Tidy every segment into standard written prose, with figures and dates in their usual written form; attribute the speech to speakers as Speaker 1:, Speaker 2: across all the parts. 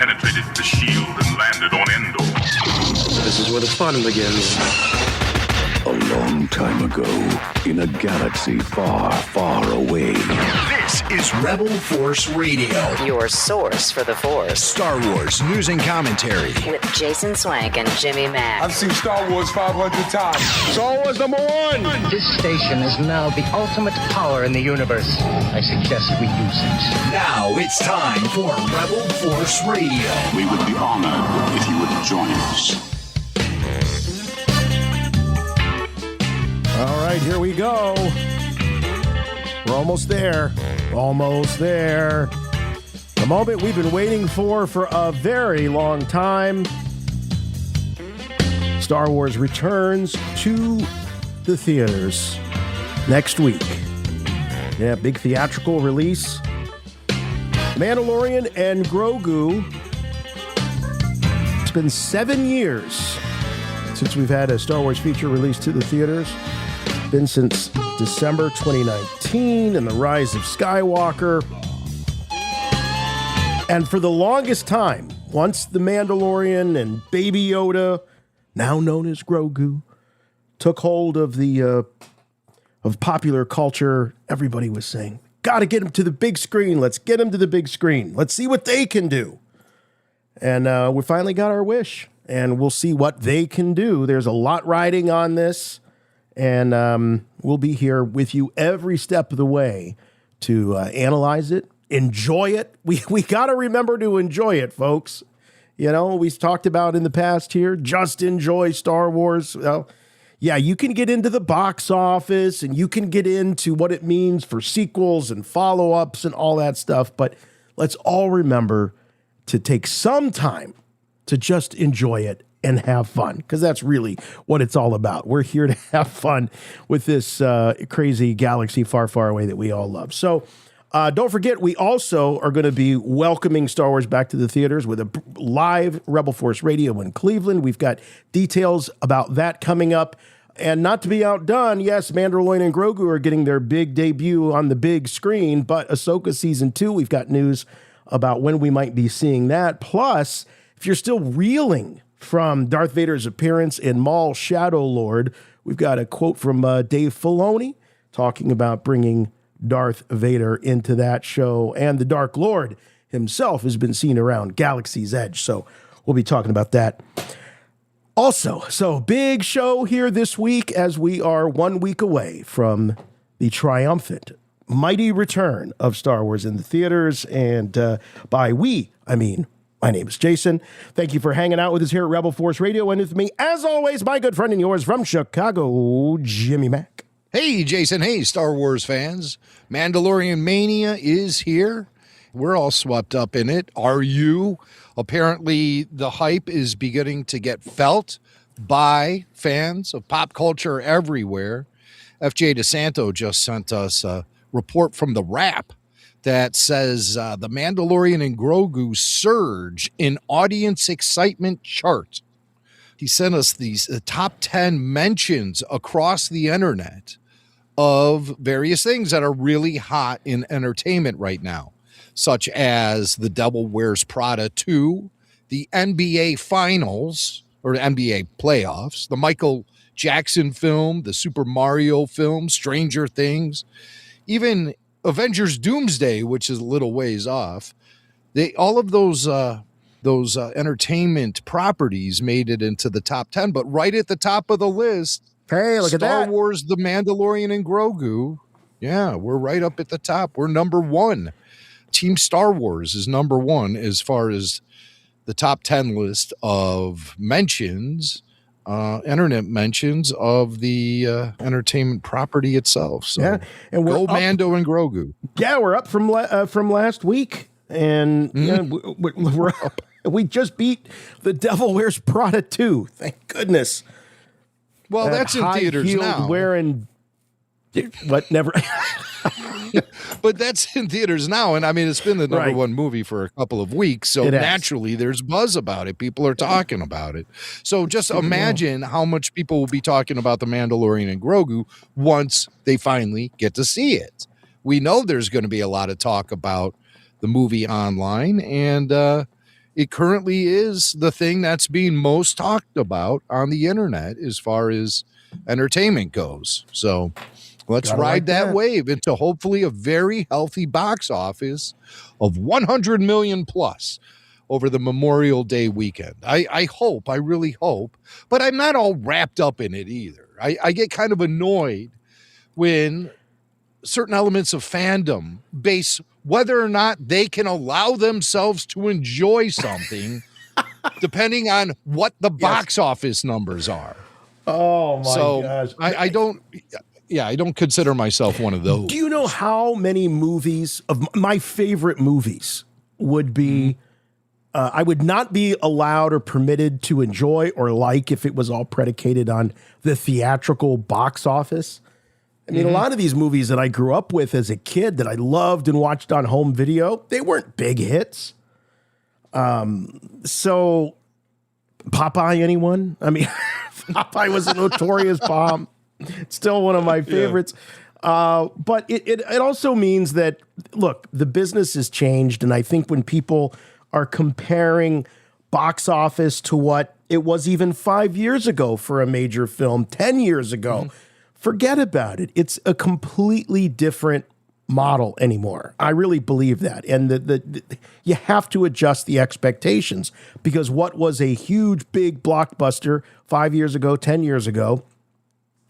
Speaker 1: penetrated the shield and landed on Endor.
Speaker 2: This is where the fun begins.
Speaker 3: A long time ago, in a galaxy far, far away.
Speaker 4: This is Rebel Force Radio.
Speaker 5: Your source for the Force.
Speaker 4: Star Wars news and commentary.
Speaker 5: With Jason Swank and Jimmy Mack.
Speaker 6: I've seen Star Wars 500 times.
Speaker 2: Star Wars #1!
Speaker 7: This station is now the ultimate power in the universe. I suggest we use it.
Speaker 4: Now it's time for Rebel Force Radio.
Speaker 1: We would be honored if you would join us.
Speaker 8: All right, here we go. We're almost there. Almost there. The moment we've been waiting for a very long time. Star Wars returns to the theaters next week. Yeah, big theatrical release. Mandalorian and Grogu. It's been 7 years since we've had a Star Wars feature released to the theaters. Been since December 2019 and the Rise of Skywalker. And for the longest time, once the Mandalorian and Baby Yoda, now known as Grogu, took hold of the of popular culture, everybody was saying, "Got to get him to the big screen. Let's get him to the big screen. Let's see what they can do." And we finally got our wish, and we'll see what they can do. There's a lot riding on this. And we'll be here with you every step of the way to analyze it, enjoy it. We got to remember to enjoy it, folks. You know, we've talked about in the past here, just enjoy Star Wars. Well, yeah, you can get into the box office and you can get into what it means for sequels and follow-ups and all that stuff. But let's all remember to take some time to just enjoy it and have fun, because that's really what it's all about. We're here to have fun with this crazy galaxy far, far away that we all love. So don't forget, we also are going to be welcoming Star Wars back to the theaters with a live Rebel Force Radio in Cleveland. We've got details about that coming up. And not to be outdone, yes, Mandalorian and Grogu are getting their big debut on the big screen, but Ahsoka Season 2, we've got news about when we might be seeing that. Plus, if you're still reeling from Darth Vader's appearance in Maul Shadow Lord, we've got a quote from Dave Filoni talking about bringing Darth Vader into that show. And the Dark Lord himself has been seen around Galaxy's Edge. So we'll be talking about that. Also, so big show here this week as we are 1 week away from the triumphant, mighty return of Star Wars in the theaters. And by we, I mean, my name is Jason. Thank you for hanging out with us here at Rebel Force Radio. And with me, as always, my good friend and yours from Chicago, Jimmy Mack.
Speaker 9: Hey, Jason. Hey, Star Wars fans. Mandalorian Mania is here. We're all swept up in it. Are you? Apparently, the hype is beginning to get felt by fans of pop culture everywhere. FJ DeSanto just sent us a report from The Wrap that says the Mandalorian and Grogu surge in audience excitement chart. He sent us these top 10 mentions across the internet of various things that are really hot in entertainment right now, such as The Devil Wears Prada 2, the NBA Finals, or the NBA Playoffs, the Michael Jackson film, the Super Mario film, Stranger Things, even Avengers Doomsday, which is a little ways off. All of those entertainment properties made it into the top 10, but right at the top of the list,
Speaker 8: hey, look at that.
Speaker 9: Star Wars, The Mandalorian and Grogu. Yeah, we're right up at the top. We're number one. Team Star Wars is number one as far as the top 10 list of mentions, internet mentions of the entertainment property itself. So
Speaker 8: yeah, and
Speaker 9: go Mando and Grogu.
Speaker 8: Yeah, we're up from last week, and yeah, we're up. We just beat The Devil Wears Prada 2. Thank goodness.
Speaker 9: Well, that's in theaters now.
Speaker 8: Wearing what? Never.
Speaker 9: But that's in theaters now, and I mean, it's been the number one movie for a couple of weeks, so naturally there's buzz about it. People are talking about it. So just imagine how much people will be talking about The Mandalorian and Grogu once they finally get to see it. We know there's going to be a lot of talk about the movie online, and it currently is the thing that's being most talked about on the internet as far as entertainment goes. So let's ride that wave into hopefully a very healthy box office of 100 million plus over the Memorial Day weekend. I hope, I really hope, but I'm not all wrapped up in it either. I get kind of annoyed when certain elements of fandom base whether or not they can allow themselves to enjoy something depending on what the box office numbers are.
Speaker 8: Oh my gosh.
Speaker 9: I don't consider myself one of those.
Speaker 8: Do you know how many movies of my favorite movies would be I would not be allowed or permitted to enjoy or like if it was all predicated on the theatrical box office? I mean, a lot of these movies that I grew up with as a kid that I loved and watched on home video, they weren't big hits. So Popeye, anyone? I mean, Popeye was a notorious bomb. It's still one of my favorites. But it also means that, look, the business has changed. And I think when people are comparing box office to what it was even 5 years ago for a major film, 10 years ago, forget about it. It's a completely different model anymore. I really believe that. And you have to adjust the expectations because what was a huge, big blockbuster 5 years ago, 10 years ago,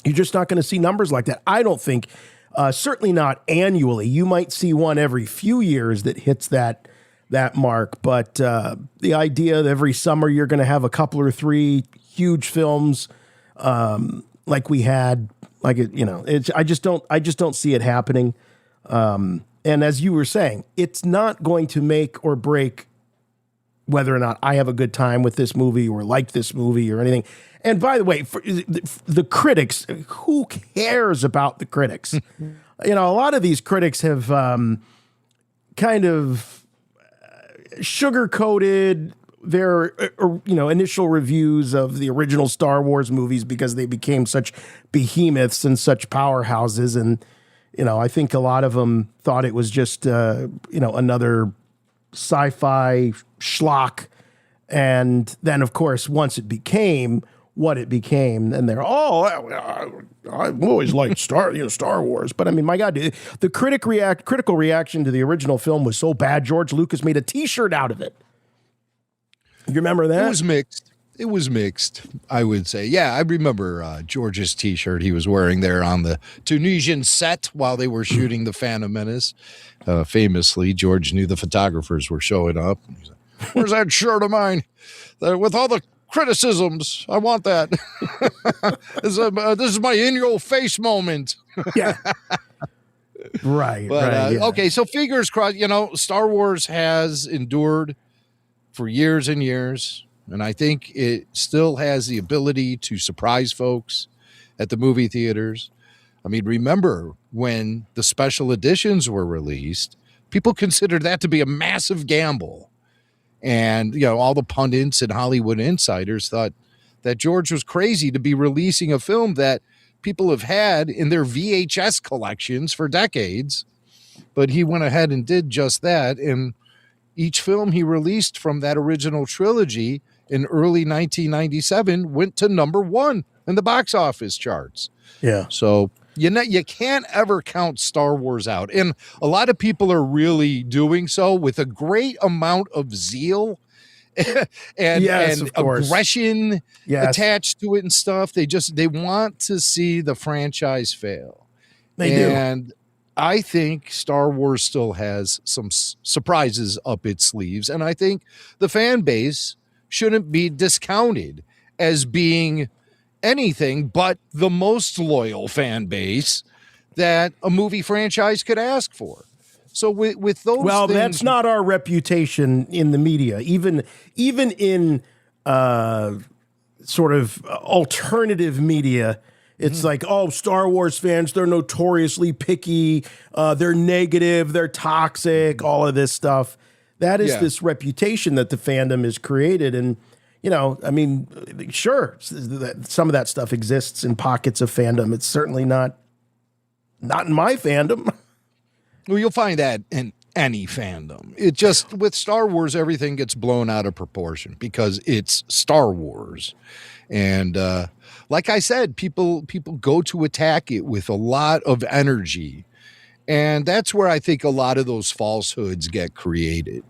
Speaker 8: you're just not going to see numbers like that. I don't think, certainly not annually. You might see one every few years that hits that mark. But the idea that every summer you're going to have a couple or three huge films like we had, I just don't see it happening. And as you were saying, it's not going to make or break whether or not I have a good time with this movie or like this movie or anything. And by the way, for the critics, who cares about the critics? A lot of these critics have kind of sugar-coated their initial reviews of the original Star Wars movies because they became such behemoths and such powerhouses. And, I think a lot of them thought it was just, another sci-fi schlock. And then, of course, once it became what it became, and they're, I've always liked Star Wars. But I mean, my God, the critical reaction to the original film was so bad, George Lucas made a T-shirt out of it. You remember that?
Speaker 9: It was mixed, I would say. Yeah, I remember George's T-shirt he was wearing there on the Tunisian set while they were shooting The Phantom Menace. Famously, George knew the photographers were showing up. He's like, where's that shirt of mine? With all the criticisms, I want that. This is my in-your-face moment.
Speaker 8: Yeah. Right.
Speaker 9: Okay, so fingers crossed. Star Wars has endured for years and years, and I think it still has the ability to surprise folks at the movie theaters. I mean, remember when the special editions were released, people considered that to be a massive gamble. And, all the pundits and Hollywood insiders thought that George was crazy to be releasing a film that people have had in their VHS collections for decades. But he went ahead and did just that. And each film he released from that original trilogy in early 1997 went to number one in the box office charts.
Speaker 8: Yeah.
Speaker 9: So you can't ever count Star Wars out. And a lot of people are really doing so with a great amount of zeal and aggression attached to it and stuff. They want to see the franchise fail.
Speaker 8: They do.
Speaker 9: And I think Star Wars still has some surprises up its sleeves. And I think the fan base shouldn't be discounted as being anything but the most loyal fan base that a movie franchise could ask for. So with those things,
Speaker 8: that's not our reputation in the media. Even in sort of alternative media, it's like, Star Wars fans, they're notoriously picky, they're negative, they're toxic, all of this stuff. That is this reputation that the fandom has created. And, I mean, sure, some of that stuff exists in pockets of fandom. It's certainly not in my fandom.
Speaker 9: Well, you'll find that in any fandom. It just, with Star Wars, everything gets blown out of proportion because it's Star Wars. And like I said, people go to attack it with a lot of energy. And that's where I think a lot of those falsehoods get created.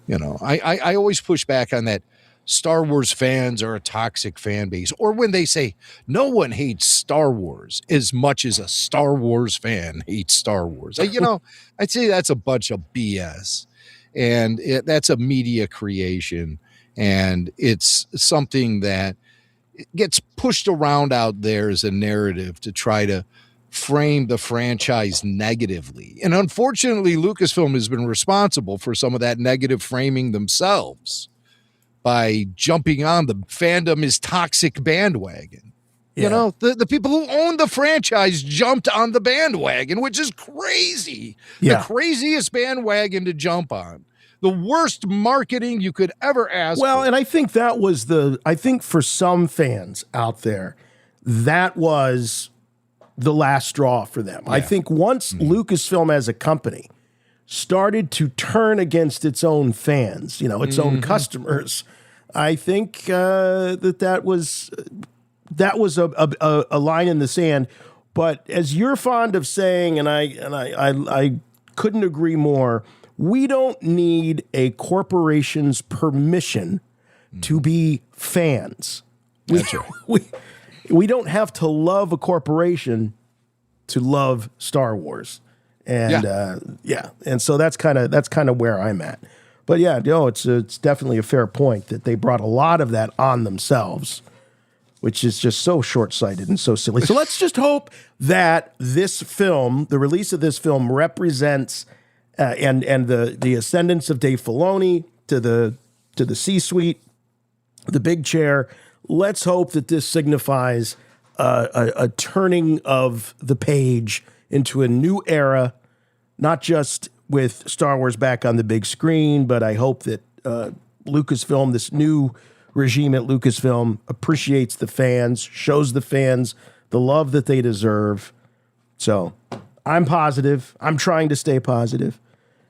Speaker 9: You know, I always push back on that. Star Wars fans are a toxic fan base, or when they say no one hates Star Wars as much as a Star Wars fan hates Star Wars. You know, I'd say that's a bunch of BS, and that's a media creation, and it's something that gets pushed around out there as a narrative to try to frame the franchise negatively. And unfortunately, Lucasfilm has been responsible for some of that negative framing themselves by jumping on the fandom is toxic bandwagon. Yeah. You know, the people who own the franchise jumped on the bandwagon, which is crazy. Yeah. The craziest bandwagon to jump on. The worst marketing you could ever ask
Speaker 8: for.
Speaker 9: And
Speaker 8: I think that was I think for some fans out there, that was the last straw for them. Yeah. I think once Lucasfilm as a company started to turn against its own fans, you know, its own customers, I think that was a line in the sand. But as you're fond of saying, and I couldn't agree more, we don't need a corporation's permission to be fans.
Speaker 9: That's right.
Speaker 8: We don't have to love a corporation to love Star Wars. And and so that's kind of where I'm at. But yeah, no, it's definitely a fair point that they brought a lot of that on themselves, which is just so short-sighted and so silly. So let's just hope that this film, the release of this film, represents and the ascendance of Dave Filoni to the C-suite, the big chair. Let's hope that this signifies a turning of the page into a new era, not just with Star Wars back on the big screen, but I hope that Lucasfilm, this new regime at Lucasfilm, appreciates the fans, shows the fans the love that they deserve. So I'm positive. I'm trying to stay positive.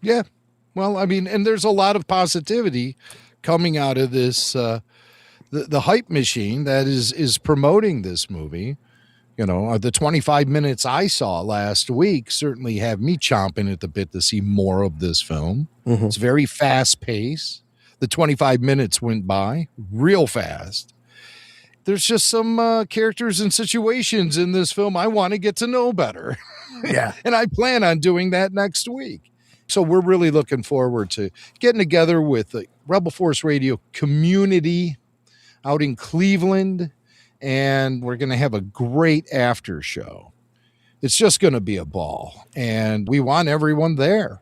Speaker 9: Yeah. Well, I mean, and there's a lot of positivity coming out of this, the hype machine that is promoting this movie. You know, the 25 minutes I saw last week certainly have me chomping at the bit to see more of this film. Mm-hmm. It's very fast paced. The 25 minutes went by real fast. There's just some characters and situations in this film I want to get to know better.
Speaker 8: Yeah.
Speaker 9: And I plan on doing that next week. So we're really looking forward to getting together with the Rebel Force Radio community out in Cleveland. And we're going to have a great after show. It's just going to be a ball, and we want everyone there.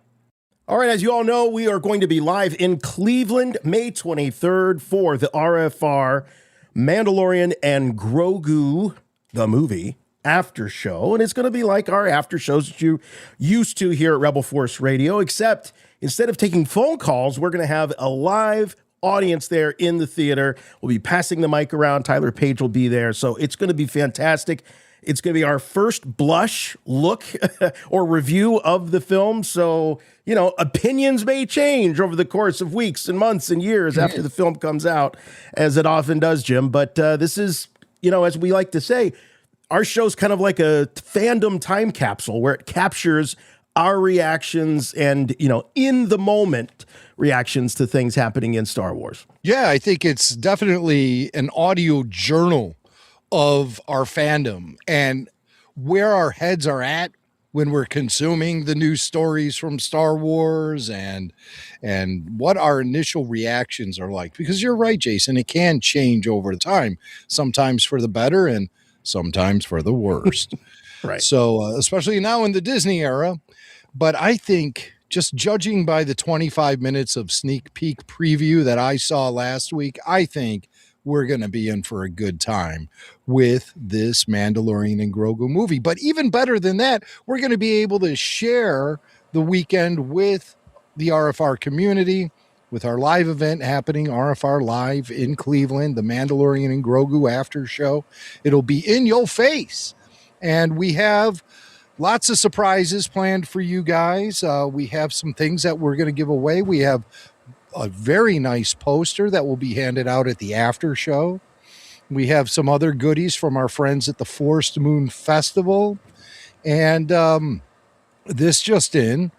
Speaker 8: All right, as you all know, we are going to be live in Cleveland May 23rd for the RFR Mandalorian and Grogu, the movie, after show. And it's going to be like our after shows that you used to here at Rebel Force Radio, except instead of taking phone calls, we're going to have a live audience there in the theater. We'll be passing the mic around. Tyler Page will be there. So it's going to be fantastic. It's going to be our first blush look or review of the film. So, you know, opinions may change over the course of weeks and months and years after the film comes out, as it often does, Jim. But this is, you know, as we like to say, our show's kind of like a fandom time capsule where it captures our reactions and, you know, in the moment reactions to things happening in Star Wars.
Speaker 9: Yeah, I think it's definitely an audio journal of our fandom and where our heads are at when we're consuming the new stories from Star Wars and what our initial reactions are like. Because you're right, Jason, it can change over time, sometimes for the better and sometimes for the worst.
Speaker 8: Right.
Speaker 9: So especially now in the Disney era. But I think just judging by the 25 minutes of sneak peek preview that I saw last week, I think we're going to be in for a good time with this Mandalorian and Grogu movie. But even better than that, we're going to be able to share the weekend with the RFR community, with our live event happening, RFR Live in Cleveland, the Mandalorian and Grogu after show. It'll be in your face. And we have Lots of surprises planned for you guys. We have some things that we're going to give away. We have a very nice poster that will be handed out at the after show. We have some other goodies from our friends at the Forest Moon Festival. And this just in,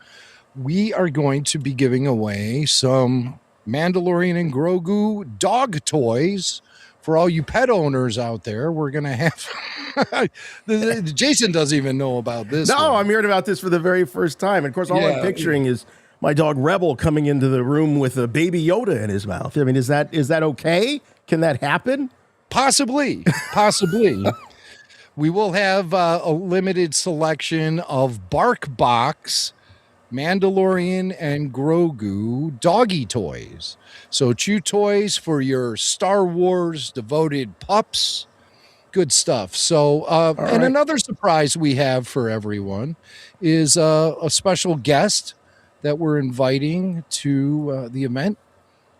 Speaker 9: we are going to be giving away some Mandalorian and Grogu dog toys for all you pet owners out there. We're going to have Jason doesn't even know about this.
Speaker 8: No,
Speaker 9: one.
Speaker 8: I'm hearing about this for the very first time. And of course, all I'm picturing is my dog Rebel coming into the room with a Baby Yoda in his mouth. I mean, is that okay? Can that happen?
Speaker 9: Possibly. We will have a limited selection of Bark Box Mandalorian and Grogu doggy toys. So chew toys for your Star Wars devoted pups. Good stuff. So, and another surprise we have for everyone is a special guest that we're inviting to the event.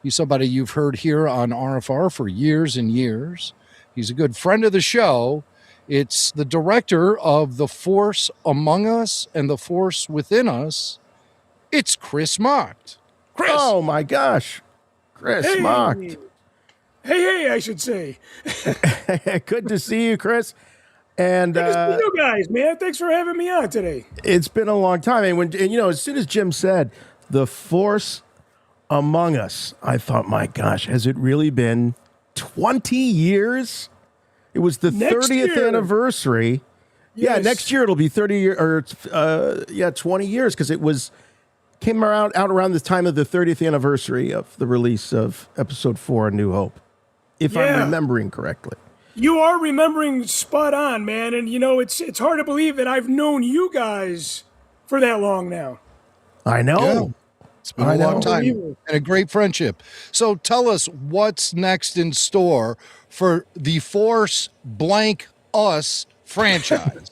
Speaker 9: He's somebody you've heard here on RFR for years and years. He's a good friend of the show. It's the director of The Force Among Us and The Force Within Us. It's Chris Mocked. Chris!
Speaker 8: Oh, my gosh. Chris Mocked.
Speaker 10: Hey, I should say.
Speaker 8: Good to see you, Chris. And
Speaker 10: good to see you guys, man. Thanks for having me on today.
Speaker 8: It's been a long time. And as soon as Jim said, The Force Among Us, I thought, my gosh, has it really been 20 years? It was the 30th anniversary. Yes. Yeah, next year it'll be 30 years, or 20 years, because it came out around the time of the 30th anniversary of the release of Episode 4, A New Hope, if I'm remembering correctly.
Speaker 10: You are remembering spot on, man. And, it's hard to believe that I've known you guys for that long now.
Speaker 8: I know.
Speaker 9: Yeah. It's been a long time and a great friendship. So tell us what's next in store for the Force Blank Us franchise.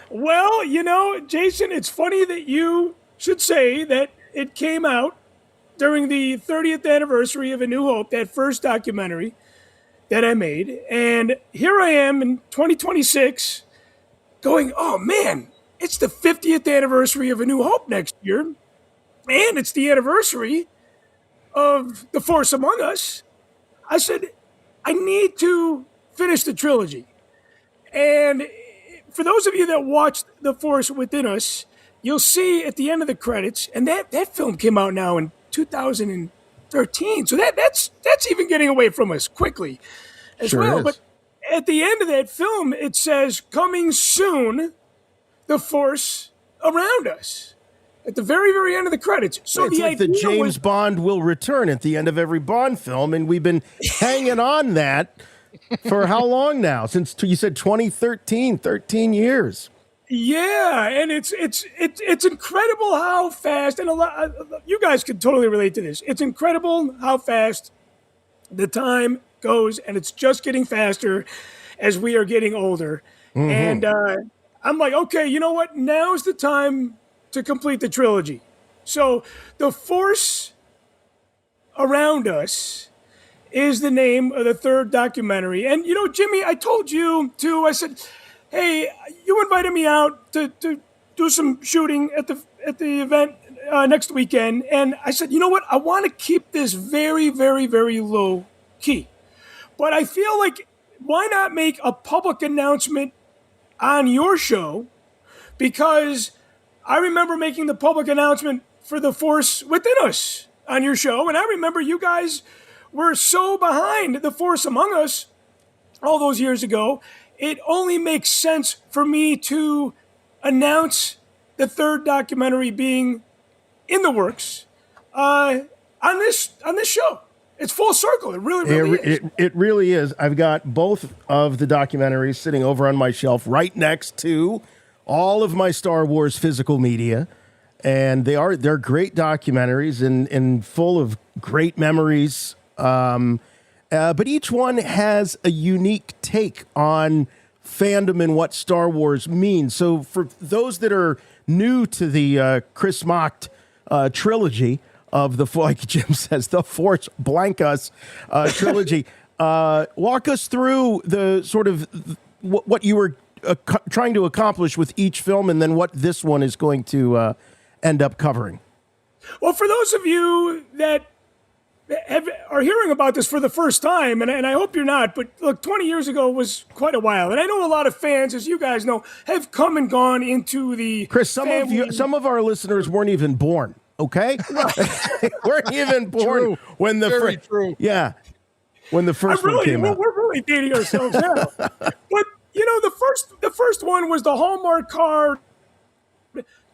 Speaker 10: Well, Jason, it's funny that you should say that it came out during the 30th anniversary of A New Hope, that first documentary that I made. And here I am in 2026 going, oh, man, it's the 50th anniversary of A New Hope next year. And it's the anniversary of The Force Among Us. I said, I need to finish the trilogy. And for those of you that watched The Force Within Us, you'll see at the end of the credits, and that film came out now in 2013. So that's even getting away from us quickly as well. But at the end of that film, it says, coming soon, The Force Around Us. At the very, very end of the credits. So
Speaker 8: it's like the James Bond will return at the end of every Bond film, and we've been hanging on that for how long now? Since you said 2013, 13 years.
Speaker 10: Yeah, and it's incredible how fast, and you guys can totally relate to this. It's incredible how fast the time goes, and it's just getting faster as we are getting older. Mm-hmm. And I'm like, okay, you know what? Now's the time to complete the trilogy. So The Force Around Us is the name of the third documentary. And, Jimmy, I told you, too, I said, hey, you invited me out to do some shooting at the event next weekend. And I said, you know what? I want to keep this very, very, very low key. But I feel like, why not make a public announcement on your show? Because I remember making the public announcement for The Force Within Us on your show, and I remember you guys were so behind The Force Among Us all those years ago. It only makes sense for me to announce the third documentary being in the works on this show. It's full circle. It really is.
Speaker 8: It really is. I've got both of the documentaries sitting over on my shelf right next to all of my Star Wars physical media, and they're great documentaries and full of great memories. But each one has a unique take on fandom and what Star Wars means. So for those that are new to the Chris Mocked trilogy of like Jim says, the Force Blank Us trilogy, walk us through the sort of what you were trying to accomplish with each film, and then what this one is going to end up covering.
Speaker 10: Well, for those of you that are hearing about this for the first time, and I hope you're not, but look, 20 years ago was quite a while. And I know a lot of fans, as you guys know, have come and gone into the
Speaker 8: Chris, some of our listeners weren't even born, okay? They weren't even born when the first. Yeah. When the first one came out.
Speaker 10: We're really dating ourselves now. But, the first one was the Hallmark card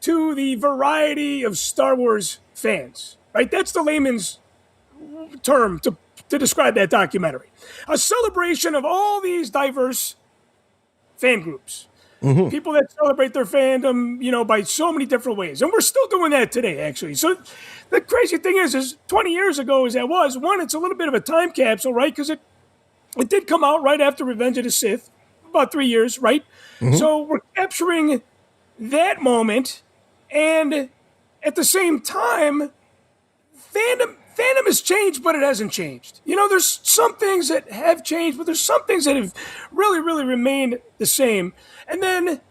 Speaker 10: to the variety of Star Wars fans, right? That's the layman's term to describe that documentary. A celebration of all these diverse fan groups. Mm-hmm. People that celebrate their fandom, by so many different ways. And we're still doing that today, actually. So the crazy thing is 20 years ago as that was, one, it's a little bit of a time capsule, right? Because it did come out right after Revenge of the Sith, about 3 years, right? Mm-hmm. So we're capturing that moment. And at the same time, fandom has changed, but it hasn't changed. There's some things that have changed, but there's some things that have really, really remained the same. And then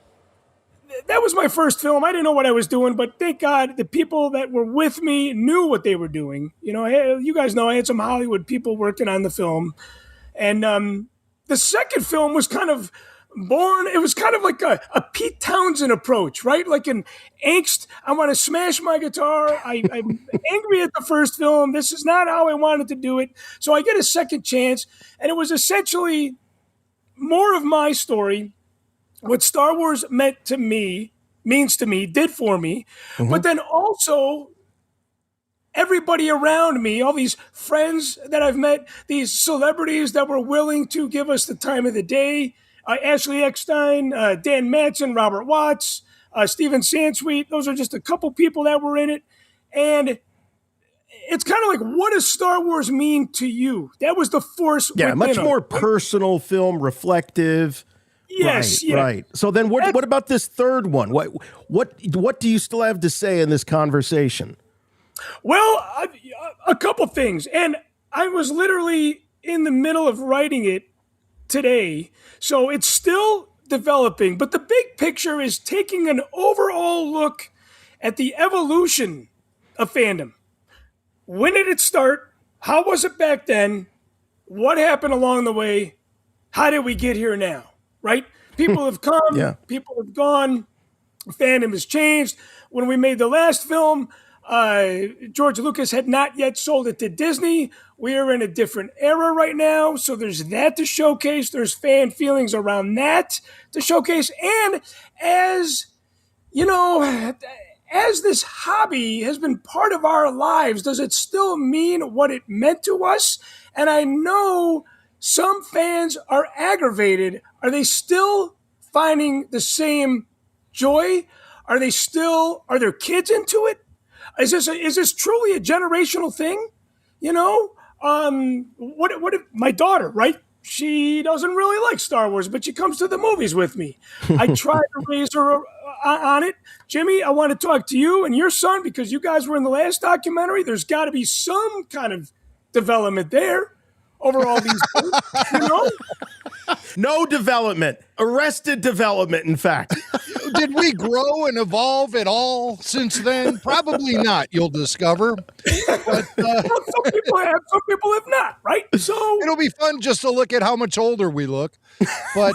Speaker 10: that was my first film. I didn't know what I was doing, but thank God the people that were with me knew what they were doing. You guys know I had some Hollywood people working on the film. And the second film was kind of born, it was kind of like a Pete Townsend approach, right? Like an angst, I want to smash my guitar. I'm angry at the first film. This is not how I wanted to do it. So I get a second chance. And it was essentially more of my story, what Star Wars means to me, did for me. Mm-hmm. But then also everybody around me, all these friends that I've met, these celebrities that were willing to give us the time of the day, Ashley Eckstein, Dan Matson, Robert Watts, Steven Sansweet. Those are just a couple people that were in it. And it's kind of like, what does Star Wars mean to you? That was the force.
Speaker 8: Yeah, much more personal film, reflective.
Speaker 10: Yes,
Speaker 8: right. So then what about this third one? What do you still have to say in this conversation?
Speaker 10: Well, a couple things. And I was literally in the middle of writing it today. So it's still developing, but the big picture is taking an overall look at the evolution of fandom. When did it start? How was it back then? What happened along the way? How did we get here now? Right? People have come, people have gone, fandom has changed. When we made the last film, George Lucas had not yet sold it to Disney. We are in a different era right now, so there's that to showcase. There's fan feelings around that to showcase. And as this hobby has been part of our lives, does it still mean what it meant to us? And I know some fans are aggravated. Are they still finding the same joy? Are their kids into it? Is this truly a generational thing? What if my daughter, right? She doesn't really like Star Wars, but she comes to the movies with me. I try to raise her on it. Jimmy, I want to talk to you and your son because you guys were in the last documentary. There's got to be some kind of development there over all these things,
Speaker 8: No development. Arrested development, in fact.
Speaker 9: Did we grow and evolve at all since then? Probably not, you'll discover. But,
Speaker 10: some people have not, right? So
Speaker 9: it'll be fun just to look at how much older we look. But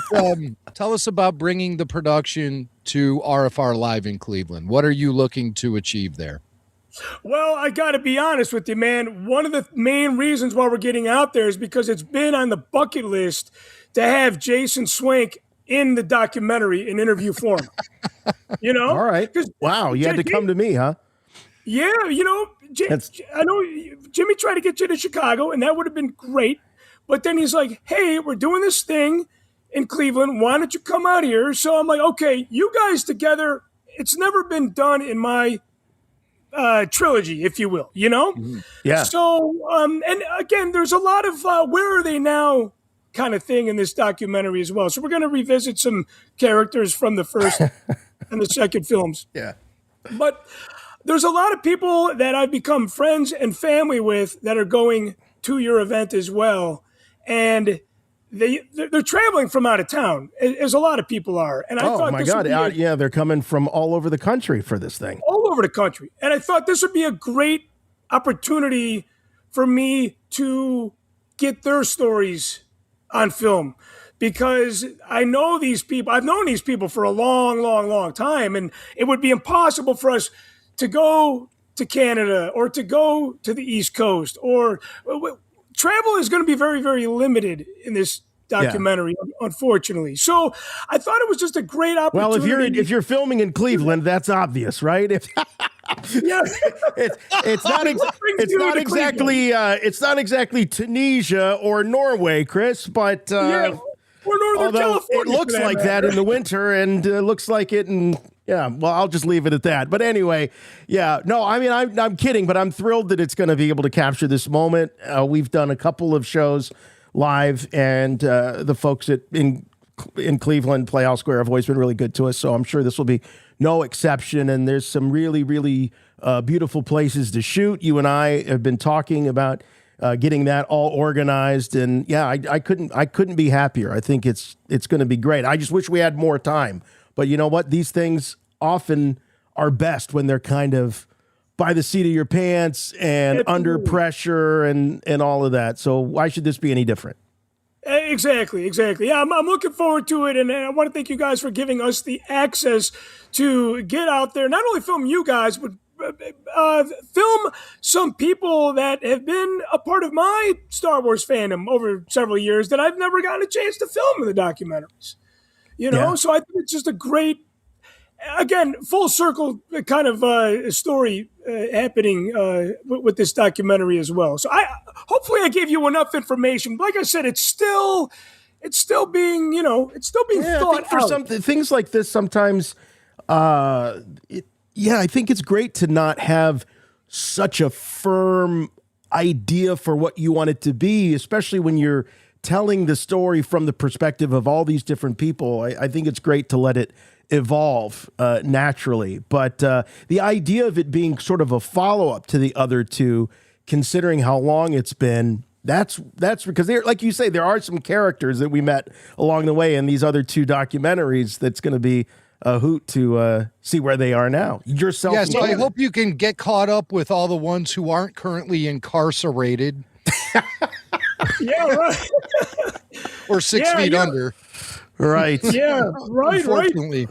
Speaker 9: tell us about bringing the production to RFR Live in Cleveland. What are you looking to achieve there?
Speaker 10: Well, I got to be honest with you, man. One of the main reasons why we're getting out there is because it's been on the bucket list to have Jason Swank in the documentary in interview form.
Speaker 8: All right. Wow, you had to come to me, huh?
Speaker 10: Yeah, I know Jimmy tried to get you to Chicago, and that would have been great. But then he's like, hey, we're doing this thing in Cleveland. Why don't you come out here? So I'm like, okay, you guys together, it's never been done in my trilogy, if you will,
Speaker 8: Mm-hmm. Yeah.
Speaker 10: So, and again, there's a lot of where are they now kind of thing in this documentary as well. So we're going to revisit some characters from the first and the second films.
Speaker 8: Yeah.
Speaker 10: But there's a lot of people that I've become friends and family with that are going to your event as well. And they're traveling from out of town, as a lot of people are. And I thought,
Speaker 8: my God, yeah, they're coming from all over the country for this thing.
Speaker 10: All over the country. And I thought this would be a great opportunity for me to get their stories on film, because I know these people. I've known these people for a long, long, long time, and it would be impossible for us to go to Canada or to go to the East Coast, or travel is going to be very, very limited in this documentary, unfortunately. So I thought it was just a great opportunity.
Speaker 8: Well, if you're filming in Cleveland, that's obvious, right?
Speaker 10: Yeah,
Speaker 8: it's not exactly Tunisia or Norway, Chris, but
Speaker 10: or Northern California.
Speaker 8: It looks like that in the winter, and looks like it in. Yeah, well, I'll just leave it at that. But anyway, I'm kidding, but I'm thrilled that it's going to be able to capture this moment. We've done a couple of shows live, and the folks in Cleveland, Playhouse Square, have always been really good to us. So I'm sure this will be no exception. And there's some really, really beautiful places to shoot. You and I have been talking about getting that all organized, and I couldn't be happier. I think it's going to be great. I just wish we had more time. But you know what? These things often are best when they're kind of by the seat of your pants and under pressure and all of that. So why should this be any different?
Speaker 10: Exactly. Yeah, I'm looking forward to it, and I want to thank you guys for giving us the access to get out there, not only film you guys, but film some people that have been a part of my Star Wars fandom over several years that I've never gotten a chance to film in the documentaries. So I think it's just a great, again, full circle kind of story happening with this documentary as well. So hopefully I gave you enough information. Like I said, it's still being, it's still being thought
Speaker 8: out. For some things like this, sometimes, I think it's great to not have such a firm idea for what you want it to be, especially when you're telling the story from the perspective of all these different people. I think it's great to let it evolve naturally. But the idea of it being sort of a follow-up to the other two, considering how long it's been, that's because, like you say, there are some characters that we met along the way in these other two documentaries that's going to be a hoot to see where they are now. Yourself.
Speaker 9: Yeah, so I hope you can get caught up with all the ones who aren't currently incarcerated.
Speaker 10: Yeah, right.
Speaker 9: Or 6 feet under.
Speaker 8: Right.
Speaker 10: Yeah, right.
Speaker 9: Unfortunately.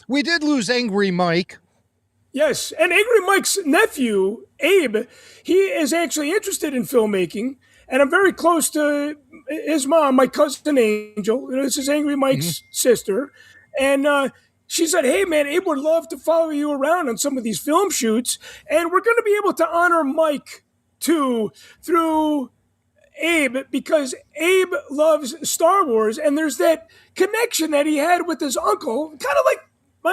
Speaker 9: We did lose Angry Mike.
Speaker 10: Yes, and Angry Mike's nephew, Abe, he is actually interested in filmmaking, and I'm very close to his mom, my cousin Angel. This is Angry Mike's sister, and she said, hey, man, Abe would love to follow you around on some of these film shoots, and we're going to be able to honor Mike, too, through Abe, because Abe loves Star Wars, and there's that connection that he had with his uncle, kind of like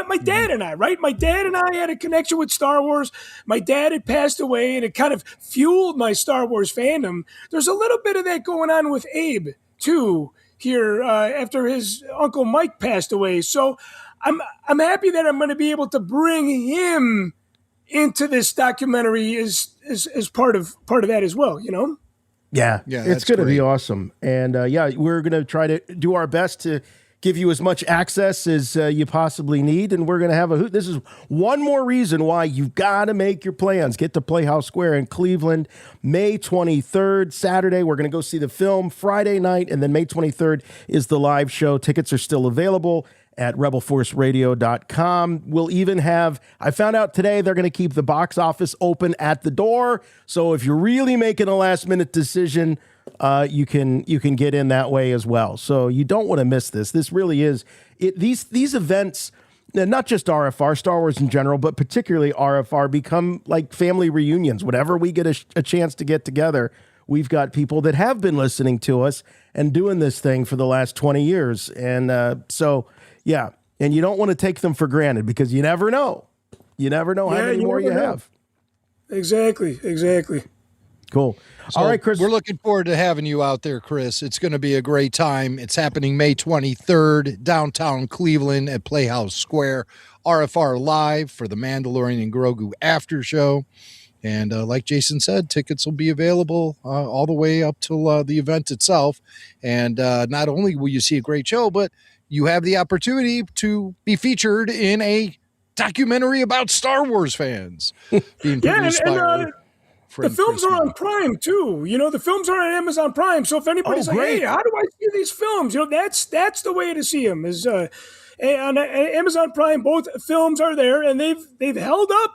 Speaker 10: my dad and I, right? My dad and I had a connection with Star Wars. My dad had passed away, and it kind of fueled my Star Wars fandom. There's a little bit of that going on with Abe, too, here after his uncle Mike passed away. So I'm happy that I'm going to be able to bring him into this documentary as part of that as well,
Speaker 8: Yeah, it's going to be awesome. And we're going to try to do our best to give you as much access as you possibly need. And we're going to have a hoot. This is one more reason why you've got to make your plans. Get to Playhouse Square in Cleveland, May 23rd, Saturday. We're going to go see the film Friday night. And then May 23rd is the live show. Tickets are still available at rebelforceradio.com. We'll even have, I found out today, they're going to keep the box office open at the door. So if you're really making a last minute decision, you can get in that way as well. So you don't want to miss this. This really is these events, not just RFR, Star Wars in general, but particularly RFR, become like family reunions. Whenever we get a chance to get together, we've got people that have been listening to us and doing this thing for the last 20 years. And yeah, and you don't want to take them for granted, because you never know. You never know how many more you have.
Speaker 10: Exactly.
Speaker 8: Cool.
Speaker 9: So all right, Chris. We're looking forward to having you out there, Chris. It's going to be a great time. It's happening May 23rd, downtown Cleveland at Playhouse Square. RFR Live for the Mandalorian and Grogu after show. And like Jason said, tickets will be available all the way up till the event itself. And not only will you see a great show, but you have the opportunity to be featured in a documentary about Star Wars fans being produced by
Speaker 10: the films are on Prime too. The films are on Amazon Prime. So if anybody's like, "Hey, how do I see these films?" That's the way to see them. Is on Amazon Prime, both films are there, and they've held up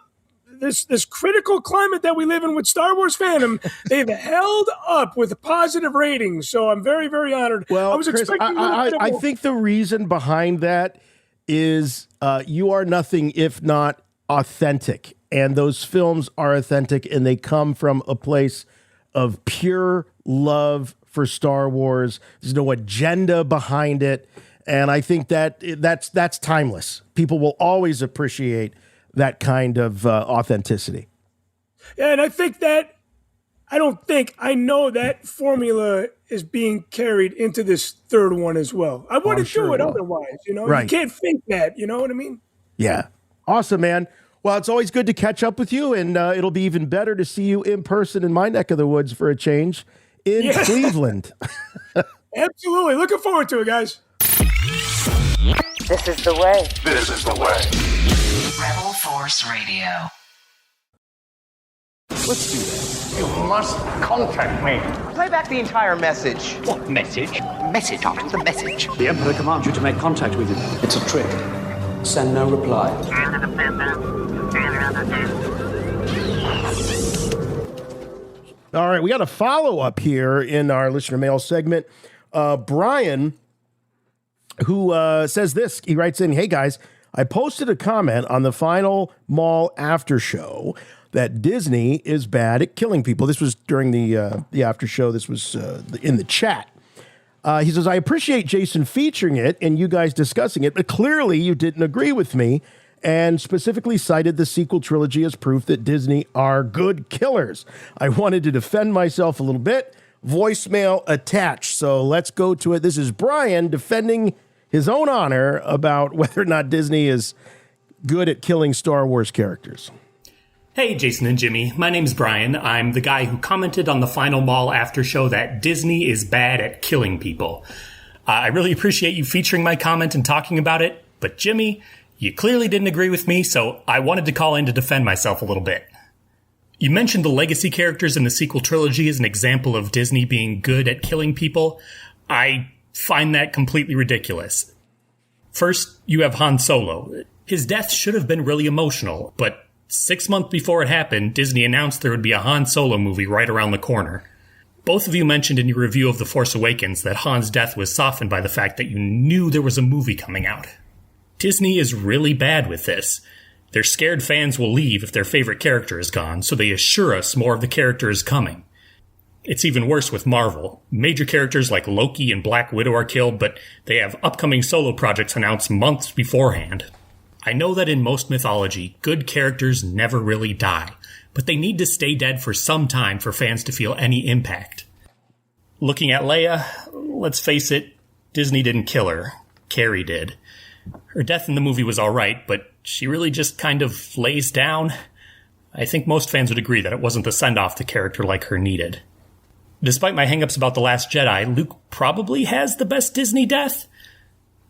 Speaker 10: this critical climate that we live in with Star Wars fandom. They've held up with positive ratings. So I'm very, very honored.
Speaker 8: Well,
Speaker 10: I was
Speaker 8: Chris,
Speaker 10: expecting.
Speaker 8: I think the reason behind that is you are nothing if not authentic. And those films are authentic, and they come from a place of pure love for Star Wars. There's no agenda behind it. And I think that's timeless. People will always appreciate that kind of authenticity.
Speaker 10: Yeah, and I know that formula is being carried into this third one as well. I wouldn't do it otherwise, Right. You can't fake that, you know what I mean?
Speaker 8: Yeah. Awesome, man. Well, it's always good to catch up with you, and it'll be even better to see you in person in my neck of the woods for a change in Cleveland.
Speaker 10: Absolutely. Looking forward to it, guys.
Speaker 5: This is the way.
Speaker 1: This is the way.
Speaker 5: Rebel Force Radio.
Speaker 3: Let's do that.
Speaker 2: You must contact me.
Speaker 11: Play back the entire message.
Speaker 2: What message?
Speaker 11: Message, Doctor, the message.
Speaker 2: The Emperor commands you to make contact with him. It's a trick. Send no reply.
Speaker 8: All right, we got a follow-up here in our listener mail segment. Brian, who says this, he writes in, "Hey guys, I posted a comment on the final Maul after show that Disney is bad at killing people." This was during the after show. This was in the chat. He says, "I appreciate Jason featuring it and you guys discussing it, but clearly you didn't agree with me and specifically cited the sequel trilogy as proof that Disney are good killers. I wanted to defend myself a little bit. Voicemail attached." So let's go to it. This is Brian defending his own honor about whether or not Disney is good at killing Star Wars characters.
Speaker 12: Hey, Jason and Jimmy. My name's Brian. I'm the guy who commented on the final Maul after show that Disney is bad at killing people. I really appreciate you featuring my comment and talking about it, but Jimmy, you clearly didn't agree with me, so I wanted to call in to defend myself a little bit. You mentioned the legacy characters in the sequel trilogy as an example of Disney being good at killing people. I find that completely ridiculous. First, you have Han Solo. His death should have been really emotional, but 6 months before it happened, Disney announced there would be a Han Solo movie right around the corner. Both of you mentioned in your review of The Force Awakens that Han's death was softened by the fact that you knew there was a movie coming out. Disney is really bad with this. They're scared fans will leave if their favorite character is gone, so they assure us more of the character is coming. It's even worse with Marvel. Major characters like Loki and Black Widow are killed, but they have upcoming solo projects announced months beforehand. I know that in most mythology, good characters never really die, but they need to stay dead for some time for fans to feel any impact. Looking at Leia, let's face it, Disney didn't kill her. Carrie did. Her death in the movie was alright, but she really just kind of lays down. I think most fans would agree that it wasn't the send-off the character like her needed. Despite my hangups about The Last Jedi, Luke probably has the best Disney death.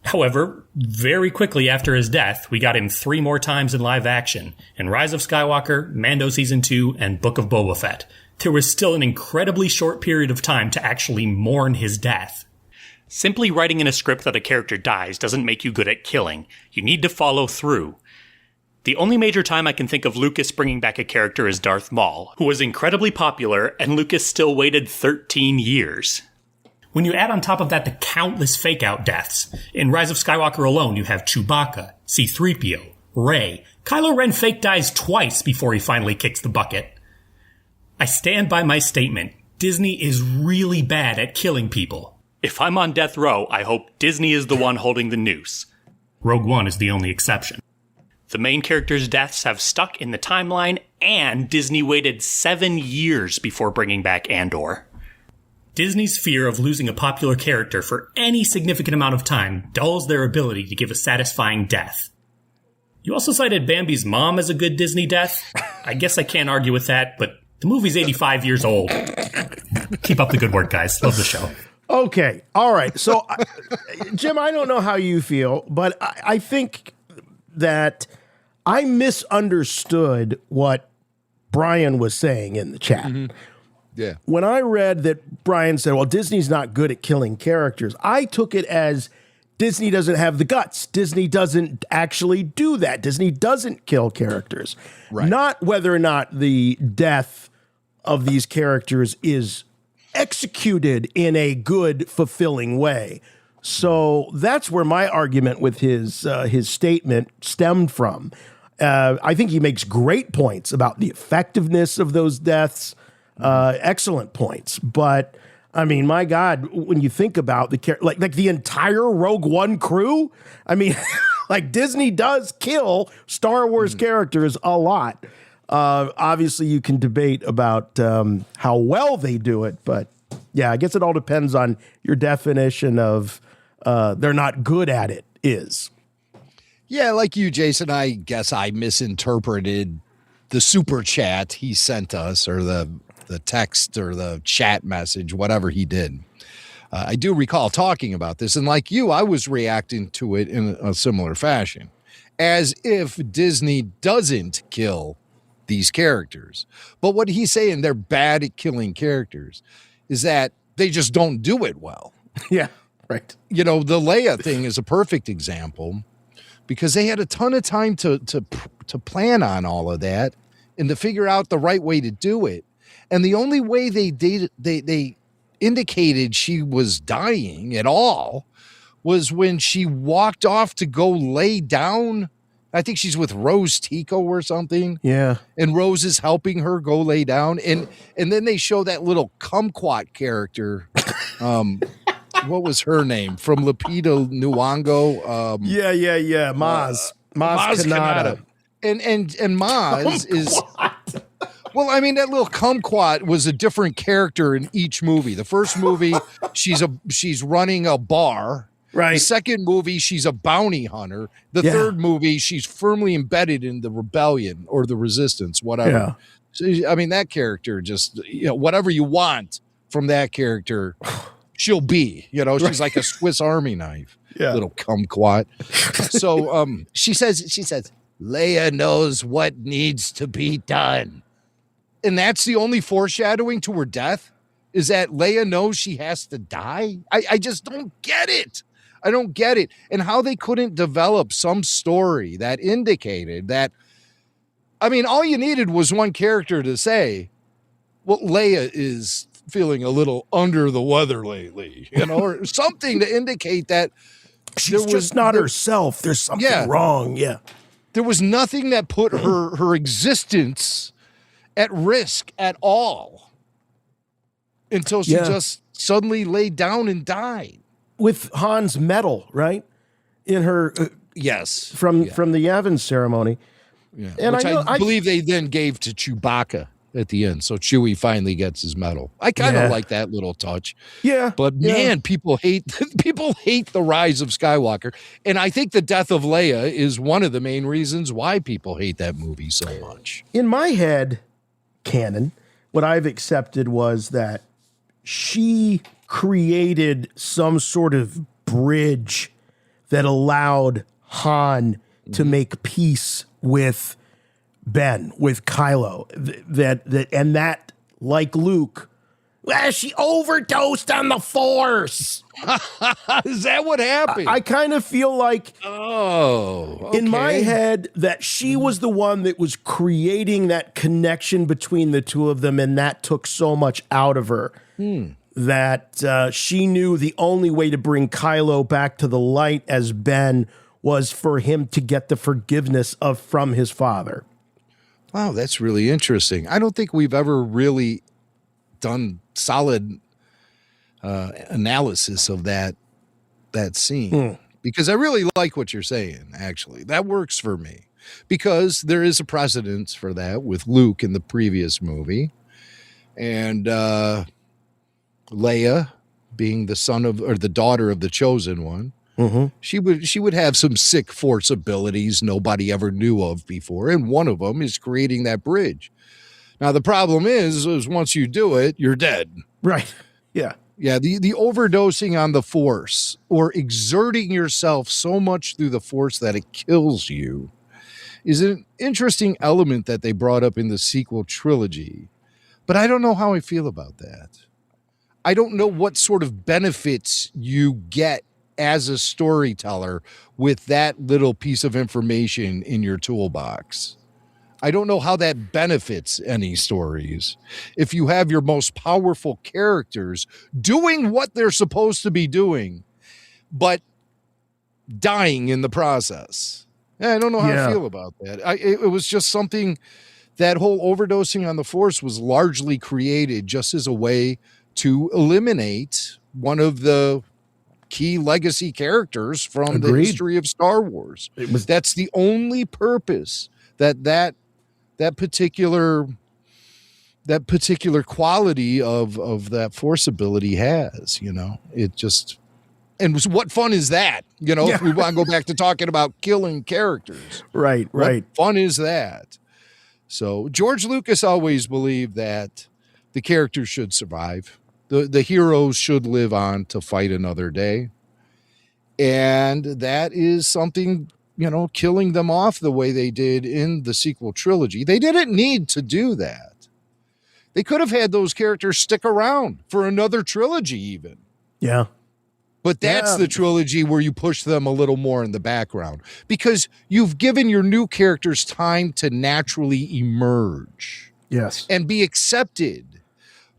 Speaker 12: However, very quickly after his death, we got him 3 more times in live action, in Rise of Skywalker, Mando Season 2, and Book of Boba Fett. There was still an incredibly short period of time to actually mourn his death. Simply writing in a script that a character dies doesn't make you good at killing. You need to follow through. The only major time I can think of Lucas bringing back a character is Darth Maul, who was incredibly popular, and Lucas still waited 13 years. When you add on top of that the countless fake-out deaths, in Rise of Skywalker alone you have Chewbacca, C-3PO, Rey. Kylo Ren fake dies twice before he finally kicks the bucket. I stand by my statement. Disney is really bad at killing people. If I'm on death row, I hope Disney is the one holding the noose. Rogue One is the only exception. The main characters' deaths have stuck in the timeline, and Disney waited 7 years before bringing back Andor. Disney's fear of losing a popular character for any significant amount of time dulls their ability to give a satisfying death. You also cited Bambi's mom as a good Disney death. I guess I can't argue with that, but the movie's 85 years old. Keep up the good work, guys. Love the show.
Speaker 8: Okay. All right. So, Jim, I don't know how you feel, but I think that I misunderstood what Brian was saying in the chat.
Speaker 9: Mm-hmm. Yeah.
Speaker 8: When I read that Brian said, well, Disney's not good at killing characters, I took it as Disney doesn't have the guts. Disney doesn't actually do that. Disney doesn't kill characters.
Speaker 9: Right.
Speaker 8: Not whether or not the death of these characters is executed in a good, fulfilling way. So that's where my argument with his statement stemmed from. I think he makes great points about the effectiveness of those deaths. Excellent points. But I mean, my God, when you think about like the entire Rogue One crew, I mean, like Disney does kill Star Wars characters a lot. Obviously, you can debate about how well they do it, but yeah, I guess it all depends on your definition of they're not good at it is.
Speaker 9: Yeah, like you, Jason, I guess I misinterpreted the super chat he sent us, or the text or the chat message, whatever he did. I do recall talking about this, and like you, I was reacting to it in a similar fashion, as if Disney doesn't kill these characters. But what he's saying, they're bad at killing characters, is that they just don't do it well.
Speaker 8: Yeah, right.
Speaker 9: You know, the Leia thing is a perfect example, because they had a ton of time to plan on all of that and to figure out the right way to do it. And the only way they indicated she was dying at all was when she walked off to go lay down. I think she's with Rose Tico or something.
Speaker 8: Yeah. And
Speaker 9: Rose is helping her go lay down. And then they show that little kumquat character. What was her name? From Lupita Nyong'o.
Speaker 8: Yeah. Maz Kanata.
Speaker 9: And Maz is... Well, I mean, that little kumquat was a different character in each movie. The first movie, she's running a bar.
Speaker 8: Right.
Speaker 9: The second movie, she's a bounty hunter. The third movie, she's firmly embedded in the rebellion or the resistance, whatever.
Speaker 8: Yeah.
Speaker 9: So, I mean, that character just, whatever you want from that character, she'll be. She's like a Swiss Army knife.
Speaker 8: Yeah.
Speaker 9: Little kumquat. So she says, Leia knows what needs to be done. And that's the only foreshadowing to her death, is that Leia knows she has to die. I just don't get it. I don't get it. And how they couldn't develop some story that indicated that. I mean, all you needed was one character to say, well, Leia is feeling a little under the weather lately, or something to indicate that
Speaker 8: she's just not herself. There's something wrong. Yeah.
Speaker 9: There was nothing that put her existence at risk at all until she just suddenly laid down and died.
Speaker 8: With Han's medal, right? In her
Speaker 9: yes.
Speaker 8: From the Yavin ceremony.
Speaker 9: Yeah.
Speaker 8: And
Speaker 9: which I believe they then gave to Chewbacca at the end. So Chewie finally gets his medal. I kind of like that little touch.
Speaker 8: Yeah.
Speaker 9: But man, people hate the Rise of Skywalker. And I think the death of Leia is one of the main reasons why people hate that movie so much.
Speaker 8: In my head, canon, what I've accepted was that she created some sort of bridge that allowed Han to make peace with Ben, with Kylo, that like Luke, she overdosed on the Force.
Speaker 9: Is that what happened?
Speaker 8: I kind of feel like,
Speaker 9: in
Speaker 8: my head, that she was the one that was creating that connection between the two of them, and that took so much out of her that she knew the only way to bring Kylo back to the light as Ben was for him to get the forgiveness from his father.
Speaker 9: Wow, that's really interesting. I don't think we've ever really done solid analysis of that scene, because I really like what you're saying. Actually, that works for me, because there is a precedence for that with Luke in the previous movie, and Leia being the daughter of the chosen one. She would have some sick force abilities nobody ever knew of before, and one of them is creating that bridge. Now the problem is once you do it, you're dead.
Speaker 8: Right. Yeah.
Speaker 9: Yeah, the overdosing on the force or exerting yourself so much through the force that it kills you is an interesting element that they brought up in the sequel trilogy. But I don't know how I feel about that. I don't know what sort of benefits you get as a storyteller with that little piece of information in your toolbox. I don't know how that benefits any stories. If you have your most powerful characters doing what they're supposed to be doing, but dying in the process. I don't know how I feel about that. It was just something, that whole overdosing on the force was largely created just as a way to eliminate one of the key legacy characters from the history of Star Wars. That's the only purpose that particular quality of that force ability has, it just, and what fun is that, if we want to go back to talking about killing characters,
Speaker 8: right.
Speaker 9: What fun is that? So George Lucas always believed that the characters should survive. The heroes should live on to fight another day. And that is something, killing them off the way they did in the sequel trilogy. They didn't need to do that. They could have had those characters stick around for another trilogy even.
Speaker 8: Yeah.
Speaker 9: But that's the trilogy where you push them a little more in the background because you've given your new characters time to naturally emerge.
Speaker 8: Yes.
Speaker 9: And be accepted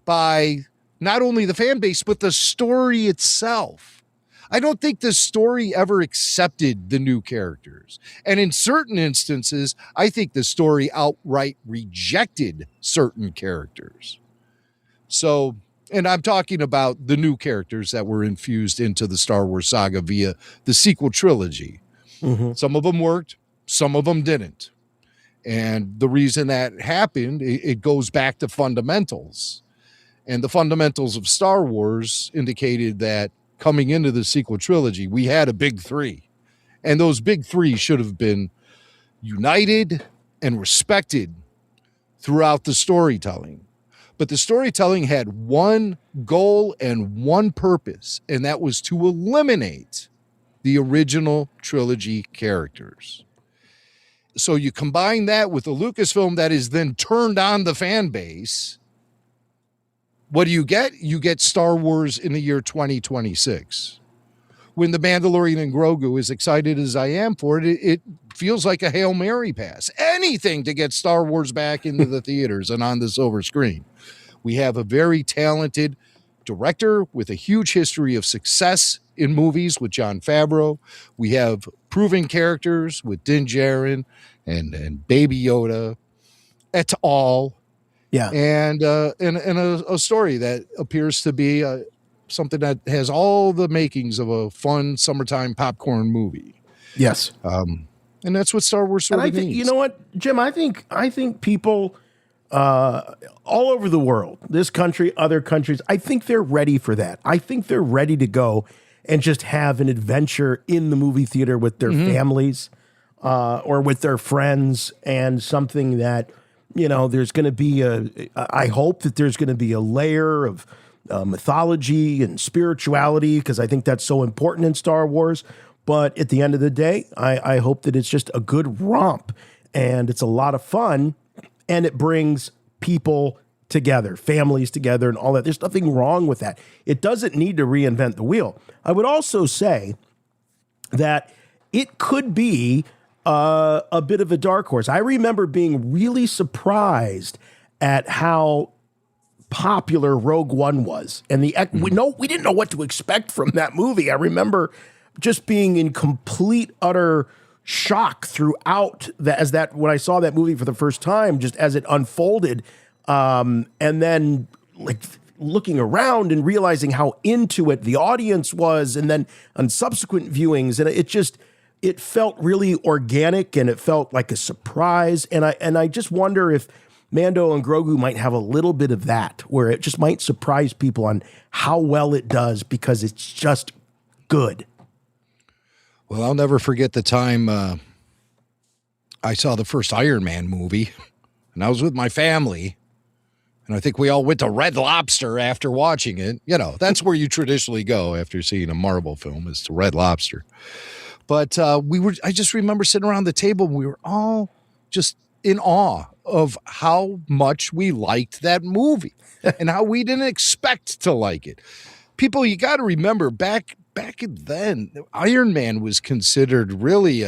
Speaker 9: by not only the fan base, but the story itself. I don't think the story ever accepted the new characters. And in certain instances, I think the story outright rejected certain characters. So, and I'm talking about the new characters that were infused into the Star Wars saga via the sequel trilogy. Some of them worked, some of them didn't. And the reason that happened, it goes back to fundamentals. And the fundamentals of Star Wars indicated that coming into the sequel trilogy, we had a big three. And those big three should have been united and respected throughout the storytelling. But the storytelling had one goal and one purpose, and that was to eliminate the original trilogy characters. So you combine that with the Lucasfilm that is then turned on the fan base. What do you get? You get Star Wars in the year 2026. When the Mandalorian and Grogu, as excited as I am for it, it feels like a Hail Mary pass. Anything to get Star Wars back into the theaters and on the silver screen. We have a very talented director with a huge history of success in movies with Jon Favreau. We have proven characters with Din Djarin and Baby Yoda et al.
Speaker 8: Yeah.
Speaker 9: And a story that appears to be something that has all the makings of a fun summertime popcorn movie.
Speaker 8: Yes.
Speaker 9: And that's what Star Wars sort
Speaker 8: and
Speaker 9: of
Speaker 8: I think,
Speaker 9: needs.
Speaker 8: you know what, Jim, I think people all over the world, this country, other countries, I think they're ready for that. I think they're ready to go and just have an adventure in the movie theater with their families or with their friends, and something that, there's going to be I hope that there's going to be a layer of mythology and spirituality, because I think that's so important in Star Wars. But at the end of the day, I hope that it's just a good romp and it's a lot of fun and it brings people together, families together and all that. There's nothing wrong with that. It doesn't need to reinvent the wheel. I would also say that it could be a bit of a dark horse. I remember being really surprised at how popular Rogue One was, and we didn't know what to expect from that movie. I remember just being in complete utter shock throughout when I saw that movie for the first time, just as it unfolded, and then like looking around and realizing how into it the audience was, and then on subsequent viewings, and it felt really organic and it felt like a surprise. And I just wonder if Mando and Grogu might have a little bit of that, where it just might surprise people on how well it does, because it's just good.
Speaker 9: Well, I'll never forget the time I saw the first Iron Man movie, and I was with my family, and I think we all went to Red Lobster after watching it. You know, that's where you traditionally go after seeing a Marvel film, is to Red Lobster. But I just remember sitting around the table, and we were all just in awe of how much we liked that movie and how we didn't expect to like it. People, you got to remember, back then, Iron Man was considered really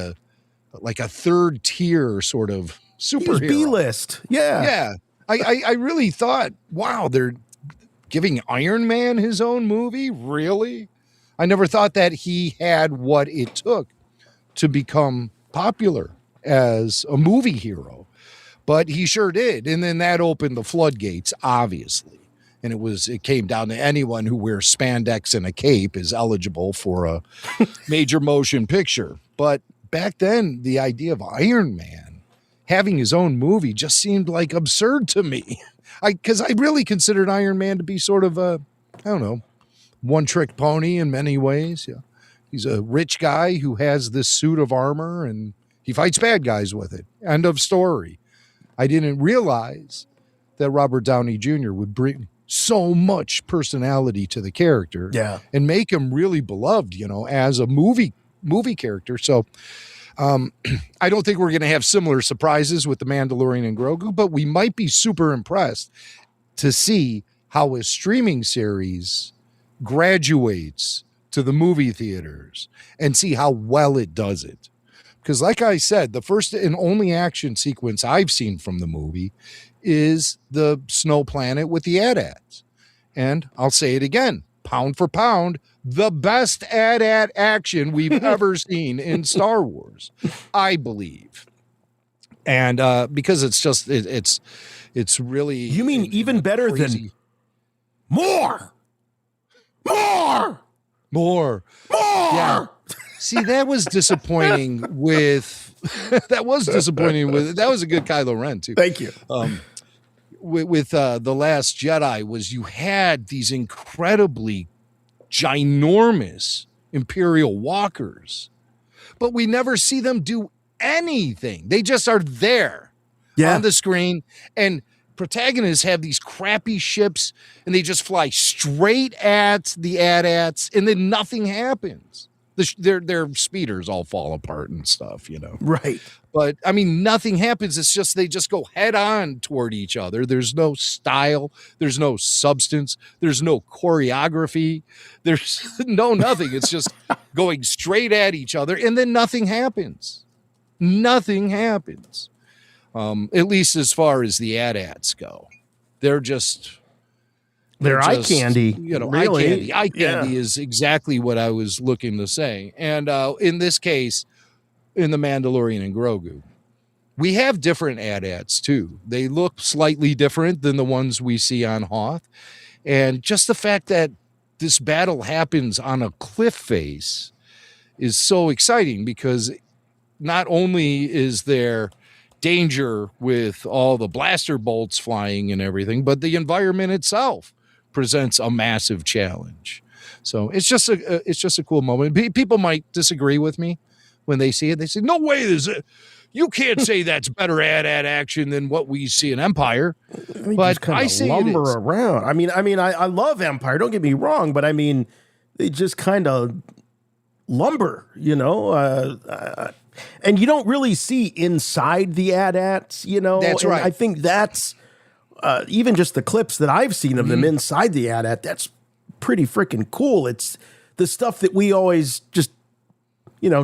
Speaker 9: like a third tier sort of superhero.
Speaker 8: B-list. Yeah.
Speaker 9: Yeah. I really thought, wow, they're giving Iron Man his own movie? Really? I never thought that he had what it took to become popular as a movie hero, but he sure did. And then that opened the floodgates, obviously. And it came down to anyone who wears spandex and a cape is eligible for a major motion picture. But back then, the idea of Iron Man having his own movie just seemed like absurd to me. Because I really considered Iron Man to be sort of a, I don't know, one-trick pony in many ways. Yeah. He's a rich guy who has this suit of armor and he fights bad guys with it. End of story. I didn't realize that Robert Downey Jr. would bring so much personality to the character, and make him really beloved, as a movie character. So I don't think we're going to have similar surprises with The Mandalorian and Grogu, but we might be super impressed to see how a streaming series graduates to the movie theaters and see how well it does it. Because like I said, the first and only action sequence I've seen from the movie is the snow planet with the AT-ATs. And I'll say it again, pound for pound, the best AT-AT action we've ever seen in Star Wars, I believe. And because it's just, it's really...
Speaker 8: You mean even better
Speaker 9: crazy.
Speaker 8: Than more?
Speaker 9: Yeah. See, that was disappointing with... that was a good Kylo Ren, too.
Speaker 8: Thank you.
Speaker 9: With The Last Jedi was you had these incredibly ginormous Imperial walkers, but we never see them do anything. They just are there on the screen, and protagonists have these crappy ships and they just fly straight at the AT-ATs and then nothing happens. Their speeders all fall apart and stuff,
Speaker 8: Right.
Speaker 9: But I mean, nothing happens. It's just, they just go head on toward each other. There's no style. There's no substance. There's no choreography. There's no nothing. It's just going straight at each other. And then nothing happens. Nothing happens. At least as far as the AT-ATs go. They're
Speaker 8: eye candy. Really?
Speaker 9: Eye candy is exactly what I was looking to say. And in this case, in The Mandalorian and Grogu, we have different AT-ATs too. They look slightly different than the ones we see on Hoth. And just the fact that this battle happens on a cliff face is so exciting, because not only is there danger with all the blaster bolts flying and everything, but the environment itself presents a massive challenge. So it's just a cool moment. People might disagree with me when they see it. They say, "No way, you can't say that's better AT-AT action than what we see in Empire." But I say
Speaker 8: lumber around. I mean, I love Empire. Don't get me wrong, but I mean, they just kind of lumber, and you don't really see inside the AT-ATs,
Speaker 9: That's right.
Speaker 8: I think that's even just the clips that I've seen of them inside the AT-AT. That's pretty freaking cool. It's the stuff that we always just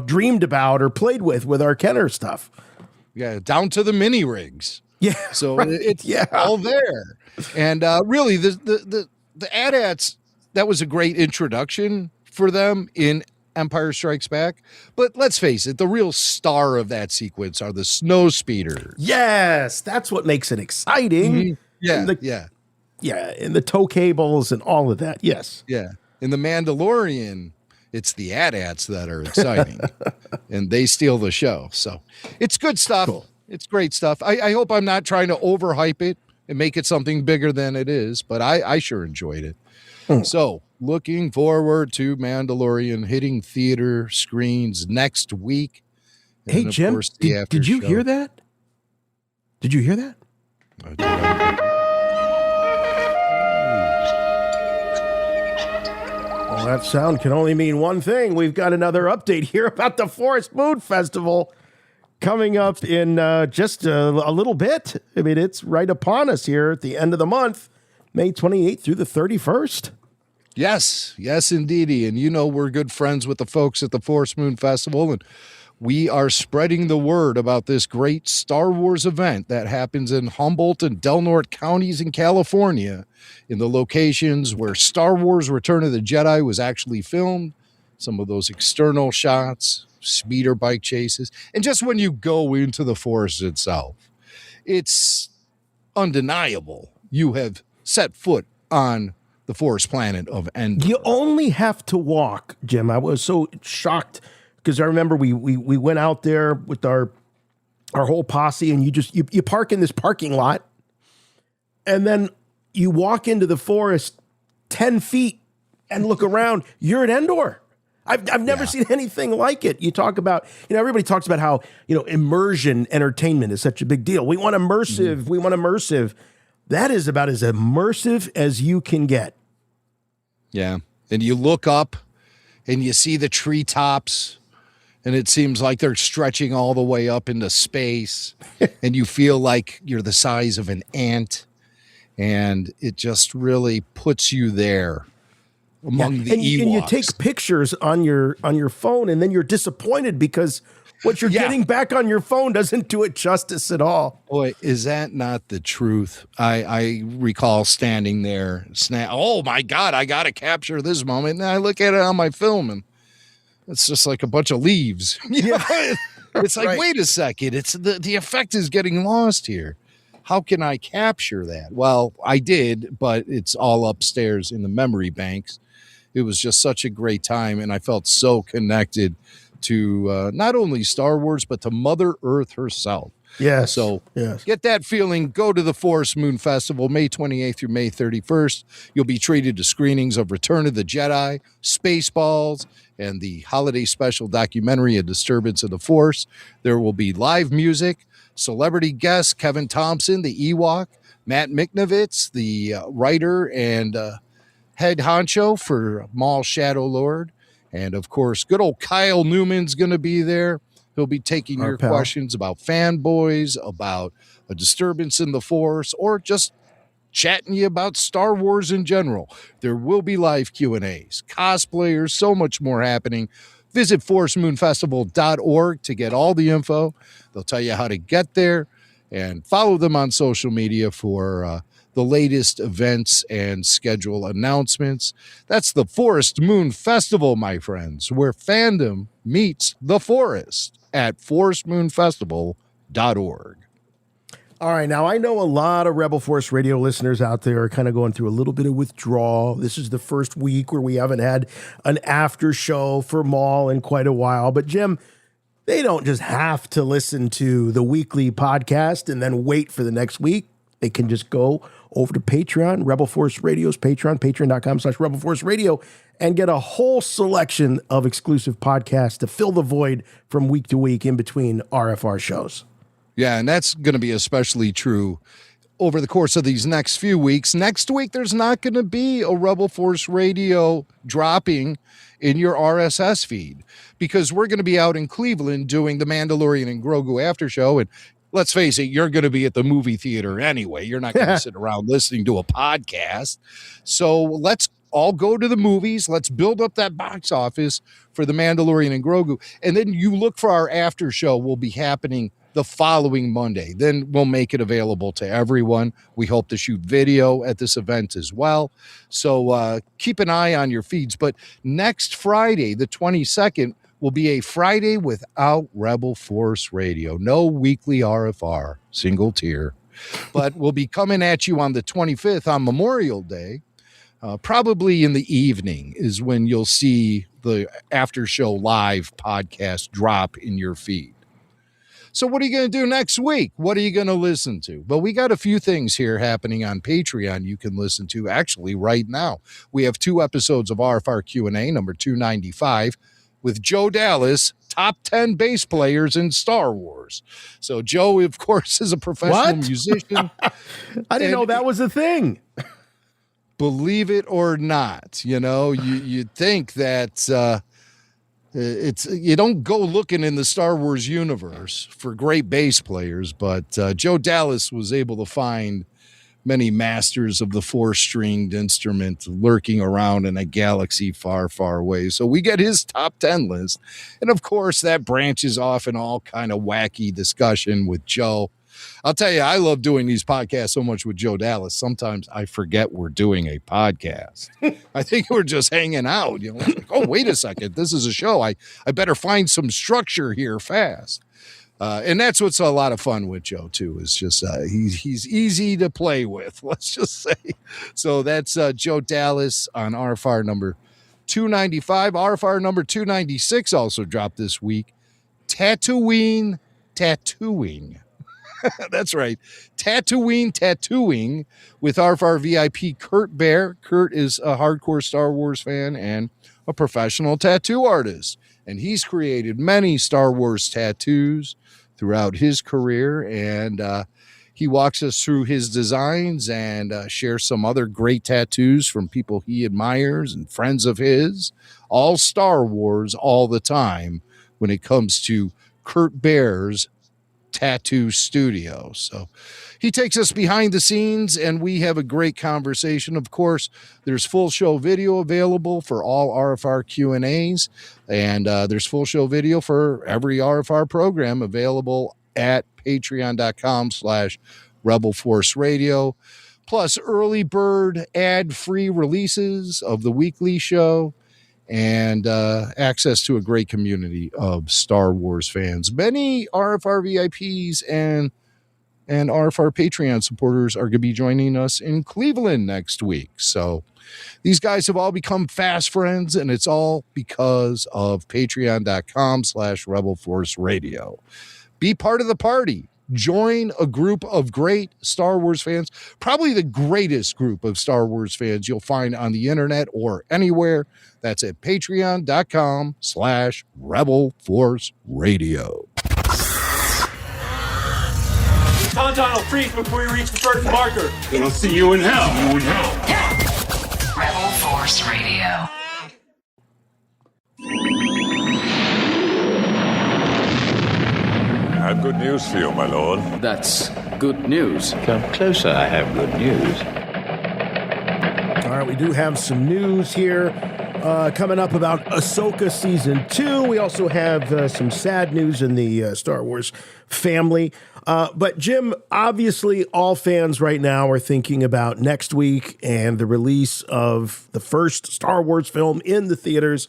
Speaker 8: dreamed about or played with our Kenner stuff.
Speaker 9: Yeah, down to the mini rigs.
Speaker 8: Yeah,
Speaker 9: so it's all there. And really, the AT-ATs, that was a great introduction for them in Empire Strikes Back. But let's face it, the real star of that sequence are the snow speeders.
Speaker 8: Yes, that's what makes it exciting.
Speaker 9: Mm-hmm. Yeah,
Speaker 8: and the tow cables and all of that. Yes.
Speaker 9: Yeah. In The Mandalorian, it's the AT-ATs that are exciting, and they steal the show. So it's good stuff.
Speaker 8: Cool.
Speaker 9: It's great stuff. I hope I'm not trying to overhype it and make it something bigger than it is, but I sure enjoyed it. So, looking forward to Mandalorian hitting theater screens next week. And
Speaker 8: Hey,
Speaker 9: of
Speaker 8: Jim,
Speaker 9: course, the
Speaker 8: did you
Speaker 9: after
Speaker 8: hear
Speaker 9: show.
Speaker 8: that? Did you hear that? Well, that sound can only mean one thing. We've got another update here about the Forest Moon Festival coming up in just a little bit. I mean, it's right upon us here at the end of the month, May 28th through the 31st.
Speaker 9: Yes, indeedy. And you know we're good friends with the folks at the Forest Moon Festival, and we are spreading the word about this great Star Wars event that happens in Humboldt and Del Norte counties in California, in the locations where Star Wars Return of the Jedi was actually filmed, some of those external shots, speeder bike chases, and just when you go into the forest itself, it's undeniable you have set foot on the forest planet of Endor.
Speaker 8: You only have to walk, Jim. I was so shocked because I remember we went out there with our whole posse, and you park in this parking lot, and then you walk into the forest 10 feet and look around. You're at Endor. I've never seen anything like it. You talk about, everybody talks about how, immersion entertainment is such a big deal. We want immersive. We want immersive. That is about as immersive as you can get.
Speaker 9: Yeah. And you look up and you see the treetops, and it seems like they're stretching all the way up into space, and you feel like you're the size of an ant, and it just really puts you there among the Ewoks.
Speaker 8: And you take pictures on your phone, and then you're disappointed because what you're getting back on your phone doesn't do it justice at all.
Speaker 9: Boy, is that not the truth? I recall standing there, oh my God, I got to capture this moment. And I look at it on my film, and it's just like a bunch of leaves. It's like, wait a second, it's the effect is getting lost here. How can I capture that? Well, I did, but it's all upstairs in the memory banks. It was just such a great time, and I felt so connected to not only Star Wars, but to Mother Earth herself.
Speaker 8: Yes.
Speaker 9: So get that feeling. Go to the Forest Moon Festival, May 28th through May 31st. You'll be treated to screenings of Return of the Jedi, Spaceballs, and the holiday special documentary, A Disturbance of the Force. There will be live music, celebrity guests, Kevin Thompson, the Ewok, Matt Miknovitz, the writer and head honcho for Maul Shadow Lord. And, of course, good old Kyle Newman's going to be there. He'll be taking your questions about fanboys, about A Disturbance in the Force, or just chatting you about Star Wars in general. There will be live Q&As, cosplayers, so much more happening. Visit forestmoonfestival.org to get all the info. They'll tell you how to get there, and follow them on social media for the latest events and schedule announcements. That's the Forest Moon Festival, my friends, where fandom meets the forest at forestmoonfestival.org.
Speaker 8: All right. Now, I know a lot of Rebel Force Radio listeners out there are kind of going through a little bit of withdrawal. This is the first week where we haven't had an after show for Maul in quite a while. But, Jim, they don't just have to listen to the weekly podcast and then wait for the next week. They can just go over to Patreon, Rebel Force Radio's Patreon, patreon.com/Rebel Force Radio, and get a whole selection of exclusive podcasts to fill the void from week to week in between RFR shows.
Speaker 9: Yeah, and that's going to be especially true over the course of these next few weeks. Next week, there's not going to be a Rebel Force Radio dropping in your RSS feed because we're going to be out in Cleveland doing the Mandalorian and Grogu after show. And let's face it, you're going to be at the movie theater anyway. You're not going to sit around listening to a podcast. So let's all go to the movies. Let's build up that box office for the Mandalorian and Grogu. And then you look for our after show will be happening the following Monday. Then we'll make it available to everyone. We hope to shoot video at this event as well. So keep an eye on your feeds. But next Friday, the 22nd, will be a Friday without Rebel Force Radio. No weekly RFR, single tier. But we'll be coming at you on the 25th on Memorial Day. Probably in the evening is when you'll see the after show live podcast drop in your feed. So what are you going to do next week? What are you going to listen to? But we got a few things here happening on Patreon you can listen to actually right now. We have 2 episodes of RFR Q&A, number 295, with Joe Dallas, top 10 bass players in Star Wars. So Joe, of course, is a professional musician.
Speaker 8: I didn't know that was a thing.
Speaker 9: Believe it or not, you'd think that you don't go looking in the Star Wars universe for great bass players, but Joe Dallas was able to find many masters of the 4-stringed instrument lurking around in a galaxy far, far away. So we get his top 10 list. And of course, that branches off in all kind of wacky discussion with Joe. I'll tell you, I love doing these podcasts so much with Joe Dallas. Sometimes I forget we're doing a podcast. I think we're just hanging out. It's like, oh, wait a second. This is a show. I better find some structure here fast. And that's what's a lot of fun with Joe, too, is just he's easy to play with, let's just say. So that's Joe Dallas on RFR number 295. RFR number 296 also dropped this week. Tattooing. That's right. Tattooing with RFR VIP Kurt Bear. Kurt is a hardcore Star Wars fan and a professional tattoo artist. And he's created many Star Wars tattoos throughout his career. And he walks us through his designs and shares some other great tattoos from people he admires and friends of his. All Star Wars all the time when it comes to Kurt Bear's tattoo studio. So he takes us behind the scenes and we have a great conversation. Of course, there's full show video available for all RFR Q&As, and there's full show video for every RFR program available at patreon.com/Rebel Force Radio, plus early bird ad-free releases of the weekly show, and access to a great community of Star Wars fans. Many RFR VIPs and RFR Patreon supporters are going to be joining us in Cleveland next week. So these guys have all become fast friends, and it's all because of patreon.com/Rebel Force Radio. Be part of the party. Join a group of great Star Wars fans, probably the greatest group of Star Wars fans you'll find on the internet or anywhere. That's at patreon.com/Rebel Force Radio.
Speaker 6: Tauntaun will freeze before you reach the first marker. Then I'll see you in hell.
Speaker 5: Rebel Force Radio.
Speaker 1: I have good news for you, my lord.
Speaker 2: That's good news.
Speaker 3: Come closer, I have good news.
Speaker 8: All right, we do have some news here coming up about Ahsoka Season 2. We also have some sad news in the Star Wars family. But, Jim, obviously all fans right now are thinking about next week and the release of the first Star Wars film in the theaters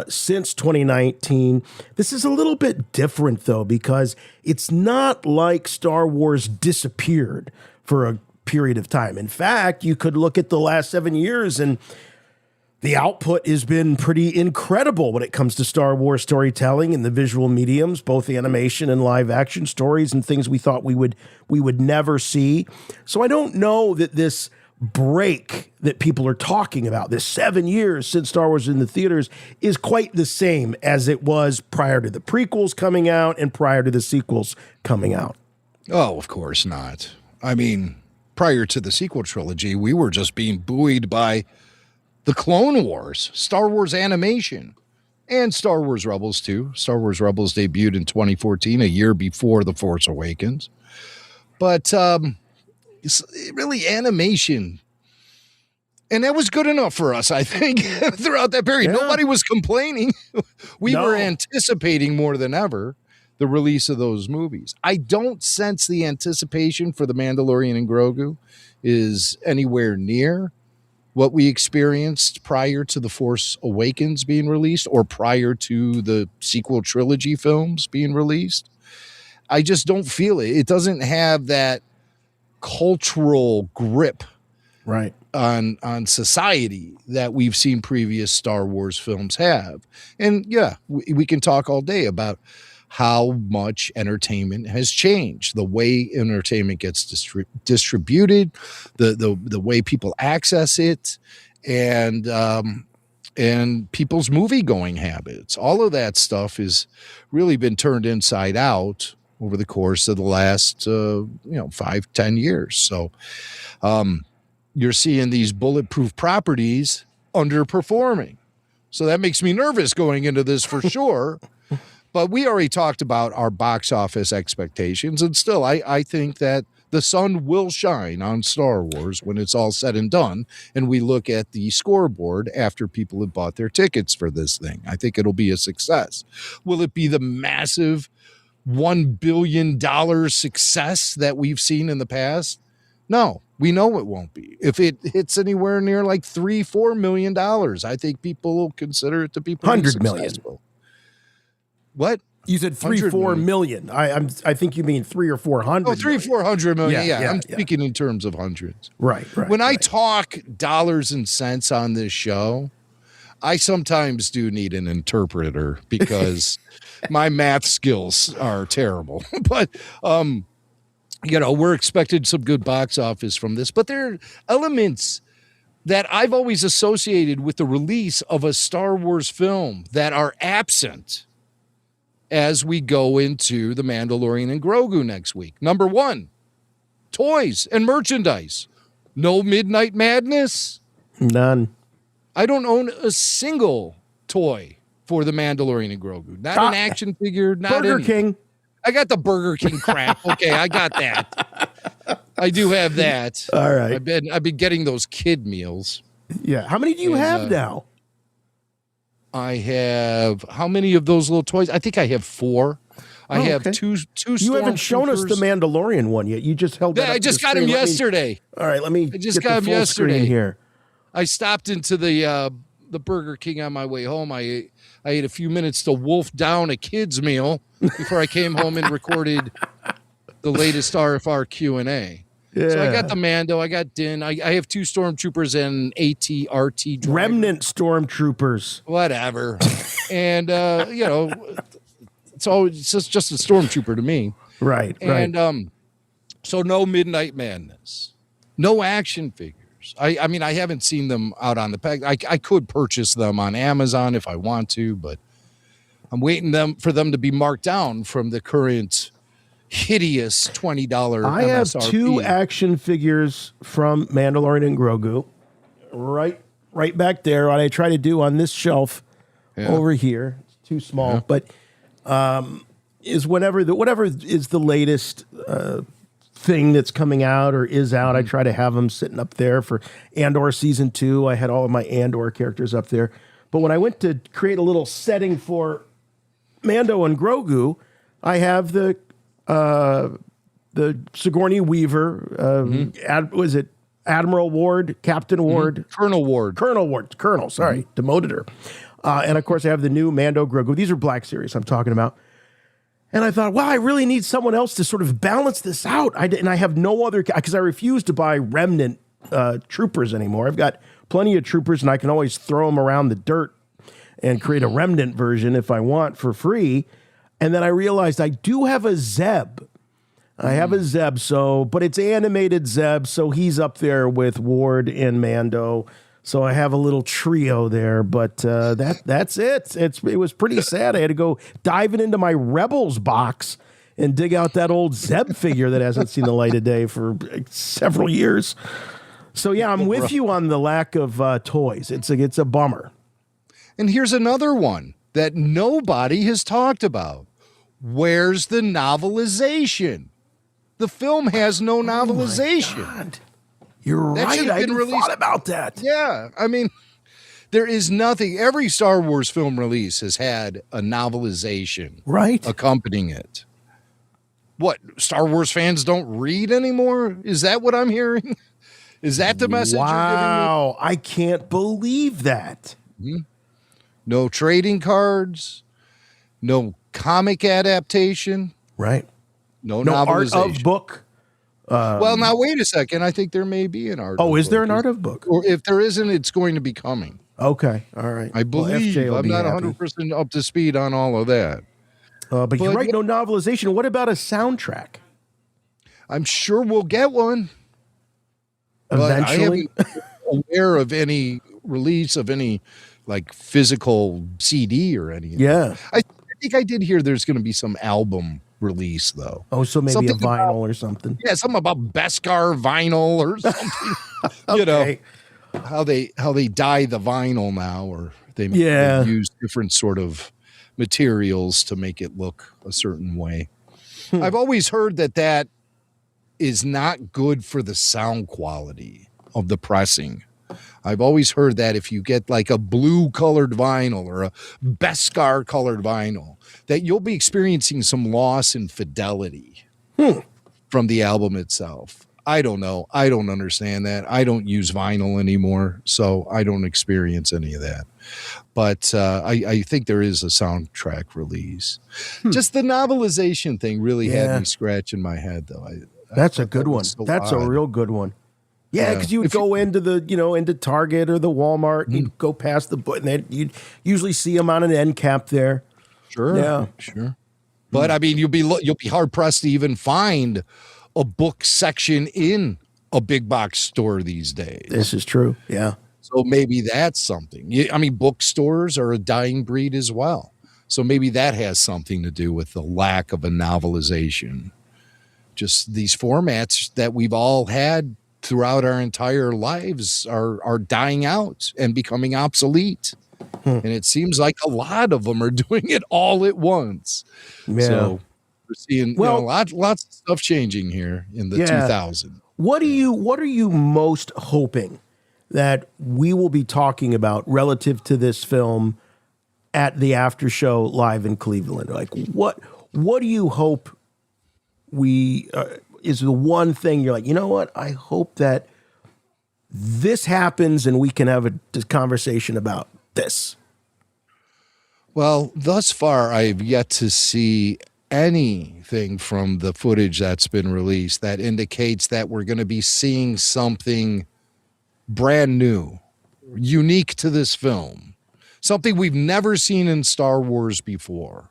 Speaker 8: since 2019. This is a little bit different, though, because it's not like Star Wars disappeared for a period of time. In fact, you could look at the last 7 years and the output has been pretty incredible when it comes to Star Wars storytelling and the visual mediums, both animation and live action stories and things we thought we would never see. So I don't know that this break that people are talking about, this 7 years since Star Wars in the theaters, is quite the same as it was prior to the prequels coming out and prior to the sequels coming out.
Speaker 9: Oh, of course not. I mean, prior to the sequel trilogy, we were just being buoyed by the Clone Wars, Star Wars animation, and Star Wars Rebels too. Star Wars Rebels debuted in 2014, a year before The Force Awakens. But it's really animation. And that was good enough for us, I think, throughout that period. Yeah. Nobody was complaining. We were anticipating more than ever the release of those movies. I don't sense the anticipation for The Mandalorian and Grogu is anywhere near what we experienced prior to The Force Awakens being released or prior to the sequel trilogy films being released. I just don't feel it. It doesn't have that cultural grip
Speaker 8: right
Speaker 9: on society that we've seen previous Star Wars films have. And yeah, we can talk all day about how much entertainment has changed, the way entertainment gets distributed, the way people access it, and people's movie going habits. All of that stuff has really been turned inside out over the course of the last 5-10 years. So you're seeing these bulletproof properties underperforming. So that makes me nervous going into this for sure. But we already talked about our box office expectations, and still I think that the sun will shine on Star Wars when it's all said and done, and we look at the scoreboard after people have bought their tickets for this thing. I think it'll be a success. Will it be the massive $1 billion success that we've seen in the past? No, we know it won't be. If it hits anywhere near like $3-4 million, I think people will consider it to be pretty
Speaker 8: 100 million.
Speaker 9: successful. What?
Speaker 8: You said 3-4 million. I think you mean 300 or 400.
Speaker 9: Oh, 300-400 million.
Speaker 8: Yeah,
Speaker 9: I'm speaking in terms of hundreds.
Speaker 8: Right.
Speaker 9: When I talk dollars and cents on this show, I sometimes do need an interpreter because my math skills are terrible. But we're expecting some good box office from this. But there are elements that I've always associated with the release of a Star Wars film that are absent as we go into The Mandalorian and Grogu next week. Number one, toys and merchandise. No Midnight Madness.
Speaker 8: None.
Speaker 9: I don't own a single toy for The Mandalorian and Grogu. Not an action figure, not
Speaker 8: Burger King.
Speaker 9: I got the Burger King crap. Okay, I got that. I do have that.
Speaker 8: All right.
Speaker 9: I've been getting those kid meals.
Speaker 8: Yeah. How many do you have now?
Speaker 9: I have how many of those little toys? I think I have 4. I have two.
Speaker 8: You haven't shown us the Mandalorian one yet. You just held.
Speaker 9: Yeah, I just got him yesterday.
Speaker 8: All right, let me.
Speaker 9: I just got him yesterday.
Speaker 8: Here.
Speaker 9: I stopped into the Burger King on my way home. I ate a few minutes to wolf down a kid's meal before I came home and recorded the latest RFR Q&A. Yeah. So I got the Mando, I got Din, I have 2 stormtroopers and AT-RT driver.
Speaker 8: Remnant stormtroopers.
Speaker 9: Whatever. And it's just a stormtrooper to me.
Speaker 8: Right.
Speaker 9: And so no Midnight Madness. No action figures. I mean, I haven't seen them out on the pack. I could purchase them on Amazon if I want to, but I'm waiting for them to be marked down from the current hideous $20 MSRP.
Speaker 8: I have 2 action figures from Mandalorian and Grogu, right back there. What I try to do on this shelf over here, it's too small, but is whatever is the latest thing that's coming out or is out. I try to have them sitting up there for Andor season 2. I had all of my Andor characters up there, but when I went to create a little setting for Mando and Grogu, I have the Sigourney Weaver, was it Admiral Ward, Captain Ward,
Speaker 9: Colonel Ward,
Speaker 8: sorry, demoted her. And of course I have the new Mando Grogu. These are Black Series I'm talking about. And I thought, wow, I really need someone else to sort of balance this out. And I have no other, because I refuse to buy remnant troopers anymore. I've got plenty of troopers and I can always throw them around the dirt and create a remnant version if I want for free. And then I realized I do have a Zeb. I have a Zeb, but it's animated Zeb, so he's up there with Ward and Mando. So I have a little trio there, but that's it. It was pretty sad. I had to go diving into my Rebels box and dig out that old Zeb figure that hasn't seen the light of day for several years. So yeah, I'm with you on the lack of toys. It's a bummer.
Speaker 9: And here's another one that nobody has talked about. Where's the novelization? The film has no novelization.
Speaker 8: Oh my God. You're right. I hadn't thought about that.
Speaker 9: Yeah. I mean, there is nothing. Every Star Wars film release has had a novelization accompanying it. What, Star Wars fans don't read anymore? Is that what I'm hearing? Is that the message you're giving me?
Speaker 8: Wow. I can't believe that.
Speaker 9: Mm-hmm. No trading cards. No comic adaptation.
Speaker 8: Right.
Speaker 9: No
Speaker 8: art
Speaker 9: novelization.
Speaker 8: of book.
Speaker 9: Well, now wait a second. I think there may be an art.
Speaker 8: Oh, is there an art of book?
Speaker 9: Or if there isn't, it's going to be coming.
Speaker 8: Okay, all right.
Speaker 9: I believe I'm not 100% up to speed on all of that.
Speaker 8: But you're right, no novelization. What about a soundtrack?
Speaker 9: I'm sure we'll get one.
Speaker 8: Eventually.
Speaker 9: But I haven't been aware of any release of any like physical CD or anything.
Speaker 8: Yeah.
Speaker 9: I think I did hear there's going to be some album release though.
Speaker 8: Oh, so maybe something a vinyl or something.
Speaker 9: Yeah, something about Beskar vinyl or something.
Speaker 8: Okay.
Speaker 9: You know how they dye the vinyl now, or they use different sort of materials to make it look a certain way. I've always heard that is not good for the sound quality of the pressing. I've always heard that if you get like a blue colored vinyl or a Beskar colored vinyl, that you'll be experiencing some loss in fidelity from the album itself. I don't know. I don't understand that. I don't use vinyl anymore, so I don't experience any of that. But I think there is a soundtrack release. Just the novelization thing really had me scratching my head, though.
Speaker 8: That's a good one. That's a real good one. Yeah, because you would go into into Target or the Walmart, and you'd go past the book, and then you'd usually see them on an end cap there.
Speaker 9: Sure. Yeah. Sure. But I mean, you'll be hard pressed to even find a book section in a big box store these days.
Speaker 8: This is true. Yeah.
Speaker 9: So maybe that's something. I mean, bookstores are a dying breed as well. So maybe that has something to do with the lack of a novelization. Just these formats that we've all had throughout our entire lives are dying out and becoming obsolete. And it seems like a lot of them are doing it all at once.
Speaker 8: Yeah.
Speaker 9: So we're seeing lots of stuff changing here in the 2000s.
Speaker 8: What are you most hoping that we will be talking about relative to this film at the after show live in Cleveland? Like what do you hope is the one thing you're like, you know what? I hope that this happens and we can have a conversation about this.
Speaker 9: Well, thus far, I've yet to see anything from the footage that's been released that indicates that we're going to be seeing something brand new, unique to this film, something we've never seen in Star Wars before.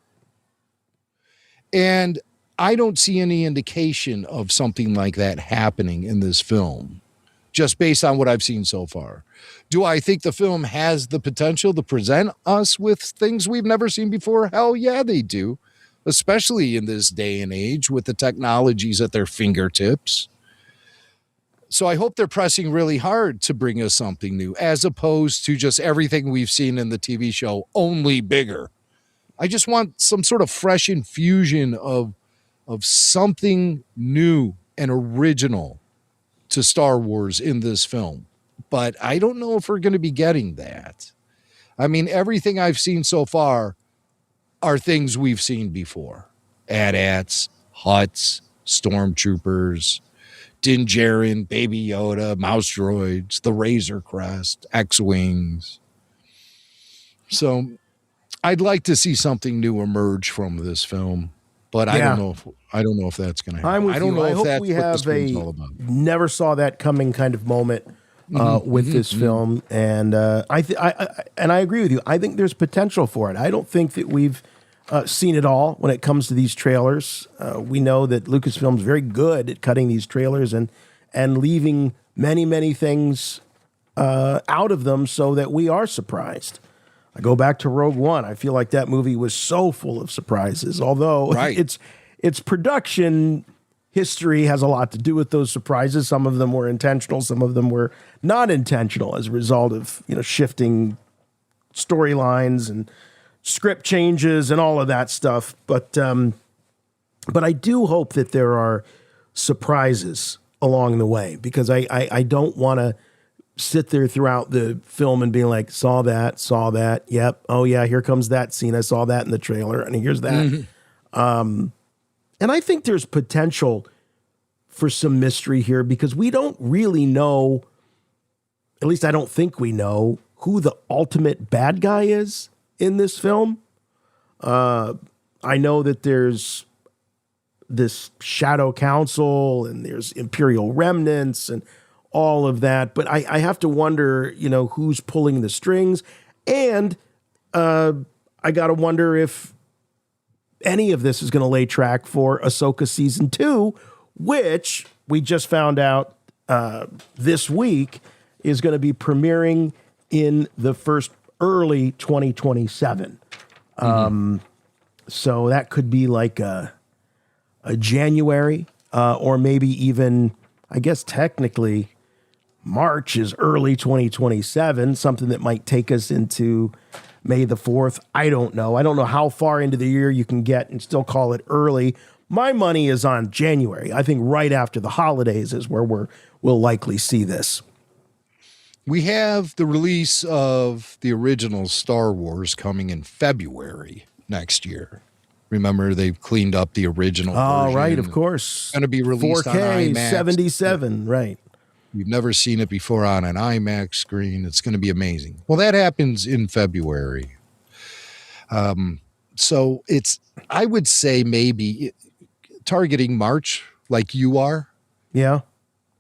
Speaker 9: And I don't see any indication of something like that happening in this film, just based on what I've seen so far. Do I think the film has the potential to present us with things we've never seen before? Hell yeah, they do, especially in this day and age with the technologies at their fingertips. So I hope they're pressing really hard to bring us something new, as opposed to just everything we've seen in the TV show, only bigger. I just want some sort of fresh infusion of something new and original to Star Wars in this film. But I don't know if we're going to be getting that. I mean, everything I've seen so far are things we've seen before. AT-ATs, Hutts, Stormtroopers, Din Djarin, Baby Yoda, mouse droids, the Razor Crest, X-Wings. So I'd like to see something new emerge from this film. But I don't know if that's going to happen.
Speaker 8: I don't know if that's what this film's all about. Never saw that coming kind of moment with this film, and I agree with you. I think there's potential for it. I don't think that we've seen it all when it comes to these trailers. We know that Lucasfilm's very good at cutting these trailers and leaving many things out of them so that we are surprised. I go back to Rogue One. I feel like that movie was so full of surprises, although its production history has a lot to do with those surprises. Some of them were intentional, some of them were not intentional as a result of shifting storylines and script changes and all of that stuff. But I do hope that there are surprises along the way, because I don't want to sit there throughout the film and being like, saw that, yep, oh yeah, here comes that scene, I saw that in the trailer, and here's that. And I think there's potential for some mystery here, because we don't really know, at least I don't think we know, who the ultimate bad guy is in this film. I know that there's this Shadow Council and there's Imperial remnants and all of that, but I have to wonder, who's pulling the strings, and I got to wonder if any of this is going to lay track for Ahsoka season 2, which we just found out this week is going to be premiering in the first early 2027. So that could be like a January or maybe even, I guess technically March is early 2027, something that might take us into May the 4th. I don't know. I don't know how far into the year you can get and still call it early. My money is on January. I think right after the holidays is where we'll likely see this.
Speaker 9: We have the release of the original Star Wars coming in February next year. Remember, they've cleaned up the original version.
Speaker 8: Right, of course.
Speaker 9: It's going to be released
Speaker 8: 4K,
Speaker 9: on IMAX.
Speaker 8: 77, right.
Speaker 9: You've never seen it before on an IMAX screen. It's going to be amazing. Well, that happens in February. So I would say maybe targeting March like you are.
Speaker 8: Yeah.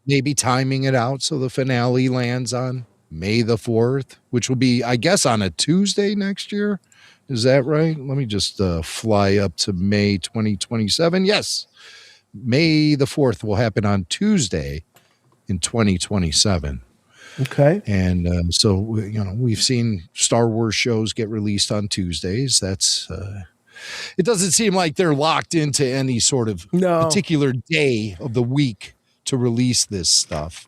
Speaker 9: Maybe timing it out so the finale lands on May the 4th, which will be, I guess, on a Tuesday next year. Is that right? Let me just fly up to May 2027. Yes. May the 4th will happen on Tuesday in 2027.
Speaker 8: Okay.
Speaker 9: And so, we've seen Star Wars shows get released on Tuesdays. That's, it doesn't seem like they're locked into any sort of particular day of the week to release this stuff.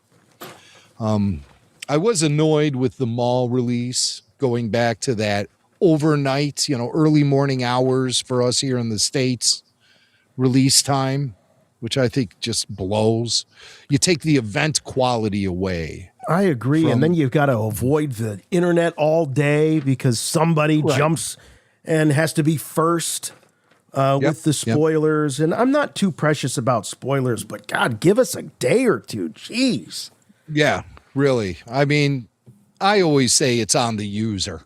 Speaker 9: I was annoyed with the Maul release, going back to that overnight, early morning hours for us here in the States release time, which I think just blows. You take the event quality away.
Speaker 8: I agree. And then you've got to avoid the internet all day because somebody jumps and has to be first with the spoilers. And I'm not too precious about spoilers, but God, give us a day or two. Jeez.
Speaker 9: Yeah, really. I mean, I always say it's on the user.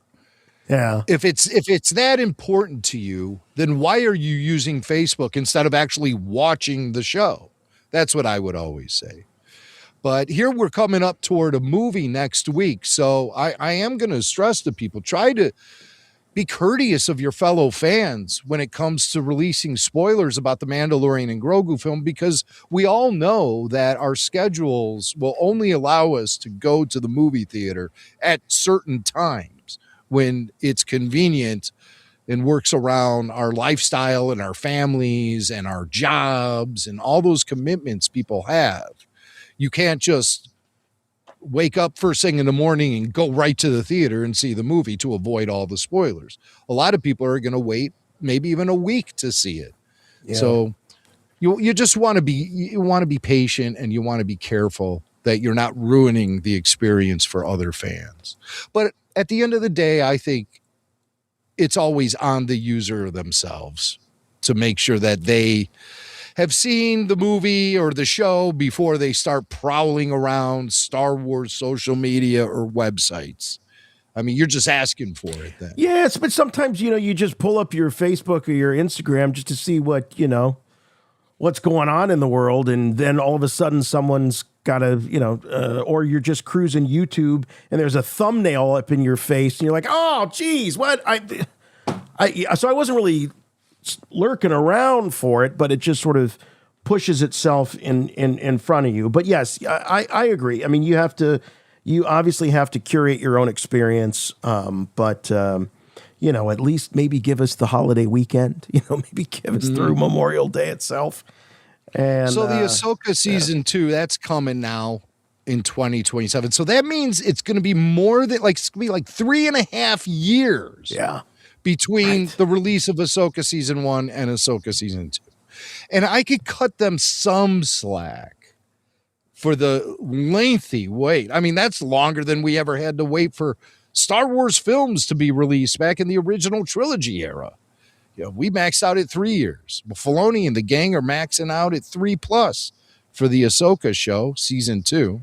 Speaker 8: Yeah.
Speaker 9: If it's that important to you, then why are you using Facebook instead of actually watching the show? That's what I would always say. But here we're coming up toward a movie next week. So I am going to stress to people, try to be courteous of your fellow fans when it comes to releasing spoilers about the Mandalorian and Grogu film, because we all know that our schedules will only allow us to go to the movie theater at certain times when it's convenient and works around our lifestyle and our families and our jobs and all those commitments people have. You can't just wake up first thing in the morning and go right to the theater and see the movie to avoid all the spoilers. A lot of people are going to wait maybe even a week to see it. Yeah. So you just want to be patient, and you want to be careful that you're not ruining the experience for other fans. But at the end of the day, I think it's always on the user themselves to make sure that they have seen the movie or the show before they start prowling around Star Wars social media or websites. I mean, you're just asking for it then.
Speaker 8: Yes, but sometimes, you just pull up your Facebook or your Instagram just to see what, what's going on in the world. And then all of a sudden someone's got a, or you're just cruising YouTube and there's a thumbnail up in your face and you're like, oh, geez, what? So I wasn't really lurking around for it, but it just sort of pushes itself in front of you. But yes, I agree. I mean, you obviously have to curate your own experience. But at least maybe give us the holiday weekend, maybe give us through Memorial Day itself. And
Speaker 9: so the Ahsoka season 2, that's coming now in 2027. So that means it's going to be more than it's going to be like 3.5 years.
Speaker 8: Yeah.
Speaker 9: Between the release of Ahsoka season 1 and Ahsoka season 2. And I could cut them some slack for the lengthy wait. I mean, that's longer than we ever had to wait for Star Wars films to be released back in the original trilogy era. We maxed out at 3 years. Well, Filoni and the gang are maxing out at 3+ for the Ahsoka show, season 2.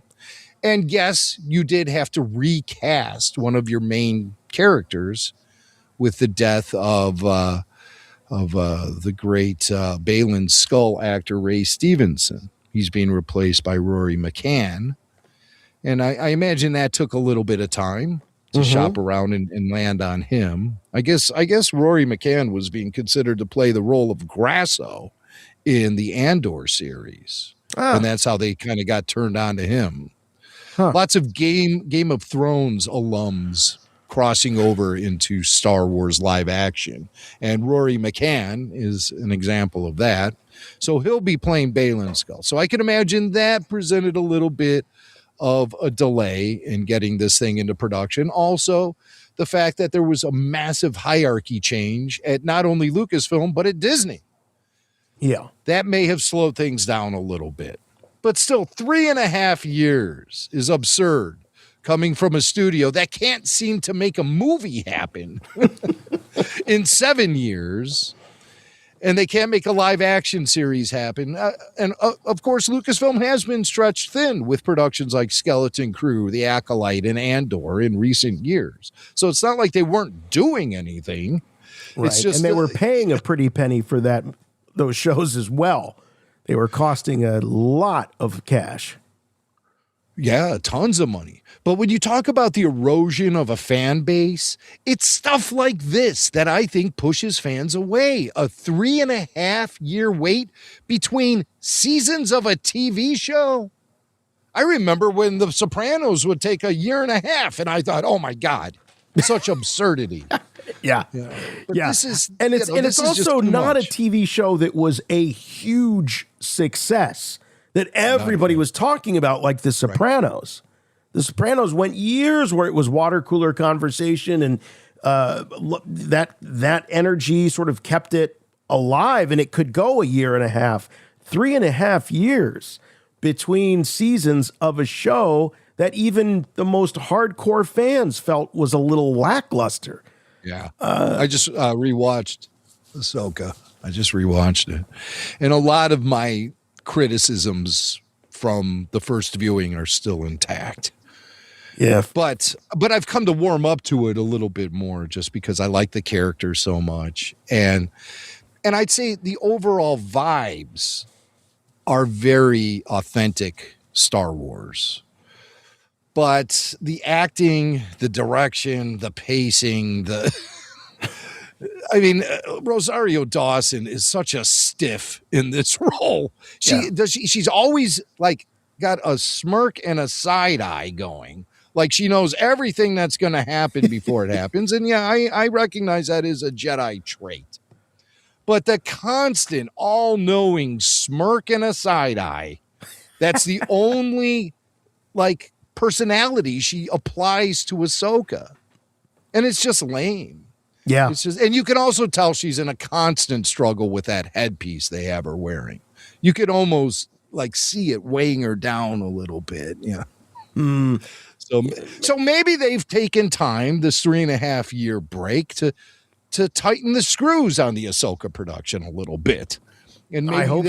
Speaker 9: And yes, you did have to recast one of your main characters with the death of the great Baylan Skull actor Ray Stevenson. He's being replaced by Rory McCann. And I imagine that took a little bit of time to shop around and land on him. I guess Rory McCann was being considered to play the role of Grasso in the Andor series. And that's how they kind of got turned on to him. Lots of Game of Thrones alums crossing over into Star Wars live action. And Rory McCann is an example of that. So he'll be playing Baylan Skoll. So I can imagine that presented a little bit of a delay in getting this thing into production. Also, the fact that there was a massive hierarchy change at not only Lucasfilm, but at Disney.
Speaker 8: Yeah.
Speaker 9: That may have slowed things down a little bit. But still, 3.5 years is absurd coming from a studio that can't seem to make a movie happen in 7 years. And they can't make a live action series happen. Of course, Lucasfilm has been stretched thin with productions like Skeleton Crew, The Acolyte, and Andor in recent years. So it's not like they weren't doing anything.
Speaker 8: Right.
Speaker 9: It's just
Speaker 8: and they were paying a pretty penny for those shows as well. They were costing a lot of cash.
Speaker 9: Yeah, tons of money. But when you talk about the erosion of a fan base, it's stuff like this that I think pushes fans away. A 3.5 year wait between seasons of a TV show. I remember when The Sopranos would take 1.5 years, and I thought, oh my God, such absurdity.
Speaker 8: Yeah.
Speaker 9: But this is,
Speaker 8: and it's also not a TV show that was a huge success that everybody was talking about, like The Sopranos. Right. The Sopranos went years where it was water cooler conversation, and that energy sort of kept it alive, and it could go 1.5 years, 3.5 years between seasons of a show that even the most hardcore fans felt was a little lackluster.
Speaker 9: Yeah. I just rewatched Ahsoka. I just rewatched it. And a lot of my criticisms from the first viewing are still intact.
Speaker 8: Yeah.
Speaker 9: But I've come to warm up to it a little bit more just because I like the character so much. And I'd say the overall vibes are very authentic Star Wars. But the acting, the direction, the pacing, Rosario Dawson is such a stiff in this role. She's always like got a smirk and a side eye going. Like she knows everything that's going to happen before it happens. And yeah, I recognize that is a Jedi trait. But the constant all-knowing smirk and a side eye, that's the only like personality she applies to Ahsoka. And it's just lame.
Speaker 8: Yeah.
Speaker 9: It's just, and you can also tell she's in a constant struggle with that headpiece they have her wearing. You could almost like see it weighing her down a little bit. Yeah. So maybe they've taken time, this 3.5 year break, to tighten the screws on the Ahsoka production a little bit. And maybe
Speaker 8: I hope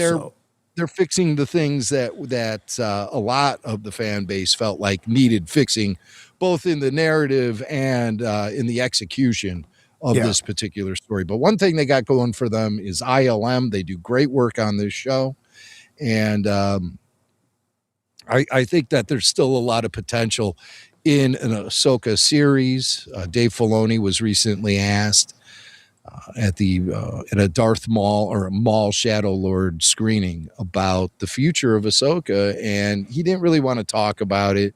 Speaker 9: they're fixing the things that a lot of the fan base felt like needed fixing, both in the narrative and in the execution of this particular story. But one thing they got going for them is ILM. They do great work on this show. And I think that there's still a lot of potential in an Ahsoka series. Dave Filoni was recently asked at a Darth Maul or a Maul Shadow Lord screening about the future of Ahsoka, and he didn't really want to talk about it.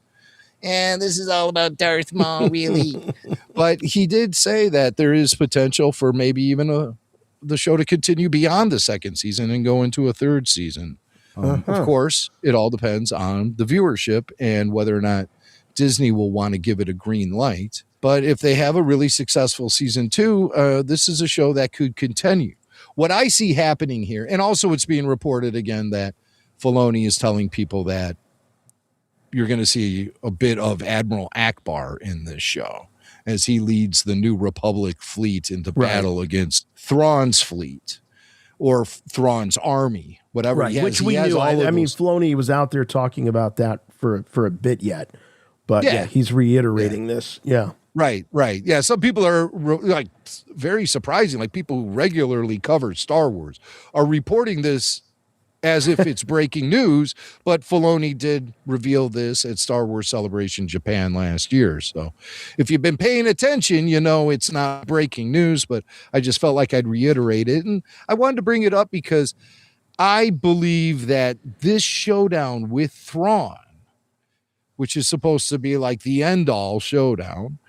Speaker 9: And this is all about Darth Maul, really. But he did say that there is potential for maybe even the show to continue beyond the second season and go into a third season. Of course, it all depends on the viewership and whether or not Disney will want to give it a green light. But if they have a really successful season 2, this is a show that could continue. What I see happening here, and also it's being reported again that Filoni is telling people that you're going to see a bit of Admiral Akbar in this show as he leads the New Republic fleet into battle against Thrawn's fleet or Thrawn's army, whatever.
Speaker 8: Right, which we knew. I mean, Filoni was out there talking about that for a bit yet. But yeah, he's reiterating this. Yeah.
Speaker 9: Right. Yeah. Some people are like very surprising, like people who regularly cover Star Wars are reporting this as if it's breaking news, but Filoni did reveal this at Star Wars Celebration Japan last year. So if you've been paying attention, you know it's not breaking news, but I just felt like I'd reiterate it. And I wanted to bring it up because I believe that this showdown with Thrawn, which is supposed to be like the end-all showdown,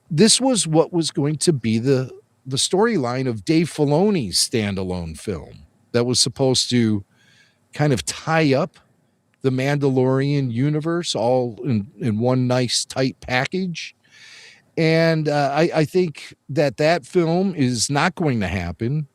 Speaker 9: this was what was going to be the storyline of Dave Filoni's standalone film that was supposed to kind of tie up the Mandalorian universe all in one nice tight package. And I think that film is not going to happen.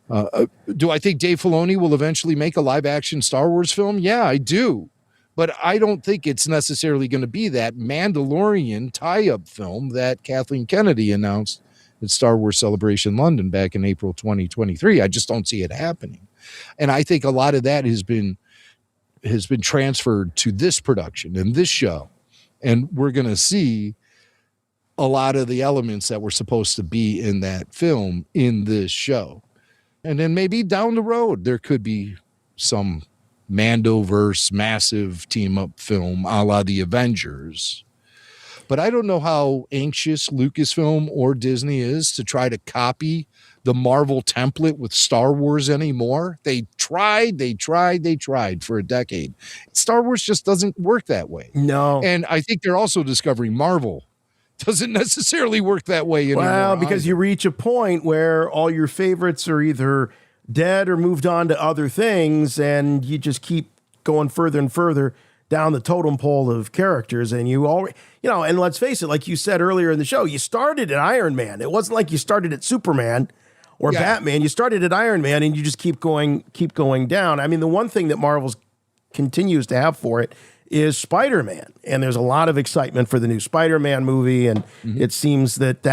Speaker 9: Do I think Dave Filoni will eventually make a live action Star Wars film? Yeah, I do. But I don't think it's necessarily going to be that Mandalorian tie-up film that Kathleen Kennedy announced at Star Wars Celebration London back in April 2023. I just don't see it happening. And I think a lot of that has been transferred to this production and this show. And we're going to see a lot of the elements that were supposed to be in that film in this show. And then maybe down the road, there could be some Mandoverse massive team-up film a la the Avengers. But I don't know how anxious Lucasfilm or Disney is to try to copy the Marvel template with Star Wars anymore. They tried for a decade. Star Wars just doesn't work that way.
Speaker 8: No.
Speaker 9: And I think they're also discovering Marvel doesn't necessarily work that way anymore.
Speaker 8: Well, because
Speaker 9: either.
Speaker 8: you reach a point where all your favorites are either dead or moved on to other things, and you just keep going further and further down the totem pole of characters. And you already, and let's face it, like you said earlier in the show, you started at Iron Man. It wasn't like you started at Superman or Batman. You started at Iron Man, and you just keep going down. I mean, the one thing that Marvel's continues to have for it is Spider-Man. And there's a lot of excitement for the new Spider-Man movie. And it seems that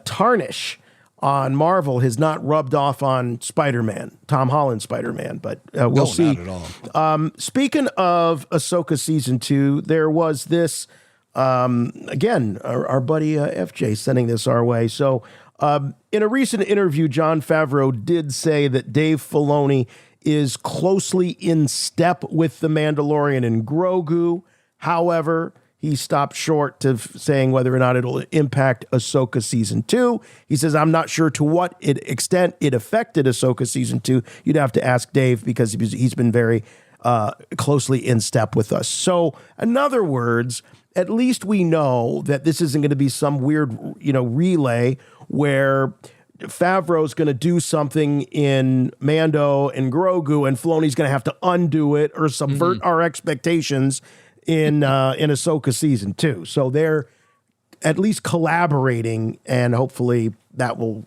Speaker 8: tarnish on Marvel has not rubbed off on Spider-Man, Tom Holland's Spider-Man, but we'll see.
Speaker 9: Not at all.
Speaker 8: Speaking of Ahsoka Season 2, there was this, again, our buddy FJ sending this our way. So in a recent interview, Jon Favreau did say that Dave Filoni is closely in step with The Mandalorian and Grogu. However, he stopped short of saying whether or not it'll impact Ahsoka Season 2. He says, I'm not sure to what extent it affected Ahsoka Season 2. You'd have to ask Dave because he's been very closely in step with us. So, in other words, at least we know that this isn't going to be some weird, relay where Favreau's going to do something in Mando and Grogu, and Filoni's going to have to undo it or subvert our expectations in Ahsoka Season 2. So they're at least collaborating, and hopefully that will,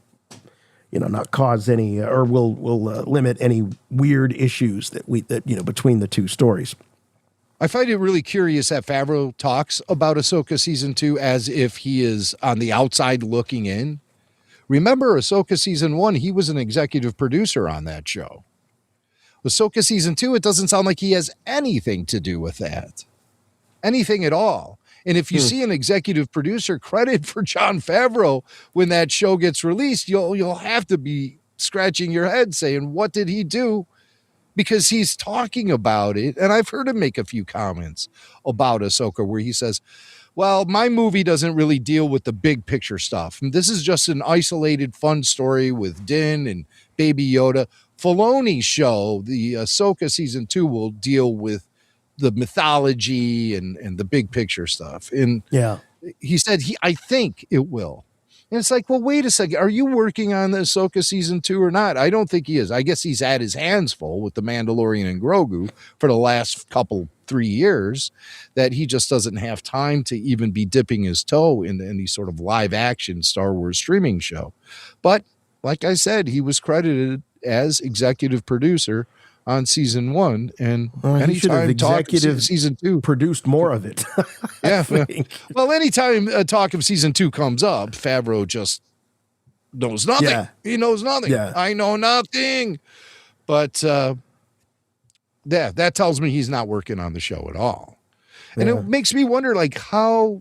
Speaker 8: not cause any or will limit any weird issues that between the two stories.
Speaker 9: I find it really curious that Favreau talks about Ahsoka Season 2 as if he is on the outside looking in. Remember Ahsoka Season 1, he was an executive producer on that show. Ahsoka Season 2, it doesn't sound like he has anything to do with that. Anything at all. And if you see an executive producer credit for Jon Favreau when that show gets released, you'll have to be scratching your head saying, what did he do? Because he's talking about it. And I've heard him make a few comments about Ahsoka where he says, well, my movie doesn't really deal with the big picture stuff. This is just an isolated fun story with Din and Baby Yoda. Filoni's show, the Ahsoka Season 2, will deal with the mythology and the big picture stuff. And he said, I think it will. And it's like, well, wait a second. Are you working on the Ahsoka Season 2 or not? I don't think he is. I guess he's had his hands full with The Mandalorian and Grogu for the last 3 years that he just doesn't have time to even be dipping his toe in any sort of live action Star Wars streaming show. But like I said, he was credited as executive producer on Season 1, and anytime executive Season 2
Speaker 8: produced more of it.
Speaker 9: Yeah. Well, anytime a talk of Season 2 comes up, Favreau just knows nothing. Yeah. He knows nothing. Yeah. I know nothing. But that tells me he's not working on the show at all. And it makes me wonder, like, how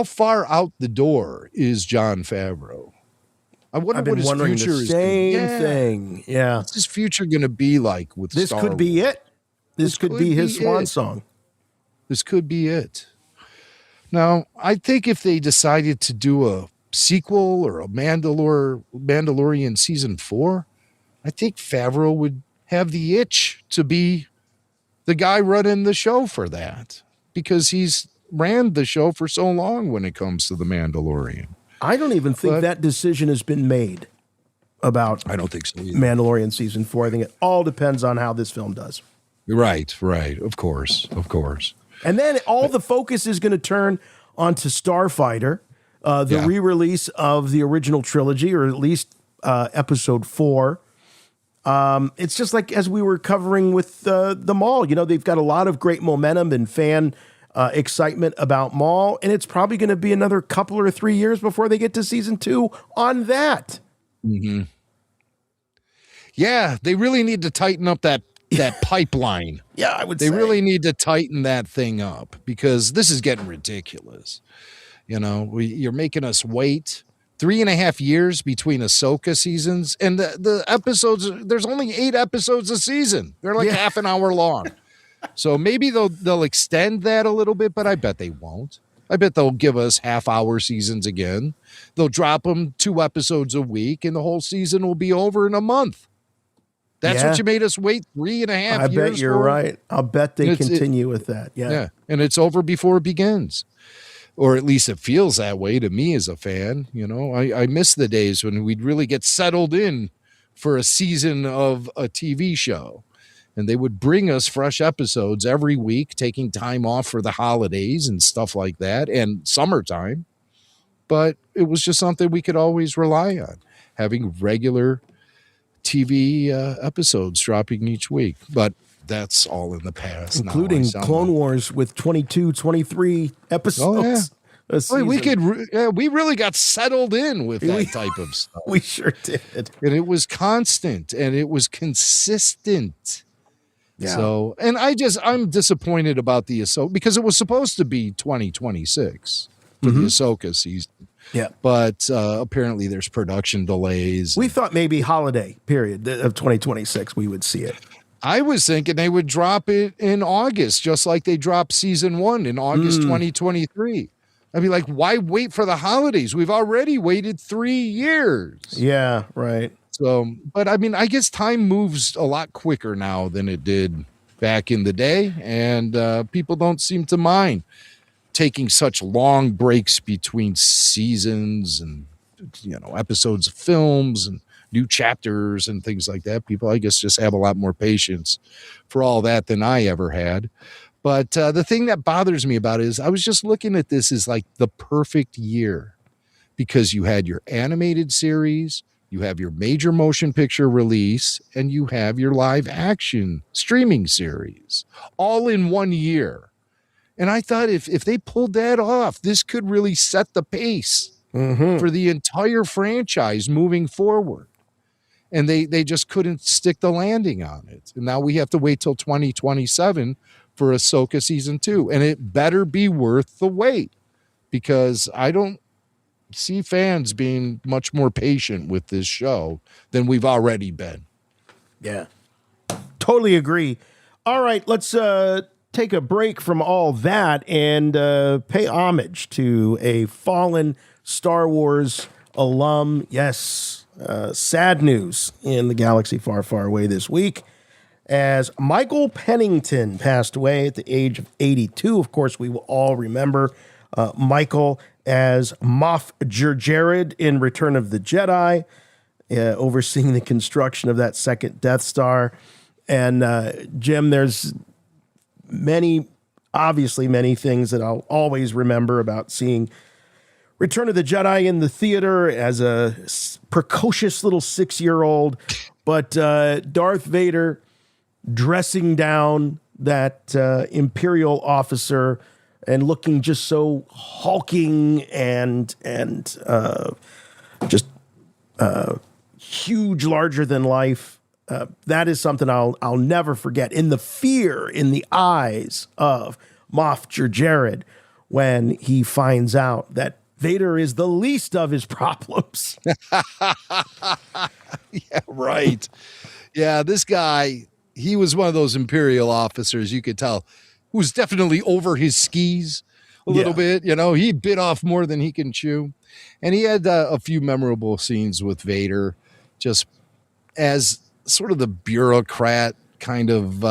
Speaker 9: far out the door is Jon Favreau? I wonder
Speaker 8: I've been
Speaker 9: what his
Speaker 8: wondering
Speaker 9: future
Speaker 8: the
Speaker 9: is.
Speaker 8: same thing. Yeah.
Speaker 9: What's his future going to be like with
Speaker 8: This
Speaker 9: Star
Speaker 8: could be
Speaker 9: Wars?
Speaker 8: it. This could be his swan song.
Speaker 9: This could be it. Now, I think if they decided to do a sequel or a Mandalorian season 4, I think Favreau would have the itch to be the guy running the show for that, because he's ran the show for so long when it comes to the Mandalorian.
Speaker 8: I don't even think that decision has been made about
Speaker 9: I don't think so either.
Speaker 8: Mandalorian season 4. I think it all depends on how this film does.
Speaker 9: Right. Of course.
Speaker 8: And then all the focus is going to turn onto Starfighter, the re-release of the original trilogy, or at least episode 4. It's just like as we were covering with the Maul. You know, they've got a lot of great momentum and fan excitement about Maul, and it's probably going to be another couple or 3 years before they get to season 2 on that.
Speaker 9: Mm-hmm. Yeah, they really need to tighten up that pipeline.
Speaker 8: Yeah, I would say.
Speaker 9: They really need to tighten that thing up, because this is getting ridiculous. You know, you're making us wait 3.5 years between Ahsoka seasons, and the episodes, there's only 8 episodes a season. They're like half an hour long. So maybe they'll extend that a little bit, but I bet they won't. I bet they'll give us half-hour seasons again. They'll drop them 2 episodes a week, and the whole season will be over in a month. That's what you made us wait 3.5 years.
Speaker 8: I bet you're right. I'll bet they continue with that. Yeah.
Speaker 9: And it's over before it begins. Or at least it feels that way to me as a fan. You know, I miss the days when we'd really get settled in for a season of a TV show. And they would bring us fresh episodes every week, taking time off for the holidays and stuff like that, and summertime. But it was just something we could always rely on, having regular TV episodes dropping each week. But that's all in the past,
Speaker 8: including Clone Wars with 22, 23 episodes.
Speaker 9: We really got settled in with that type of stuff.
Speaker 8: We sure did.
Speaker 9: And it was constant and it was consistent.
Speaker 8: Yeah.
Speaker 9: So, and I'm disappointed about the Ahsoka, because it was supposed to be 2026 for the Ahsoka season.
Speaker 8: Yeah.
Speaker 9: But apparently there's production delays.
Speaker 8: We thought maybe holiday period of 2026 we would see it.
Speaker 9: I was thinking they would drop it in August, just like they dropped season 1 in August 2023. I'd be like, why wait for the holidays? We've already waited 3 years.
Speaker 8: Yeah, right.
Speaker 9: So, but I mean, I guess time moves a lot quicker now than it did back in the day. And people don't seem to mind taking such long breaks between seasons and, you know, episodes of films and new chapters and things like that. People, I guess, just have a lot more patience for all that than I ever had. But the thing that bothers me about it is I was just looking at this as like the perfect year, because you had your animated series, you have your major motion picture release, and you have your live action streaming series all in 1 year. And I thought if they pulled that off, this could really set the pace for the entire franchise moving forward. And they just couldn't stick the landing on it. And now we have to wait till 2027 for Ahsoka season 2. And it better be worth the wait, because I don't see fans being much more patient with this show than we've already been.
Speaker 8: Yeah, totally agree. All right, let's take a break from all that and pay homage to a fallen Star Wars alum. Yes, sad news in the galaxy far, far away this week, as Michael Pennington passed away at the age of 82. Of course, we will all remember Michael as Moff Jerjerrod in Return of the Jedi, overseeing the construction of that second Death Star. And Jim, there's obviously many things that I'll always remember about seeing Return of the Jedi in the theater as a precocious little 6-year-old, but Darth Vader dressing down that Imperial officer and looking just so hulking and just huge, larger than life. That is something I'll never forget. In the fear in the eyes of Moff Jerjerrod when he finds out that Vader is the least of his problems.
Speaker 9: Yeah, right. Yeah, this guy, he was one of those Imperial officers, you could tell, who was definitely over his skis a little bit. You know, he bit off more than he can chew. And he had a few memorable scenes with Vader, just as sort of the bureaucrat kind of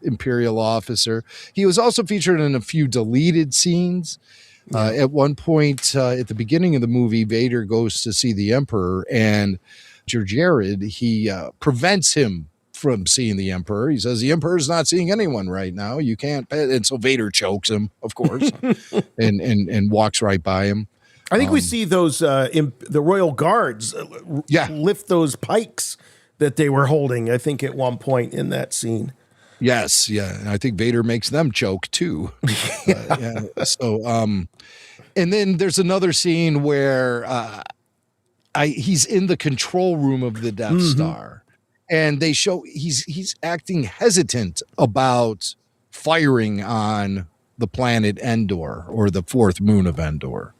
Speaker 9: Imperial officer. He was also featured in a few deleted scenes. At one point, at the beginning of the movie, Vader goes to see the Emperor, and Jared, he prevents him from seeing the Emperor. He says, the Emperor's not seeing anyone right now. You can't. And so Vader chokes him, of course, and walks right by him.
Speaker 8: I think we see those, the Royal Guards lift those pikes that they were holding, I think, at one point in that scene.
Speaker 9: Yes, yeah. And I think Vader makes them choke, too. So, and then there's another scene where he's in the control room of the Death Star, and they show he's acting hesitant about firing on the planet Endor, or the fourth moon of Endor.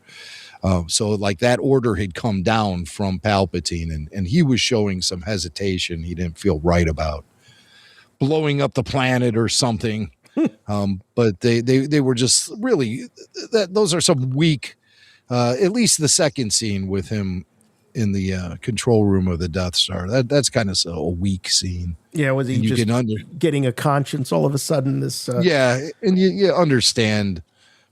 Speaker 9: So like that order had come down from Palpatine, and he was showing some hesitation. He didn't feel right about blowing up the planet or something. But they were just really, those are some weak, at least the second scene with him in the control room of the Death Star. That's kind of a weak scene.
Speaker 8: Yeah, was he just getting a conscience all of a sudden? This
Speaker 9: yeah, and you understand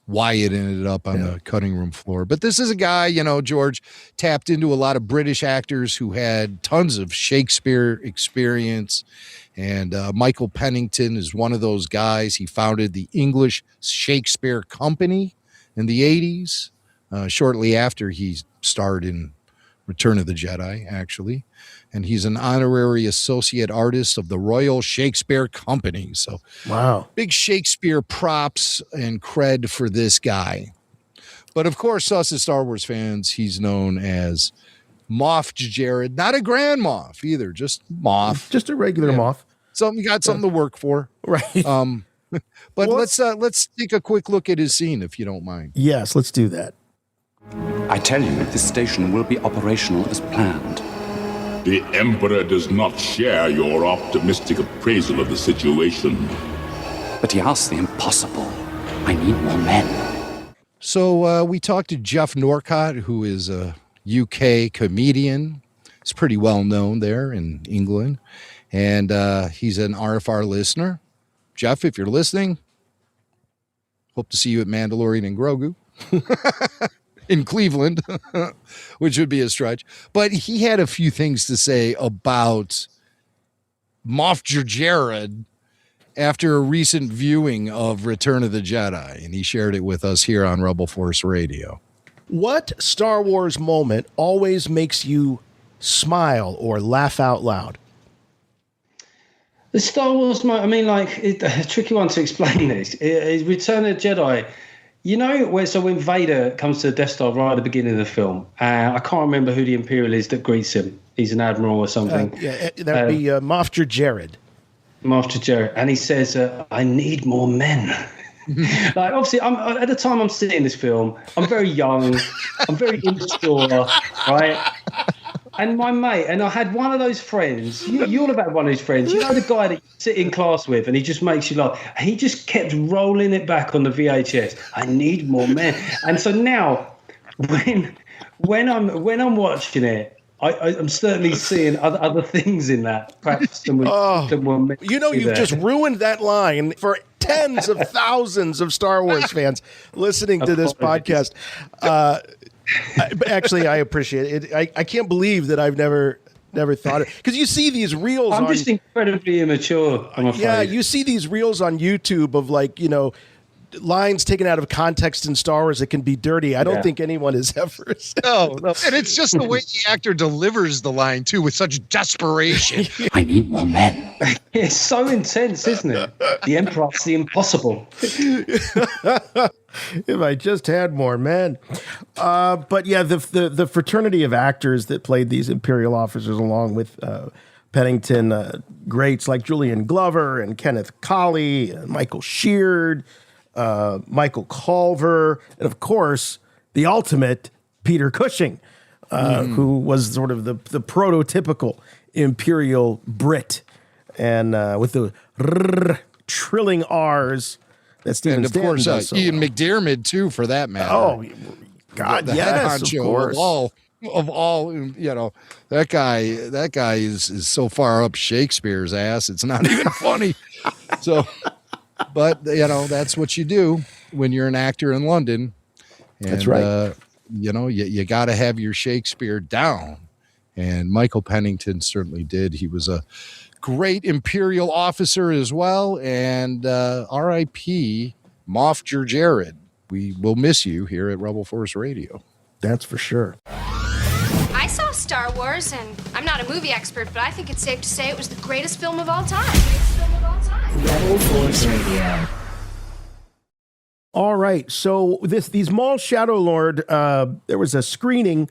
Speaker 9: why it ended up on the cutting room floor. But this is a guy, you know, George tapped into a lot of British actors who had tons of Shakespeare experience. And Michael Pennington is one of those guys. He founded the English Shakespeare Company in the 80s, shortly after he starred in Return of the Jedi, actually. And he's an honorary associate artist of the Royal Shakespeare Company. So,
Speaker 8: wow,
Speaker 9: big Shakespeare props and cred for this guy. But of course, us as Star Wars fans, he's known as Moff Jared, not a Grand Moff either, just Moff,
Speaker 8: just a regular Moff.
Speaker 9: Something got something to work for,
Speaker 8: right?
Speaker 9: But let's take a quick look at his scene, if you don't mind.
Speaker 8: Yes, let's do that.
Speaker 2: I tell you, this station will be operational as planned.
Speaker 1: The Emperor does not share your optimistic appraisal of the situation.
Speaker 2: But he asks the impossible. I need more men.
Speaker 9: So we talked to Jeff Norcott, who is a UK comedian. He's pretty well known there in England. And he's an RFR listener. Jeff, if you're listening, hope to see you at Mandalorian and Grogu in Cleveland, which would be a stretch. But he had a few things to say about Moff Jared after a recent viewing of Return of the Jedi, and he shared it with us here on Rebel Force Radio.
Speaker 8: What Star Wars moment always makes you smile or laugh out loud?
Speaker 13: The Star Wars moment, I mean, like, a tricky one to explain this. Is Return of the Jedi. You know, when Vader comes to the Death Star right at the beginning of the film, I can't remember who the Imperial is that greets him. He's an admiral or something.
Speaker 8: That would be Moff Jared.
Speaker 13: Moff Jared. And he says, I need more men. Like, obviously, at the time I'm seeing this film, I'm very young, I'm very immature, right? And my mate, and I had one of those friends, you all have one of those friends, you know, the guy that you sit in class with and he just makes you laugh. He just kept rolling it back on the VHS. I need more men. And so now, when I'm watching it, I'm certainly seeing other things in that. Perhaps you've
Speaker 8: just ruined that line for tens of thousands of Star Wars fans listening to this podcast. Actually, I appreciate it. I can't believe that I've never thought it, because you see these reels.
Speaker 13: I'm just incredibly immature, I'm afraid.
Speaker 8: Yeah, you see these reels on YouTube of, like, you know, lines taken out of context in Star Wars that can be dirty. I don't think anyone has ever said.
Speaker 9: No. And it's just the way the actor delivers the line, too, with such desperation.
Speaker 2: I need more men.
Speaker 13: It's so intense, isn't it? The Emperor's the impossible.
Speaker 8: If I just had more men. But yeah, the fraternity of actors that played these Imperial officers, along with Pennington, greats like Julian Glover and Kenneth Colley and Michael Sheard, Michael Culver, and of course, the ultimate Peter Cushing, who was sort of the prototypical Imperial Brit, and with the trilling R's that Stephen Stanton does.
Speaker 9: And of course, Ian McDiarmid too, for that matter.
Speaker 8: Oh, God,
Speaker 9: the
Speaker 8: yes,
Speaker 9: head honcho
Speaker 8: of course.
Speaker 9: Of all, that guy is so far up Shakespeare's ass, it's not even funny. So, but that's what you do when you're an actor in London. And,
Speaker 8: that's right.
Speaker 9: You got to have your Shakespeare down. And Michael Pennington certainly did. He was a great Imperial officer as well. And R.I.P. Moff Jared. We will miss you here at Rebel Force Radio.
Speaker 8: That's for sure.
Speaker 14: I saw Star Wars, and I'm not a movie expert, but I think it's safe to say it was the greatest film of all time.
Speaker 5: Rebel Force Radio.
Speaker 8: All right, so these Maul Shadow Lord, there was a screening,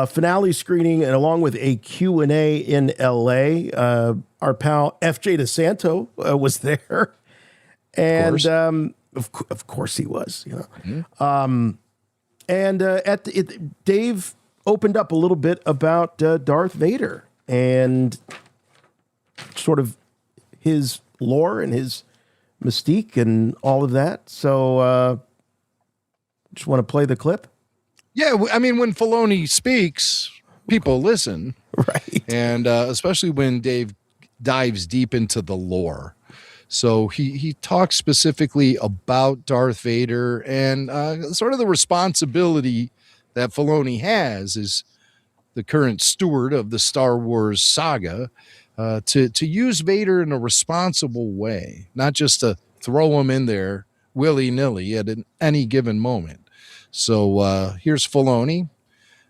Speaker 8: finale screening, and along with a Q&A in L.A. Our pal F.J. DeSanto was there, and of course he was, and Dave opened up a little bit about Darth Vader and sort of his lore and his mystique and all of that. So just want to play the clip.
Speaker 9: Yeah, I mean, when Filoni speaks, people listen.
Speaker 8: Right.
Speaker 9: And especially when Dave dives deep into the lore. So he talks specifically about Darth Vader and sort of the responsibility that Filoni has as the current steward of the Star Wars saga to use Vader in a responsible way, not just to throw him in there willy-nilly at any given moment. So here's Filoni.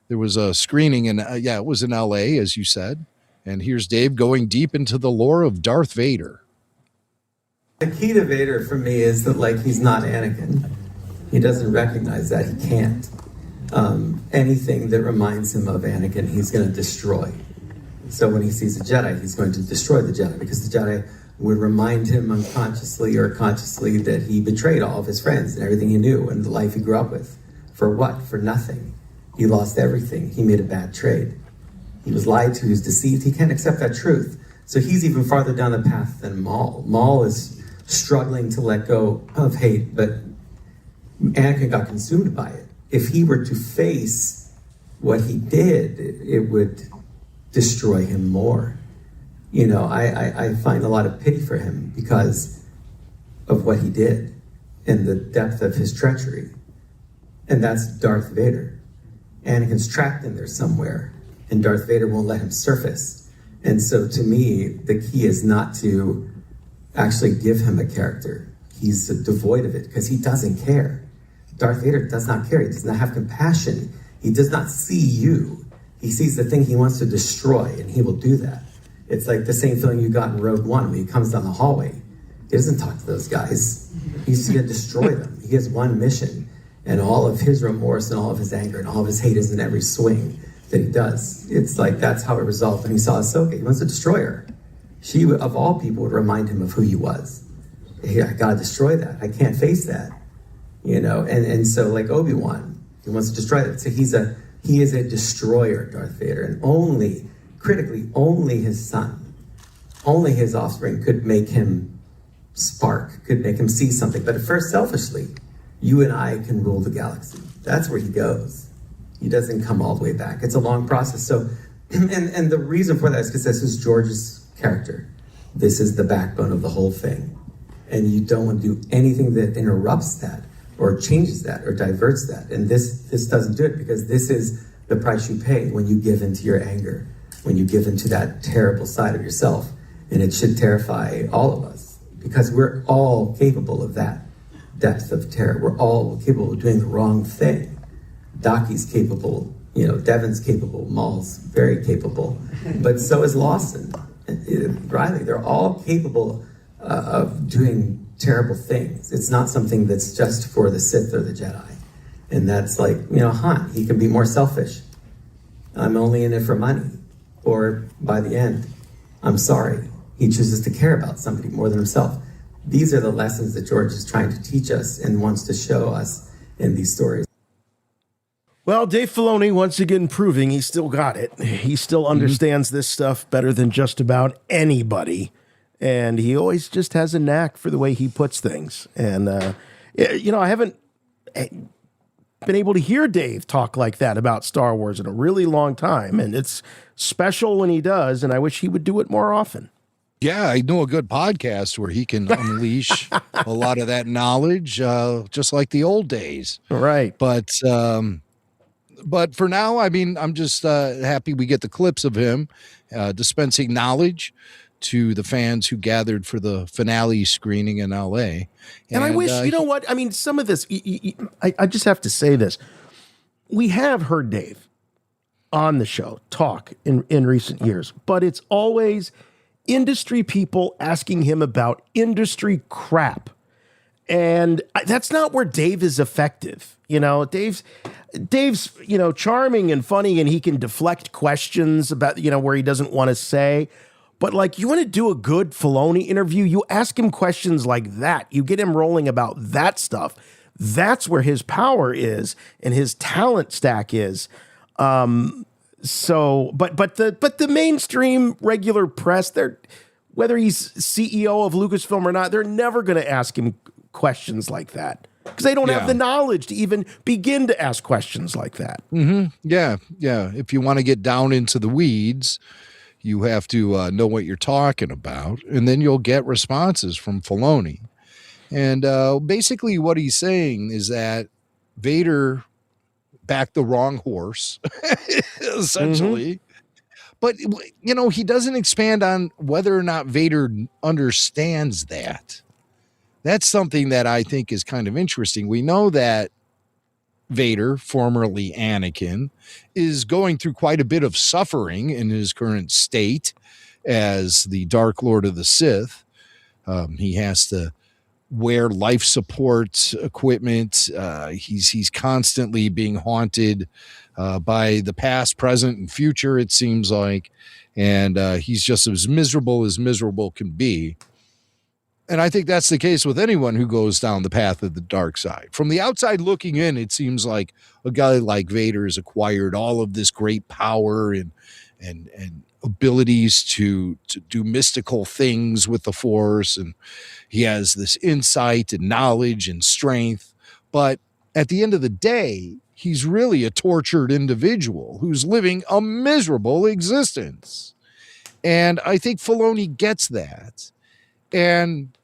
Speaker 9: There was a screening it was in L.A., as you said. And here's Dave going deep into the lore of Darth Vader.
Speaker 15: The key to Vader for me is that, he's not Anakin. He doesn't recognize that. He can't. Anything that reminds him of Anakin, he's going to destroy. So when he sees a Jedi, he's going to destroy the Jedi, because the Jedi would remind him unconsciously or consciously that he betrayed all of his friends and everything he knew and the life he grew up with. For what? For nothing. He lost everything. He made a bad trade. He was lied to, he was deceived. He can't accept that truth. So he's even farther down the path than Maul. Maul is struggling to let go of hate, but Anakin got consumed by it. If he were to face what he did, it would destroy him more. I find a lot of pity for him because of what he did and the depth of his treachery. And that's Darth Vader. Anakin's trapped in there somewhere, and Darth Vader won't let him surface. And so to me, the key is not to actually give him a character. He's devoid of it because he doesn't care. Darth Vader does not care. He does not have compassion. He does not see you. He sees the thing he wants to destroy, and he will do that. It's like the same feeling you got in Rogue One when he comes down the hallway. He doesn't talk to those guys. He's going to destroy them. He has one mission, and all of his remorse and all of his anger and all of his hate is in every swing that he does. It's like that's how it resolved when he saw Ahsoka. He wants to destroy her. She, of all people, would remind him of who he was. Hey, I got to destroy that. I can't face that. And so like Obi-Wan, he wants to destroy that. So he is a destroyer, Darth Vader, and only his son, only his offspring could make him spark, could make him see something. But at first, selfishly, you and I can rule the galaxy. That's where he goes. He doesn't come all the way back. It's a long process. So, and the reason for that is because this is George's character. This is the backbone of the whole thing. And you don't want to do anything that interrupts that or changes that or diverts that. And this doesn't do it, because this is the price you pay when you give into your anger, when you give into that terrible side of yourself. And it should terrify all of us, because we're all capable of that depth of terror. We're all capable of doing the wrong thing. Dockie's capable, Devin's capable, Maul's very capable, but so is Lawson, Riley. They're all capable of doing terrible things. It's not something that's just for the Sith or the Jedi. And that's like, Han, he can be more selfish. I'm only in it for money. Or by the end, I'm sorry. He chooses to care about somebody more than himself. These are the lessons that George is trying to teach us and wants to show us in these stories.
Speaker 8: Well, Dave Filoni, once again, proving he's still got it. He still understands this stuff better than just about anybody. And he always just has a knack for the way he puts things. And, I haven't been able to hear Dave talk like that about Star Wars in a really long time. And it's special when he does, and I wish he would do it more often.
Speaker 9: Yeah, I know a good podcast where he can unleash a lot of that knowledge, just like the old days.
Speaker 8: Right.
Speaker 9: But for now, I mean, I'm just happy we get the clips of him dispensing knowledge to the fans who gathered for the finale screening in LA.
Speaker 8: And I wish, you know what? I mean, some of this, I just have to say this. We have heard Dave on the show talk in recent years, but it's always industry people asking him about industry crap. And that's not where Dave is effective. Dave's, charming and funny, and he can deflect questions about, where he doesn't want to say. But like, you want to do a good Filoni interview, you ask him questions like that. You get him rolling about that stuff. That's where his power is and his talent stack is. But the mainstream regular press, whether he's CEO of Lucasfilm or not, they're never going to ask him questions like that because they don't have the knowledge to even begin to ask questions like that.
Speaker 9: Mm-hmm. Yeah. If you want to get down into the weeds, you have to know what you're talking about, and then you'll get responses from Filoni. And basically what he's saying is that Vader backed the wrong horse, essentially. Mm-hmm. But, he doesn't expand on whether or not Vader understands that. That's something that I think is kind of interesting. We know that Vader, formerly Anakin, is going through quite a bit of suffering in his current state as the Dark Lord of the Sith. He has to wear life support equipment. He's constantly being haunted by the past, present, and future, it seems like. And he's just as miserable can be. And I think that's the case with anyone who goes down the path of the dark side. From the outside looking in, it seems like a guy like Vader has acquired all of this great power and abilities to do mystical things with the Force. And he has this insight and knowledge and strength. But at the end of the day, he's really a tortured individual who's living a miserable existence. And I think Filoni gets that. And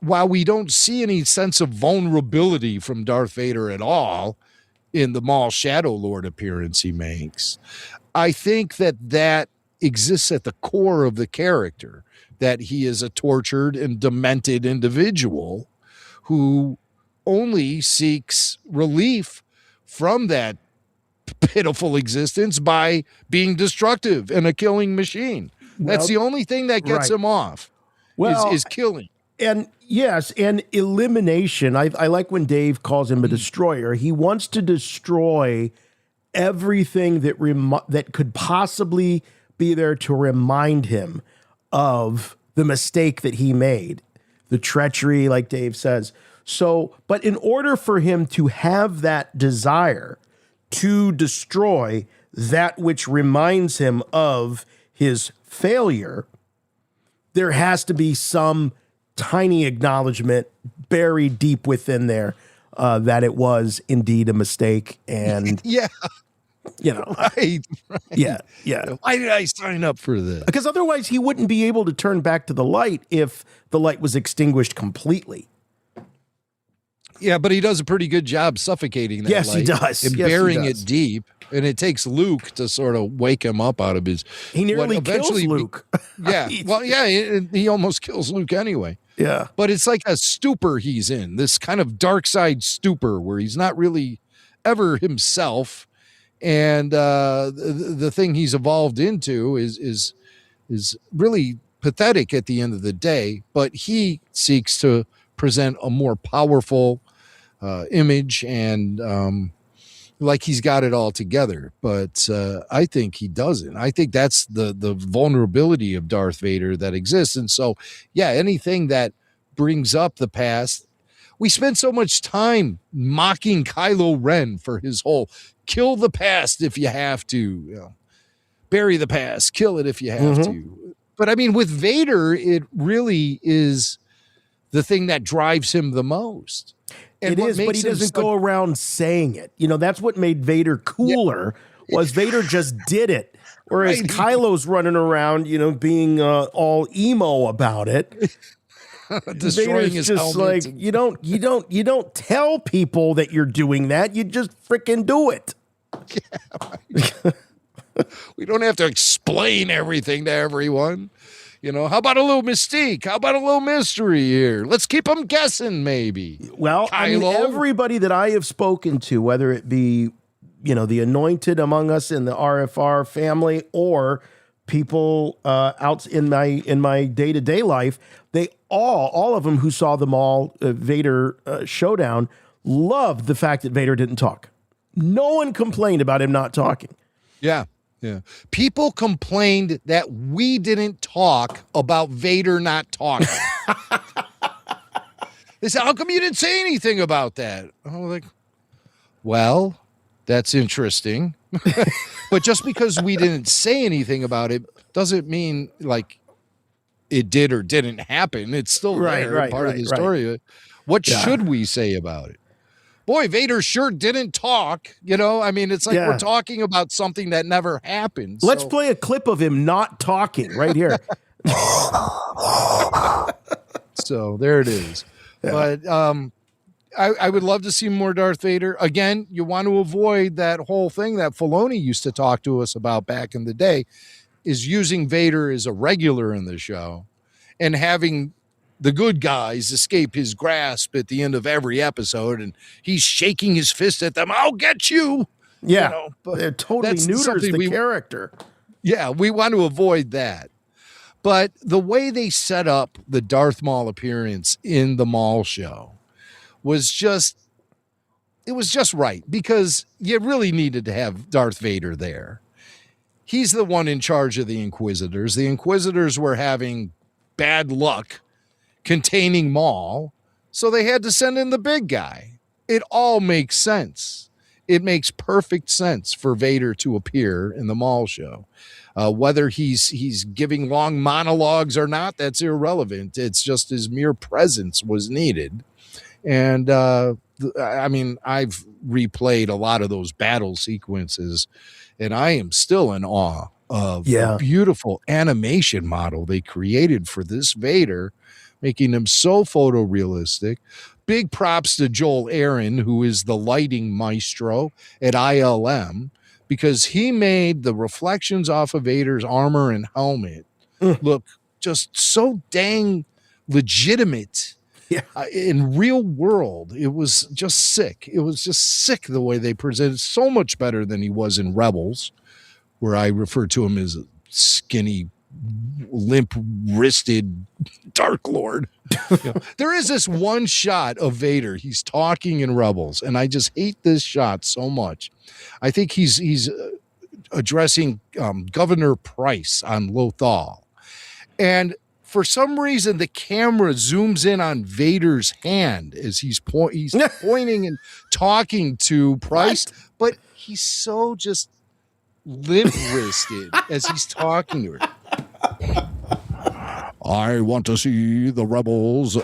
Speaker 9: while we don't see any sense of vulnerability from Darth Vader at all in the Maul Shadow Lord appearance he makes, I think that exists at the core of the character, that he is a tortured and demented individual who only seeks relief from that pitiful existence by being destructive and a killing machine. That's the only thing that gets him off. Is killing.
Speaker 8: And yes, and elimination. I like when Dave calls him a destroyer. He wants to destroy everything that could possibly be there to remind him of the mistake that he made, the treachery, like Dave says. So, but in order for him to have that desire to destroy that which reminds him of his failure, there has to be some tiny acknowledgement buried deep within there that it was indeed a mistake. And
Speaker 9: right.
Speaker 8: Yeah.
Speaker 9: Why did I sign up for this?
Speaker 8: Because otherwise he wouldn't be able to turn back to the light if the light was extinguished completely.
Speaker 9: Yeah, but he does a pretty good job suffocating that
Speaker 8: light.
Speaker 9: Yes,
Speaker 8: he does.
Speaker 9: And burying it deep. And it takes Luke to sort of wake him up out of his...
Speaker 8: He nearly kills Luke.
Speaker 9: He almost kills Luke anyway.
Speaker 8: Yeah.
Speaker 9: But it's like a stupor he's in, this kind of dark side stupor where he's not really ever himself. And the thing he's evolved into is really pathetic at the end of the day. But he seeks to present a more powerful image and... like he's got it all together, but I think he doesn't. I think that's the vulnerability of Darth Vader that exists. And so, anything that brings up the past, We spent so much time mocking Kylo Ren for his whole kill the past if you have to, you know, bury the past, kill it if you have to. But I mean, with Vader, it really is the thing that drives him the most. And
Speaker 8: it is, but he doesn't go around saying it. You know, that's what made Vader cooler, was Vader just did it. Whereas Kylo's running around, you know, being all emo about it.
Speaker 9: Destroying his
Speaker 8: just
Speaker 9: helmet.
Speaker 8: like, you don't tell people that you're doing that. You just freaking do it.
Speaker 9: Yeah, we don't have to explain everything to everyone. You know, how about a little mystique? How about a little mystery here? Let's keep them guessing, maybe.
Speaker 8: Well, I mean, everybody that I have spoken to, whether it be, you know, the anointed among us in the RFR family or people out in my day-to-day life, they all of them who saw the Maul Vader showdown loved the fact that Vader didn't talk. No one complained about him not talking.
Speaker 9: Yeah. Yeah. People complained that we didn't talk about Vader not talking. They said, how come you didn't say anything about that? I was like, well, that's interesting. But just because we didn't say anything about it doesn't mean like it did or didn't happen. It's still part of the story. What should we say about it? Boy, Vader sure didn't talk. You know, I mean, it's like we're talking about something that never happened.
Speaker 8: Let's play a clip of him not talking right here.
Speaker 9: So there it is. Yeah. But I would love to see more Darth Vader. Again, you want to avoid that whole thing that Filoni used to talk to us about back in the day, is using Vader as a regular in the show and having the good guys escape his grasp at the end of every episode, and he's shaking his fist at them. I'll get you.
Speaker 8: Yeah,
Speaker 9: you know, but
Speaker 8: it totally neuters the character.
Speaker 9: Yeah, we want to avoid that. But the way they set up the Darth Maul appearance in the Maul show was just right, because you really needed to have Darth Vader there. He's the one in charge of the Inquisitors. The Inquisitors were having bad luck containing Maul, so they had to send in the big guy. It all makes sense. It makes perfect sense for Vader to appear in the Maul show. Whether he's giving long monologues or not, that's irrelevant. It's just his mere presence was needed. And I mean, I've replayed a lot of those battle sequences, and I am still in awe of the beautiful animation model they created for this Vader, making him so photorealistic. Big props to Joel Aaron, who is the lighting maestro at ILM, because he made the reflections off of Vader's armor and helmet look just so dang legitimate. Yeah. In real world, it was just sick. It was just sick the way they presented, so much better than he was in Rebels, where I refer to him as a skinny, limp-wristed Dark Lord. You know, there is this one shot of Vader. He's talking in Rebels, and I just hate this shot so much. I think he's addressing Governor Price on Lothal, and for some reason, the camera zooms in on Vader's hand as he's pointing and talking to Price, but he's so just limp-wristed as he's talking to her. I want to see the rebels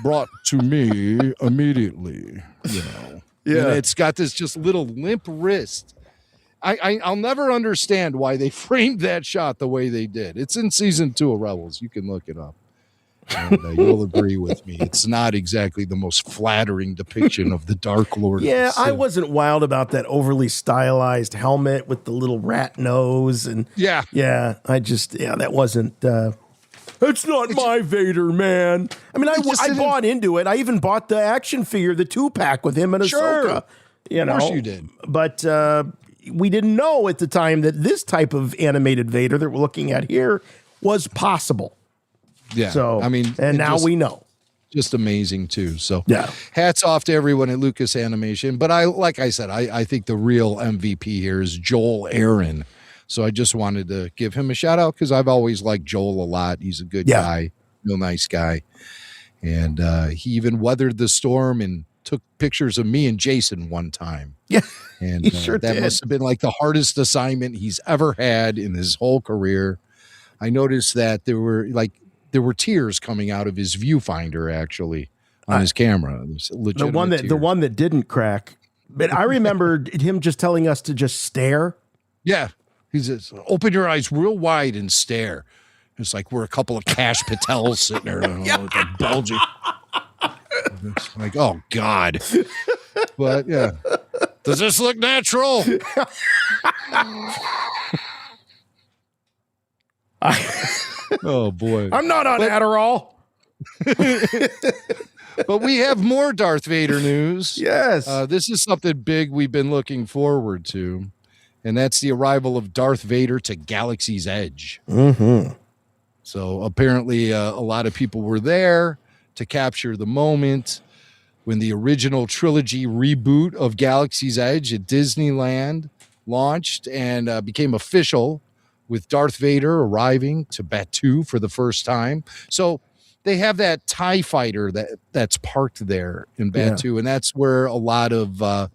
Speaker 9: brought to me immediately. You know, and it's got this just little limp wrist. I'll never understand why they framed that shot the way they did. It's in season 2 of Rebels. You can look it up. And you'll agree with me. It's not exactly the most flattering depiction of the Dark Lord.
Speaker 8: Yeah, I wasn't wild about that overly stylized helmet with the little rat nose. And that wasn't... It's not my Vader, man. I mean, I bought into it. I even bought the action figure, the 2-pack with him and Ahsoka. You know,
Speaker 9: of course you did.
Speaker 8: But... we didn't know at the time that this type of animated Vader that we're looking at here was possible.
Speaker 9: Yeah.
Speaker 8: So,
Speaker 9: I mean,
Speaker 8: and now we know.
Speaker 9: Just amazing too. So hats off to everyone at Lucas Animation. But like I said, I think the real MVP here is Joel Aaron. So I just wanted to give him a shout out because I've always liked Joel a lot. He's a good guy, real nice guy. And he even weathered the storm and took pictures of me and Jason one time.
Speaker 8: Yeah,
Speaker 9: and
Speaker 8: he sure
Speaker 9: that
Speaker 8: did.
Speaker 9: must have been like the hardest assignment he's ever had in his whole career. I noticed that there were tears coming out of his viewfinder actually on his camera.
Speaker 8: The one that didn't crack. But I remember him just telling us to just stare.
Speaker 9: Yeah, he says, "Open your eyes real wide and stare." It's like we're a couple of Cash Patels sitting there, like bulging. It's like, oh God. But yeah. Does this look natural? Oh boy.
Speaker 8: I'm not on Adderall.
Speaker 9: But we have more Darth Vader news.
Speaker 8: Yes.
Speaker 9: This is something big we've been looking forward to. And that's the arrival of Darth Vader to Galaxy's Edge.
Speaker 8: Mm-hmm.
Speaker 9: So apparently a lot of people were there to capture the moment when the original trilogy reboot of Galaxy's Edge at Disneyland launched and became official with Darth Vader arriving to Batuu for the first time. So they have that TIE fighter that's parked there in Batuu, and that's where a lot of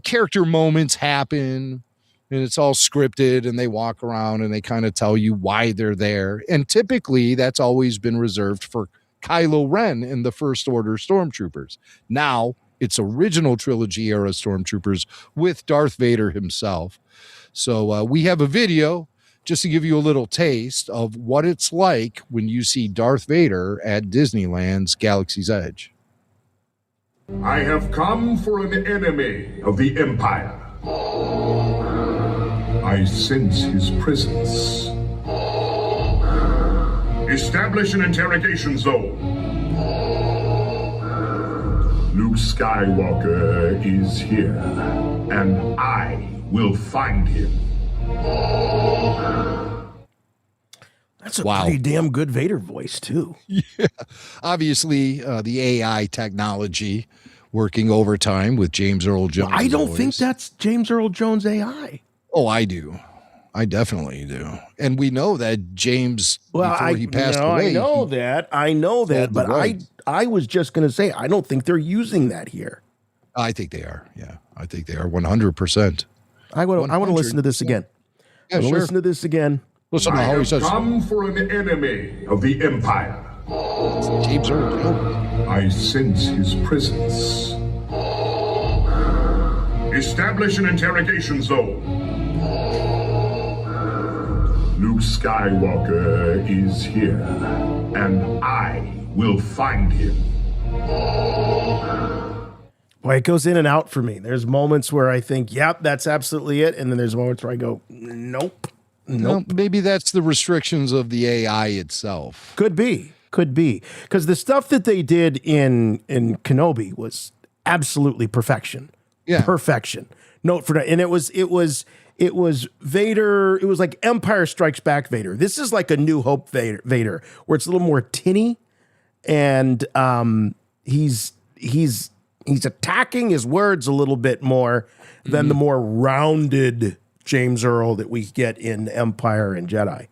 Speaker 9: character moments happen. And it's all scripted, and they walk around and they kind of tell you why they're there. And typically that's always been reserved for Kylo Ren and the First Order Stormtroopers. Now it's original trilogy era Stormtroopers with Darth Vader himself. So we have a video just to give you a little taste of what it's like when you see Darth Vader at Disneyland's Galaxy's Edge.
Speaker 1: I have come for an enemy of the Empire. I sense his presence. Establish an interrogation zone. Luke Skywalker is here, and I will find him.
Speaker 8: That's a pretty damn good Vader voice, too.
Speaker 9: Yeah. Obviously, the AI technology working overtime with James Earl Jones.
Speaker 8: I don't think that's James Earl Jones AI.
Speaker 9: Oh, I do. I definitely do. And we know that James, before he passed away.
Speaker 8: I know that, but I was just going to say, I don't think they're using that here.
Speaker 9: I think they are. Yeah, I think they are 100%.
Speaker 8: I want to listen to this again.
Speaker 9: Yeah, sure.
Speaker 8: Listen to this again.
Speaker 9: Listen to
Speaker 1: I
Speaker 9: how he
Speaker 1: have
Speaker 9: says,
Speaker 1: come for an enemy of the Empire.
Speaker 9: James Earl Jones.
Speaker 1: I sense his presence. Establish an interrogation zone. Luke Skywalker is here, and I will find him.
Speaker 8: Boy, it goes in and out for me. There's moments where I think, yep, that's absolutely it. And then there's moments where I go, nope.
Speaker 9: Well, maybe that's the restrictions of the AI itself.
Speaker 8: Could be. Because the stuff that they did in Kenobi was absolutely perfection.
Speaker 9: Yeah.
Speaker 8: Perfection. Note for that. And it was Vader. It was like Empire Strikes Back Vader. This is like a New Hope Vader, where it's a little more tinny, and he's attacking his words a little bit more than the more rounded James Earl that we get in Empire and Jedi.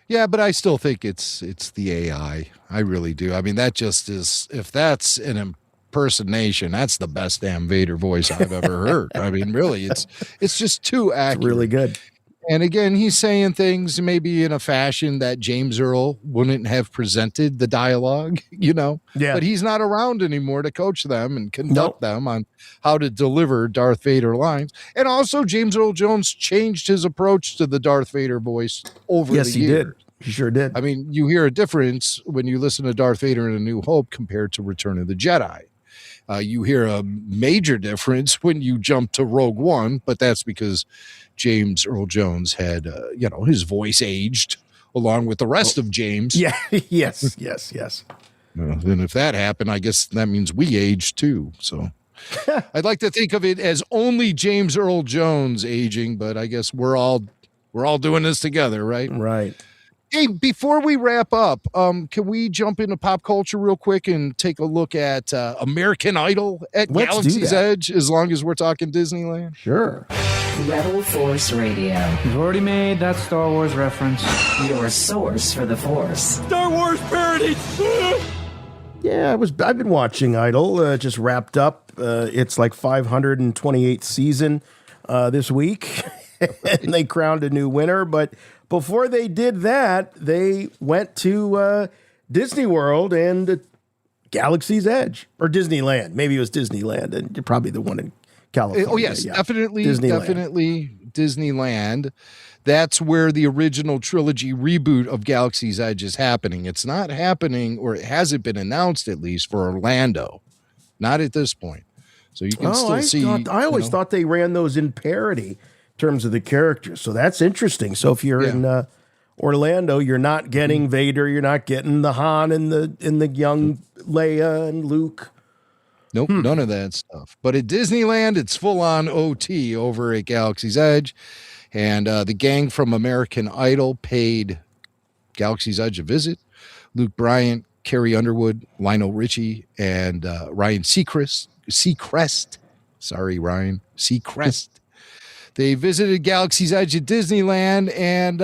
Speaker 9: Yeah, but I still think it's the AI. I really do. I mean, that just is, if that's an impersonation, that's the best damn Vader voice I've ever heard. I mean, really, it's just too accurate.
Speaker 8: It's really good.
Speaker 9: And again, he's saying things maybe in a fashion that James Earl wouldn't have presented the dialogue, Yeah. But he's not around anymore to coach them and conduct them on how to deliver Darth Vader lines. And also, James Earl Jones changed his approach to the Darth Vader voice over the years.
Speaker 8: Yes, he did. He sure did.
Speaker 9: I mean, you hear a difference when you listen to Darth Vader in A New Hope compared to Return of the Jedi. You hear a major difference when you jump to Rogue One, but that's because James Earl Jones had, his voice aged along with the rest of James.
Speaker 8: Yeah. Yes.
Speaker 9: And if that happened, I guess that means we aged too. So I'd like to think of it as only James Earl Jones aging, but I guess we're all doing this together, right?
Speaker 8: Right.
Speaker 9: Hey, before we wrap up, can we jump into pop culture real quick and take a look at American Idol at
Speaker 8: Let's do
Speaker 9: Galaxy's
Speaker 8: that.
Speaker 9: Edge, as long as we're talking Disneyland?
Speaker 8: Sure.
Speaker 5: Rebel Force Radio.
Speaker 2: You've already made that Star Wars reference.
Speaker 5: Your source for the Force.
Speaker 6: Star Wars parody.
Speaker 8: Yeah, I've been watching Idol. Just wrapped up. It's like 528th season this week, and they crowned a new winner. But before they did that, they went to Disney World and Galaxy's Edge, or Disneyland. Maybe it was Disneyland, and probably the one in California.
Speaker 9: Oh, yes,
Speaker 8: yeah.
Speaker 9: definitely Disneyland. That's where the original trilogy reboot of Galaxy's Edge is happening. It's not happening, or it hasn't been announced, at least, for Orlando. Not at this point. So you can still see.
Speaker 8: I always thought they ran those in parody in terms of the characters. So that's interesting. So if you're in Orlando, you're not getting Vader. You're not getting the Han and the young Leia and Luke.
Speaker 9: Nope, none of that stuff. But at Disneyland, it's full-on OT over at Galaxy's Edge. And the gang from American Idol paid Galaxy's Edge a visit. Luke Bryant, Carrie Underwood, Lionel Richie, and Ryan Seacrest. Sorry, Ryan. Seacrest. They visited Galaxy's Edge at Disneyland, and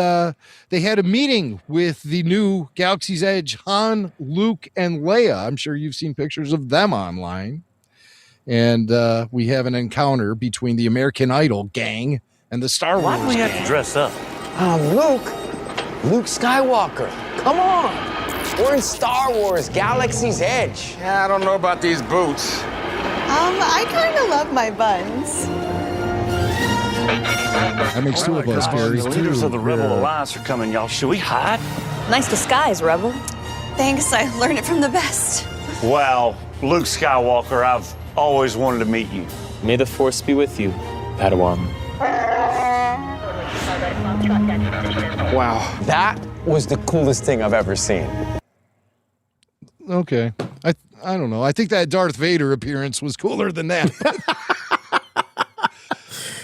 Speaker 9: they had a meeting with the new Galaxy's Edge Han, Luke, and Leia. I'm sure you've seen pictures of them online. And we have an encounter between the American Idol gang and the Star Wars.
Speaker 16: Why do we have to dress up?
Speaker 11: Luke Skywalker. Come on. We're in Star Wars, Galaxy's Edge.
Speaker 6: I don't know about these boots.
Speaker 17: I kind of love my buns.
Speaker 9: That makes two of us, Gary.
Speaker 16: The leaders of the Rebel Alliance are coming, y'all. Should we hide?
Speaker 17: Nice disguise, Rebel. Thanks, I learned it from the best.
Speaker 16: Wow, Luke Skywalker, I've always wanted to meet you.
Speaker 18: May the Force be with you, Padawan.
Speaker 11: Wow. That was the coolest thing I've ever seen.
Speaker 9: Okay. I don't know. I think that Darth Vader appearance was cooler than that.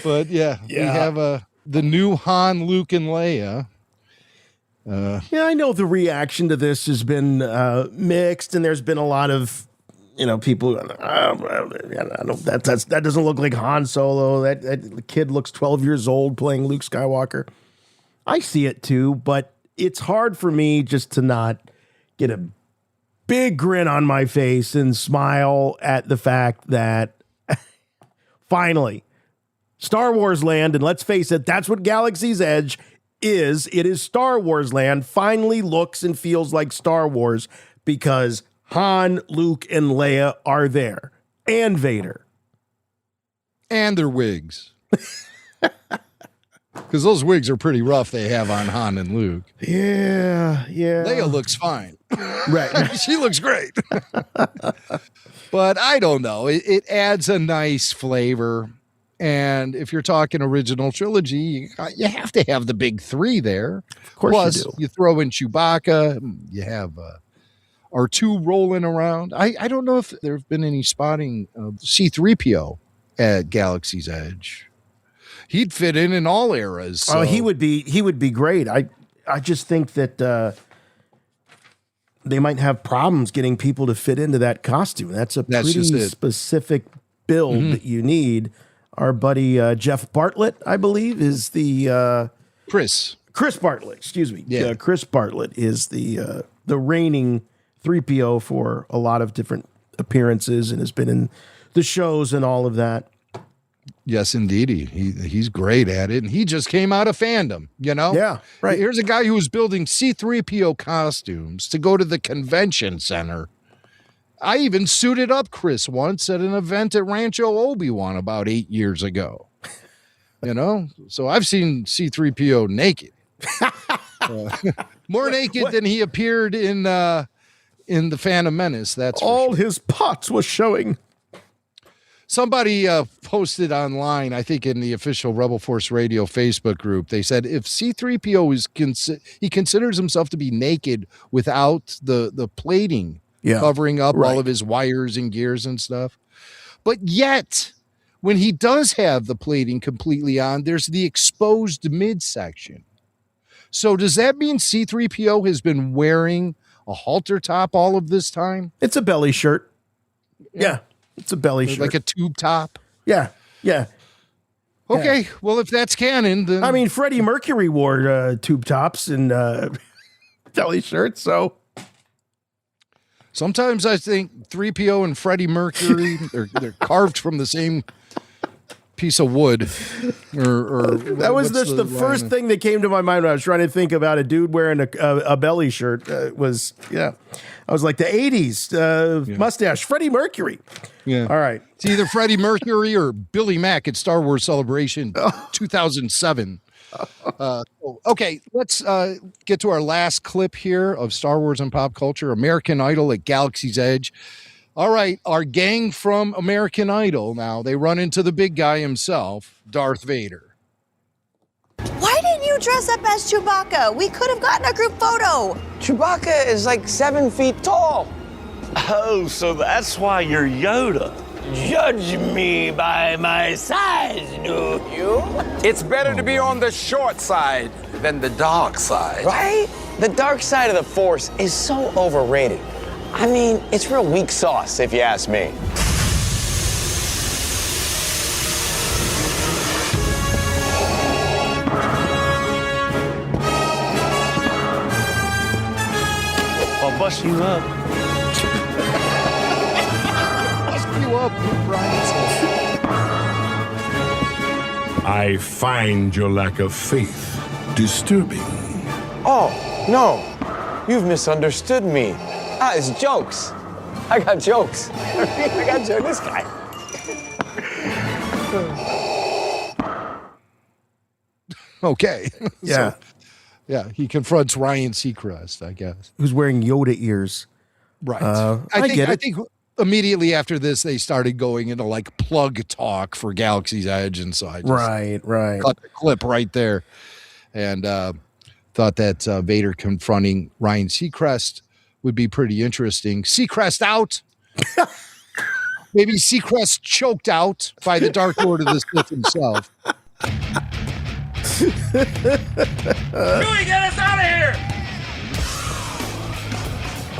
Speaker 9: But yeah, we have the new Han, Luke, and Leia.
Speaker 8: Yeah, I know the reaction to this has been mixed, and there's been a lot of people. That doesn't look like Han Solo. That kid looks 12 years old playing Luke Skywalker. I see it too, but it's hard for me just to not get a big grin on my face and smile at the fact that finally Star Wars land, and let's face it, that's what Galaxy's Edge is. It is Star Wars land, finally looks and feels like Star Wars because Han, Luke, and Leia are there. And Vader.
Speaker 9: And their wigs. Because those wigs are pretty rough they have on Han and Luke.
Speaker 8: Yeah.
Speaker 9: Leia looks fine.
Speaker 8: Right.
Speaker 9: She looks great. But I don't know. It adds a nice flavor. And if you're talking original trilogy, you have to have the big three there.
Speaker 8: Of course.
Speaker 9: Plus,
Speaker 8: you do.
Speaker 9: you throw in Chewbacca. You have R2 rolling around. I don't know if there have been any spotting of C-3PO at Galaxy's Edge. He'd fit in all eras. So.
Speaker 8: Oh, he would be great. I just think that they might have problems getting people to fit into that costume. That's pretty specific build that you need. Our buddy Jeff Bartlett, I believe, is the Chris Bartlett. Excuse me. Yeah, Chris Bartlett is the reigning 3PO for a lot of different appearances and has been in the shows and all of that.
Speaker 9: Yes, indeed. He's great at it. And he just came out of fandom,
Speaker 8: Yeah, right.
Speaker 9: Here's a guy who was building C-3PO costumes to go to the convention center. I even suited up Chris once at an event at Rancho Obi-Wan about 8 years ago. So I've seen C-3PO naked. More naked than he appeared in The Phantom Menace. That's
Speaker 8: all his pots was showing.
Speaker 9: Somebody posted online, I think in the official Rebel Force Radio Facebook group, they said if C-3PO he considers himself to be naked without the plating covering up all of his wires and gears and stuff. But yet, when he does have the plating completely on, there's the exposed midsection. So does that mean C-3PO has been wearing a halter top all of this time?
Speaker 8: It's a belly shirt. Yeah, it's a belly shirt.
Speaker 9: Like a tube top?
Speaker 8: Yeah.
Speaker 9: Okay, well, if that's canon, then...
Speaker 8: I mean, Freddie Mercury wore tube tops and belly shirts, so...
Speaker 9: Sometimes I think 3PO and Freddie Mercury, they're carved from the same piece of wood. Or
Speaker 8: that was just the first thing that came to my mind when I was trying to think about a dude wearing a belly shirt. I was like the 80s mustache, Freddie Mercury.
Speaker 9: Yeah.
Speaker 8: All right.
Speaker 9: It's either Freddie Mercury or Billy Mack at Star Wars Celebration 2007. Okay, let's get to our last clip here of Star Wars and pop culture. American Idol at Galaxy's Edge. All right, our gang from American Idol now, they run into the big guy himself, Darth Vader.
Speaker 17: Why didn't you dress up as Chewbacca? We could have gotten a group photo.
Speaker 11: Chewbacca is like 7 feet tall. Oh, so that's why you're Yoda. Judge me by my size, do you?
Speaker 19: It's better to be on the short side than the dark side.
Speaker 11: Right? The dark side of the Force is so overrated. I mean, it's real weak sauce, if you ask me. I'll bust you up.
Speaker 1: I find your lack of faith disturbing.
Speaker 11: Oh, no. You've misunderstood me. It's jokes. I got jokes. I got jokes. This guy.
Speaker 9: Okay.
Speaker 8: Yeah.
Speaker 9: Yeah, he confronts Ryan Seacrest, I guess.
Speaker 8: Who's wearing Yoda ears.
Speaker 9: Right.
Speaker 8: I
Speaker 9: think immediately after this, they started going into like plug talk for Galaxy's Edge. And so I just
Speaker 8: right.
Speaker 9: cut the clip right there and thought that Vader confronting Ryan Seacrest would be pretty interesting. Seacrest out. Maybe Seacrest choked out by the Dark Lord of the Sith himself.
Speaker 6: Chewie, get us out of here!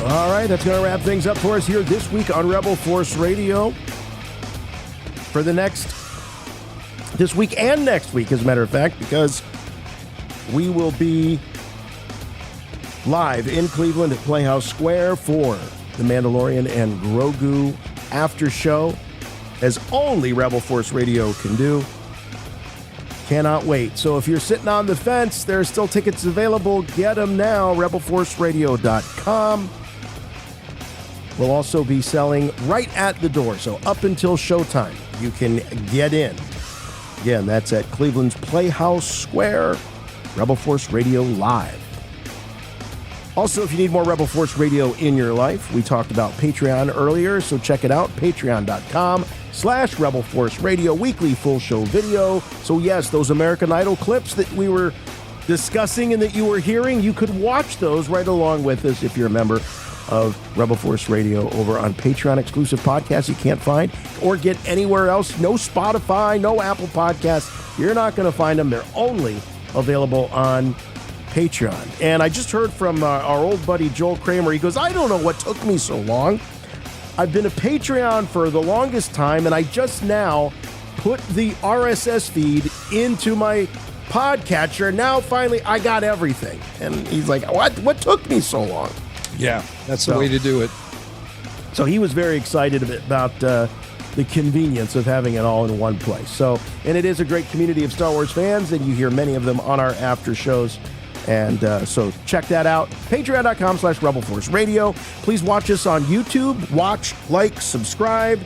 Speaker 8: All right, that's going to wrap things up for us here this week on Rebel Force Radio. For this week and next week, as a matter of fact, because we will be live in Cleveland at Playhouse Square for the Mandalorian and Grogu after show, as only Rebel Force Radio can do. Cannot wait. So if you're sitting on the fence, there are still tickets available. Get them now, rebelforceradio.com. We'll also be selling right at the door. So up until showtime, you can get in. Again, that's at Cleveland's Playhouse Square, Rebel Force Radio Live. Also, if you need more Rebel Force Radio in your life, we talked about Patreon earlier, so check it out, patreon.com/Rebel Force Radio, weekly full show video. So yes, those American Idol clips that we were discussing and that you were hearing, you could watch those right along with us if you're a member of Rebel Force Radio over on Patreon, exclusive podcasts you can't find or get anywhere else. No Spotify, no Apple Podcasts. You're not going to find them. They're only available on Patreon. And I just heard from our old buddy Joel Kramer. He goes, I don't know what took me so long. I've been a Patreon for the longest time, and I just now put the RSS feed into my podcatcher. Now, finally, I got everything. And he's like, what took me so long?
Speaker 9: Yeah, that's the way to do it.
Speaker 8: So he was very excited about the convenience of having it all in one place. So, and it is a great community of Star Wars fans, and you hear many of them on our after shows. And so check that out. Patreon.com/Rebel Force Radio. Please watch us on YouTube. Watch, like, subscribe.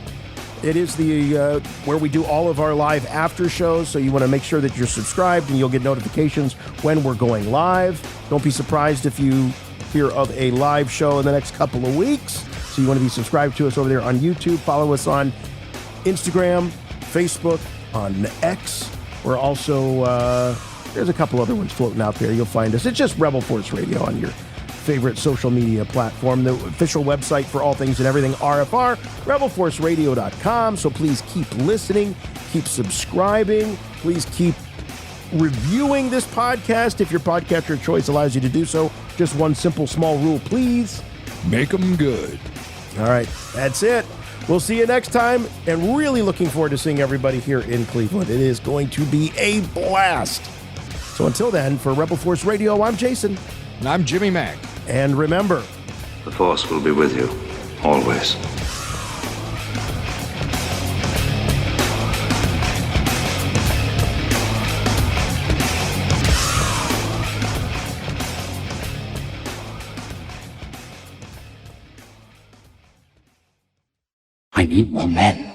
Speaker 8: It is the where we do all of our live after shows. So you want to make sure that you're subscribed and you'll get notifications when we're going live. Don't be surprised if you hear of a live show in the next couple of weeks. So you want to be subscribed to us over there on YouTube. Follow us on Instagram, Facebook, on X. We're also... there's a couple other ones floating out there. You'll find us. It's just Rebel Force Radio on your favorite social media platform. The official website for all things and everything, RFR, rebelforceradio.com. So please keep listening, keep subscribing. Please keep reviewing this podcast if your podcatcher of choice allows you to do so. Just one simple small rule, please.
Speaker 9: Make them good.
Speaker 8: All right, that's it. We'll see you next time, and really looking forward to seeing everybody here in Cleveland. It is going to be a blast. So until then, for Rebel Force Radio, I'm Jason.
Speaker 9: And I'm Jimmy Mack.
Speaker 8: And remember,
Speaker 3: The Force will be with you, always.
Speaker 2: I need more men.